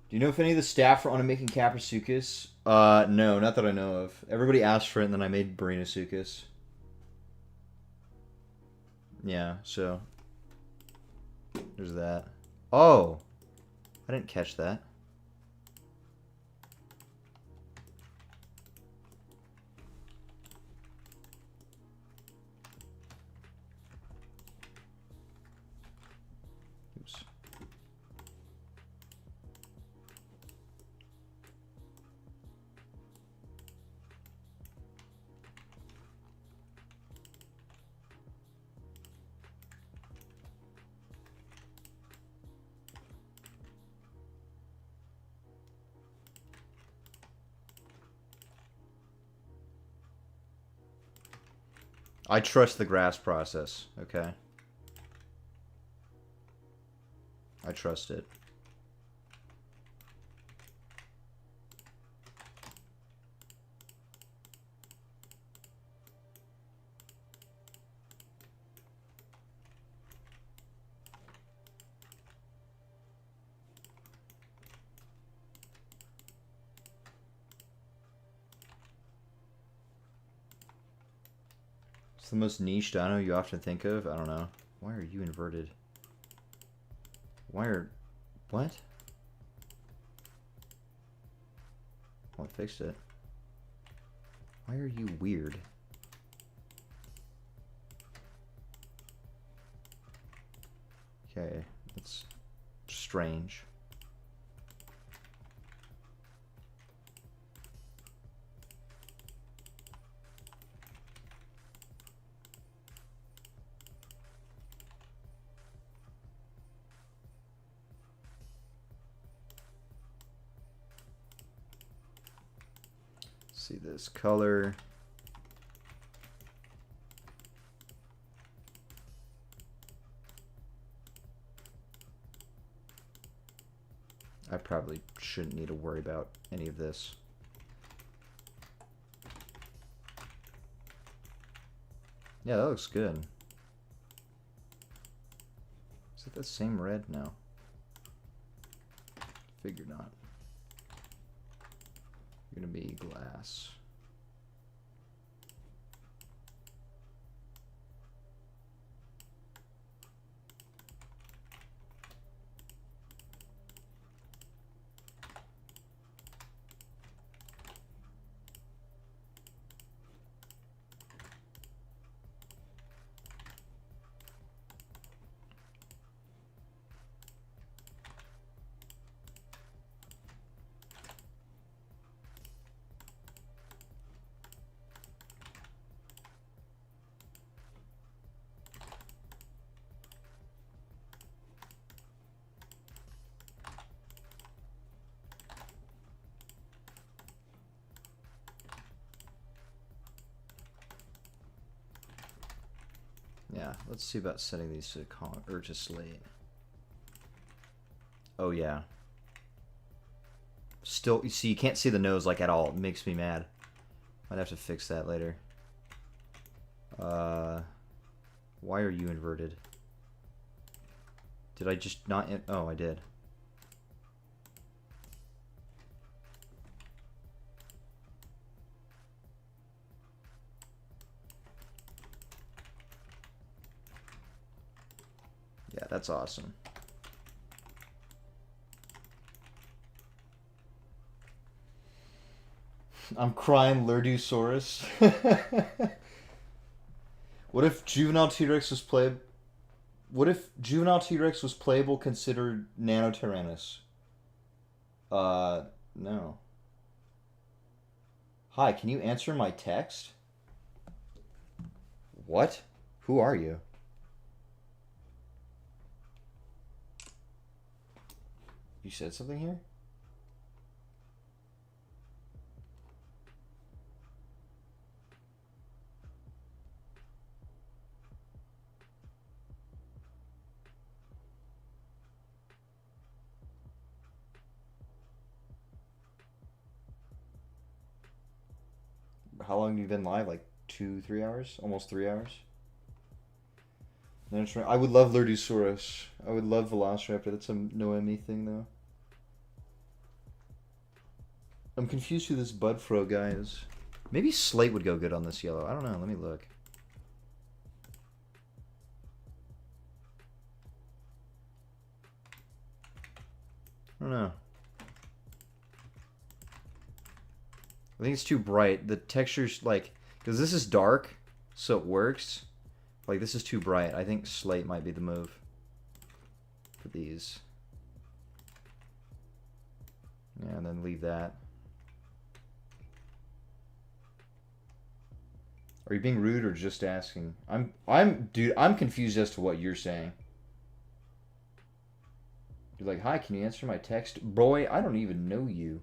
Do you know if any of the staff are on making Caprasuchus? No, not that I know of. Everybody asked for it, and then I made Barinasuchus. Yeah, so there's that. Oh, I didn't catch that. Oops. I trust the grass process, okay? I trust it. It's the most niche dino you often think of? I don't know. Why are you inverted? Why are... What? Oh, I fixed it. Why are you weird? Okay, that's strange. See this color. I probably shouldn't need to worry about any of this. Yeah, that looks good. Is it the same red? No. Figure not. You're gonna be glass. Yeah, let's see about setting these to column or to slate. Oh yeah. Still, you see, you can't see the nose like at all. It makes me mad. Might have to fix that later. Why are you inverted? Did I just not? Oh, I did. Yeah, that's awesome. I'm crying, Lurdusaurus. What if juvenile T-Rex was play? What if juvenile T-Rex was playable considered Nanotyrannus? No. Hi, can you answer my text? What? Who are you? You said something here? How long have you been live? Like 2-3 hours? Almost 3 hours? I would love Lurdusaurus. I would love Velociraptor. That's a Noemi thing, though. I'm confused who this Budfro guy is. Maybe Slate would go good on this yellow. I don't know. Let me look. I don't know. I think it's too bright. The texture's like... Because this is dark, so it works. Like, this is too bright. I think Slate might be the move for these. Yeah, and then leave that. Are you being rude or just asking? Dude, I'm confused as to what you're saying. You're like, hi, can you answer my text? Boy, I don't even know you.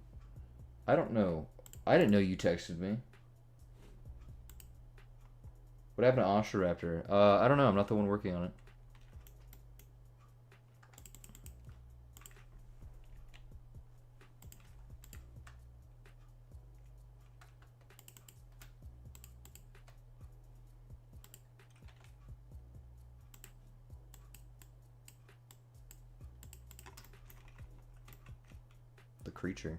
I don't know. I didn't know you texted me. What happened to Oshiraptor? I don't know. I'm not the one working on it. The creature.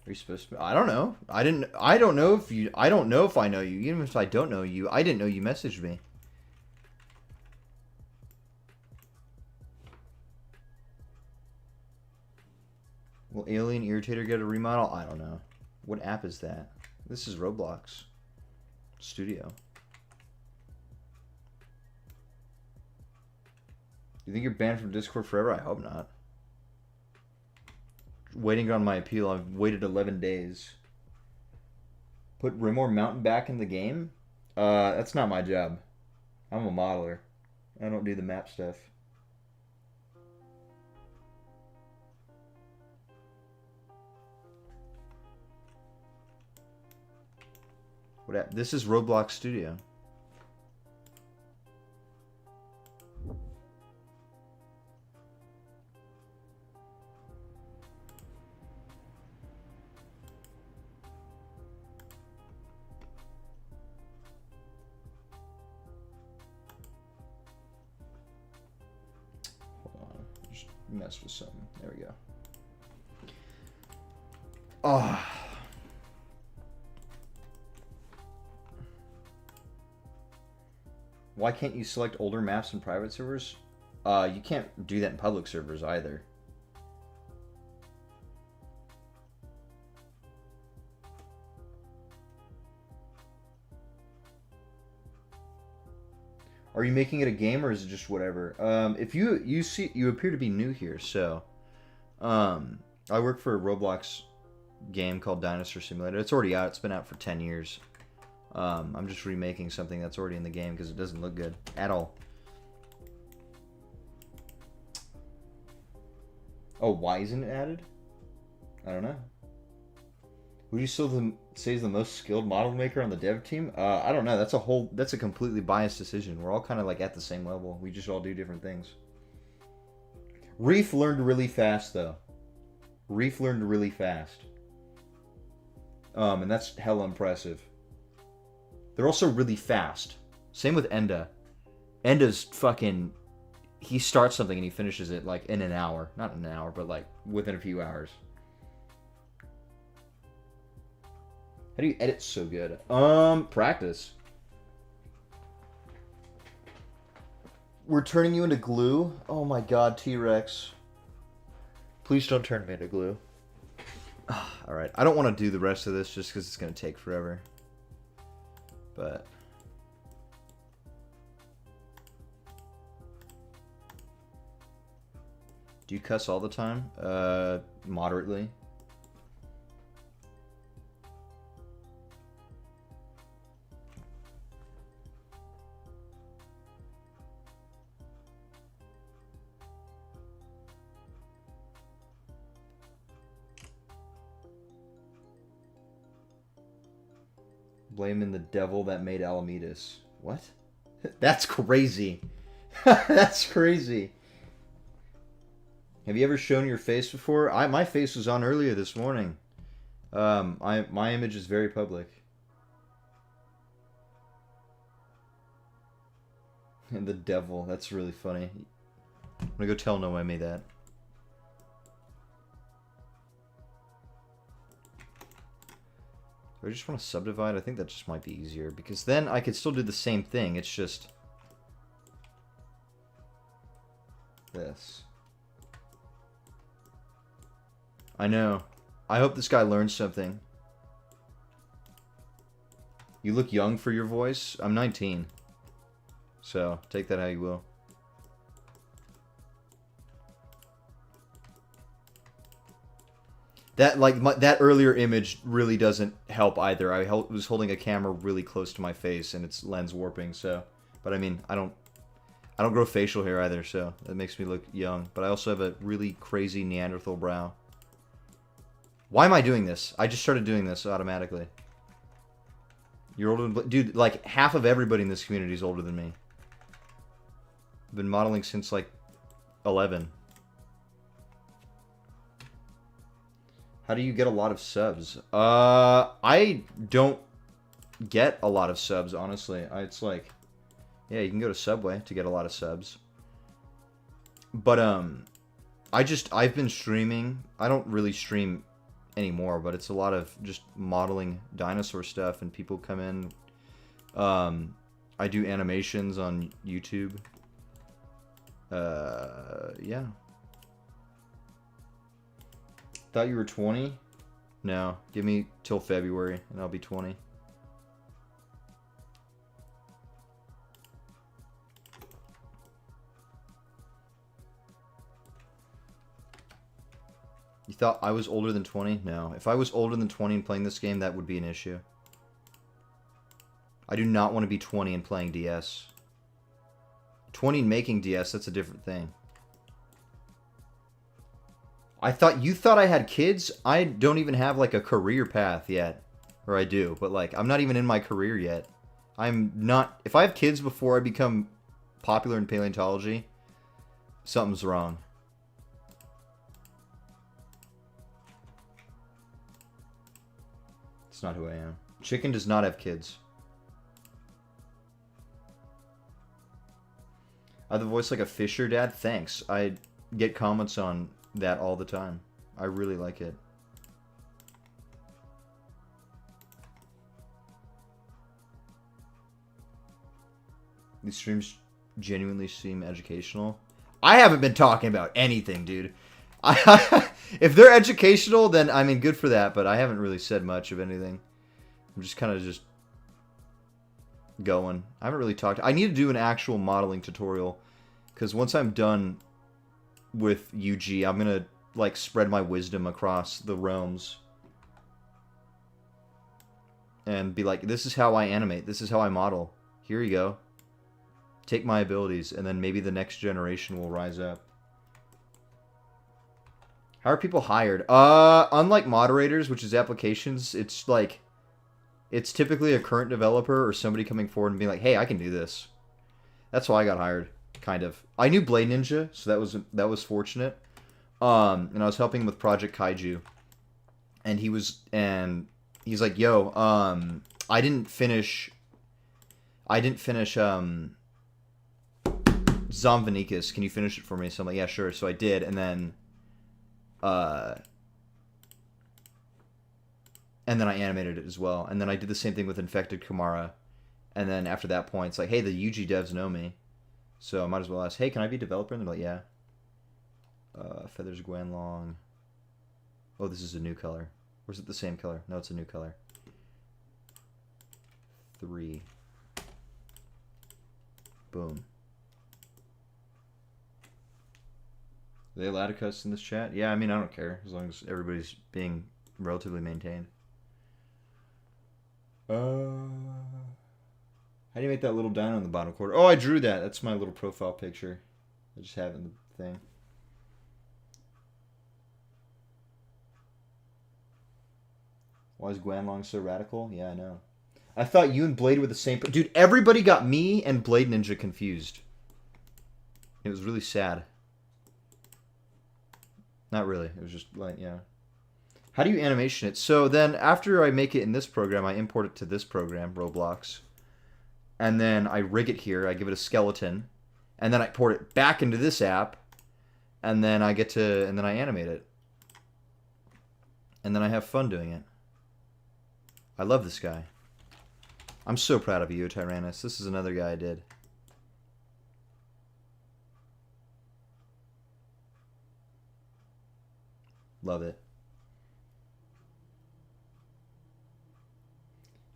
Are you supposed to? I don't know. I don't know if you. I don't know if I know you. Even if I don't know you, I didn't know you messaged me. Will Alien Irritator get a remodel? I don't know. What app is that? This is Roblox Studio. You think you're banned from Discord forever? I hope not. Waiting on my appeal. I've waited 11 days. Put Rimor Mountain back in the game? That's not my job. I'm a modeler. I don't do the map stuff. What app? This is Roblox Studio. messed with something. There we go. Oh. Why can't you select older maps in private servers? You can't do that in public servers either. Are you making it a game or is it just whatever? If you appear to be new here, so I work for a Roblox game called Dinosaur Simulator. It's already out. It's been out for 10 years. I'm just remaking something that's already in the game because it doesn't look good at all. Oh, why isn't it added? I don't know. Who do you still say is the most skilled model maker on the dev team? I don't know. That's a completely biased decision. We're all kind of like at the same level. We just all do different things. Reef learned really fast though. Reef learned really fast. And that's hella impressive. They're also really fast. Same with Enda. Enda's fucking... He starts something and he finishes it like in an hour. Not in an hour, but like within a few hours. How do you edit so good? Practice. We're turning you into glue? Oh my god, T-Rex. Please don't turn me into glue. Alright, I don't want to do the rest of this just because it's going to take forever. But... Do you cuss all the time? Moderately. Blaming the devil that made Alamedas. What? That's crazy. That's crazy. Have you ever shown your face before? My face was on earlier this morning. My image is very public. And the devil. That's really funny. I'm gonna go tell Noah I made that. I just want to subdivide. I think that just might be easier because then I could still do the same thing. It's just this. I know. I hope this guy learns something. You look young for your voice. I'm 19. So, take that how you will. That that earlier image really doesn't help either. I was holding a camera really close to my face and it's lens warping, so but I mean, I don't grow facial hair either, so that makes me look young, but I also have a really crazy Neanderthal brow. Why am I doing this? I just started doing this automatically. You're older than... Dude, like, half of everybody in this community is older than me. I've been modeling since, like, 11. How do you get a lot of subs? I don't get a lot of subs, honestly. It's like... Yeah, you can go to Subway to get a lot of subs. But, I've been streaming. I don't really stream anymore, but it's a lot of just modeling dinosaur stuff and people come in. I do animations on YouTube. Yeah. Thought you were 20? No, give me till February and I'll be 20. You thought I was older than 20? No. If I was older than 20 and playing this game, that would be an issue. I do not want to be 20 and playing DS. 20 and making DS, that's a different thing. You thought I had kids? I don't even have, like, a career path yet. Or I do, but, like, I'm not even in my career yet. I'm not... If I have kids before I become popular in paleontology, something's wrong. It's not who I am. Chicken does not have kids. I have the voice like a Fisher dad? Thanks. get comments on that all the time. I really like it. These streams genuinely seem educational. I haven't been talking about anything, dude. If they're educational, then, I mean, good for that, but I haven't really said much of anything. I'm just kind of just going. I haven't really talked. I need to do an actual modeling tutorial, because once I'm done with UG, I'm going to, like, spread my wisdom across the realms. And be like, this is how I animate. This is how I model. Here you go. Take my abilities, and then maybe the next generation will rise up. How are people hired? Unlike moderators, which is applications, it's like, it's typically a current developer or somebody coming forward and being like, hey, I can do this. That's why I got hired, kind of. I knew Blade Ninja, so that was fortunate. And I was helping him with Project Kaiju. And he's like, yo, I didn't finish Zomvanicus, can you finish it for me? So I'm like, yeah, sure. So I did, and then I animated it as well. And then I did the same thing with Infected Kamara. And then after that point, it's like, hey, the UG devs know me, so I might as well ask, hey, can I be a developer? And they're like, yeah. Feathers Guanlong. Oh, this is a new color. Or is it the same color? No, it's a new color. 3. Boom. Are they allowed to cuss in this chat? Yeah, I mean, I don't care, as long as everybody's being relatively maintained. How do you make that little dino in the bottom corner? Oh, I drew that. That's my little profile picture. I just have it in the thing. Why is Guanlong so radical? Yeah, I know. I thought you and Blade were the same... Dude, everybody got me and Blade Ninja confused. It was really sad. Not really. It was just like, yeah. How do you animation it? So then after I make it in this program, I import it to this program, Roblox. And then I rig it here. I give it a skeleton. And then I port it back into this app. And then I and then I animate it. And then I have fun doing it. I love this guy. I'm so proud of you, Tyrannus. This is another guy I did. Love it.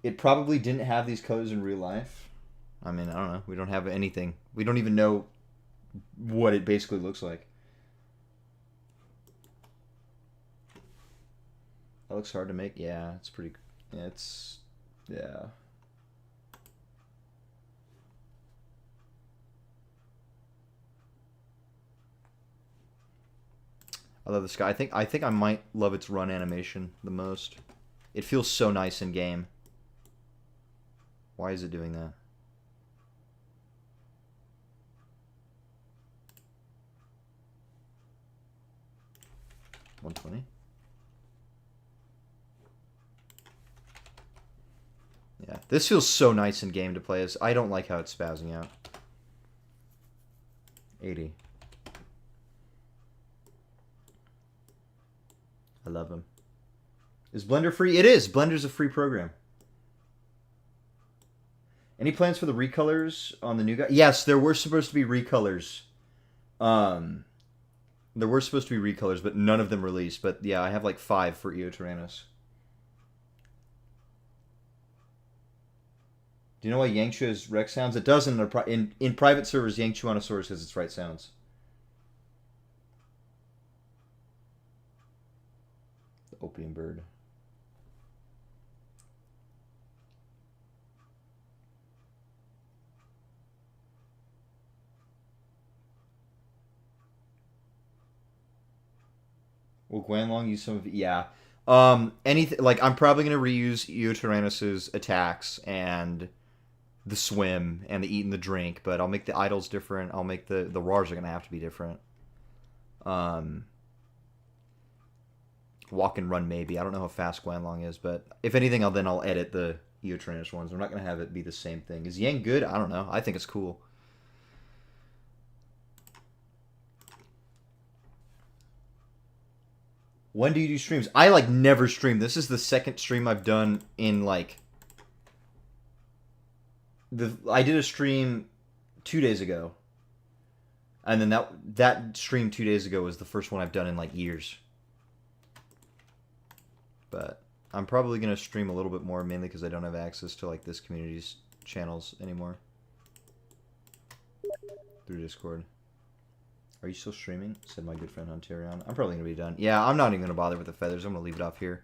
It probably didn't have these colors in real life. I mean, I don't know. We don't have anything. We don't even know what it basically looks like. That looks hard to make. Yeah, it's pretty... Yeah, it's... Yeah. I love this guy. I think I might love its run animation the most. It feels so nice in game. Why is it doing that? $120. Yeah, this feels so nice in game to play as. I don't like how it's spazzing out. 80. I love him. Is Blender free? It is. Blender's a free program. Any plans for the recolors on the new guy? Yes, there were supposed to be recolors. There were supposed to be recolors, but none of them released. But yeah, I have like 5 for Eotyrannus. Do you know why Yangtze has Rex sounds? It doesn't. In private servers, Yangtze has its right sounds. The opium bird. Will Guanlong use some of it? Yeah. Anything like I'm probably gonna reuse Eotyrannus's attacks and the swim and the eat and the drink, but I'll make the idols different. I'll make the RARs are gonna have to be different. Walk and run maybe. I don't know how fast Guanlong is, but if anything, I'll edit the Eotyrannus ones. I'm not gonna have it be the same thing. Is Yang good? I don't know. I think it's cool. When do you do streams? I like never stream. This is the second stream I've done in like I did a stream 2 days ago. And then that stream 2 days ago was the first one I've done in like years. But I'm probably going to stream a little bit more, mainly because I don't have access to like this community's channels anymore. Through Discord. Are you still streaming? Said my good friend Ontarion. I'm probably going to be done. Yeah, I'm not even going to bother with the feathers. I'm going to leave it off here.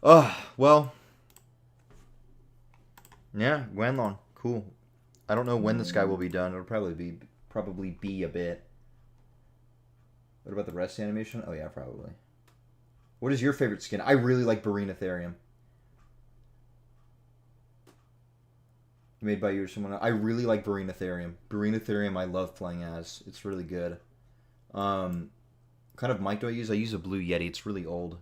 Well. Yeah, Guanlong. Cool. I don't know when this guy will be done. It'll probably be a bit. What about the rest animation? Oh yeah, probably. What is your favorite skin? I really like Barinatherium. Made by you or someone else. I really like Barinatherium. Barinatherium I love playing as. It's really good. Kind of mic do I use? I use a Blue Yeti. It's really old.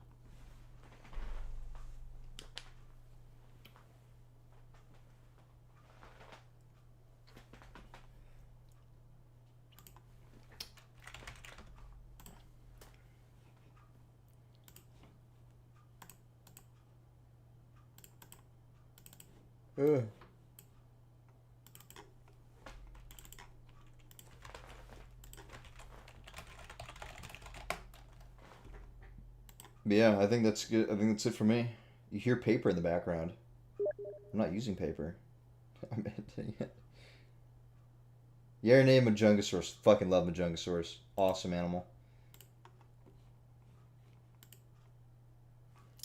Ugh. But yeah, I think that's good. I think that's it for me. You hear paper in the background. I'm not using paper. Yeah, your name Majungasaurus. Fucking love Majungasaurus. Awesome animal.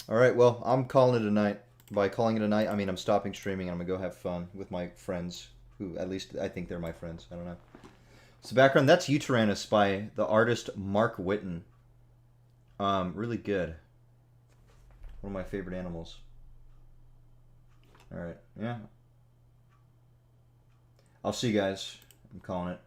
Alright, well, I'm calling it a night. By calling it a night, I mean I'm stopping streaming and I'm going to go have fun with my friends. Who, at least, I think they're my friends. I don't know. So background, that's Uteranus by the artist Mark Whitten. Really good. One of my favorite animals. Alright, yeah. I'll see you guys. I'm calling it.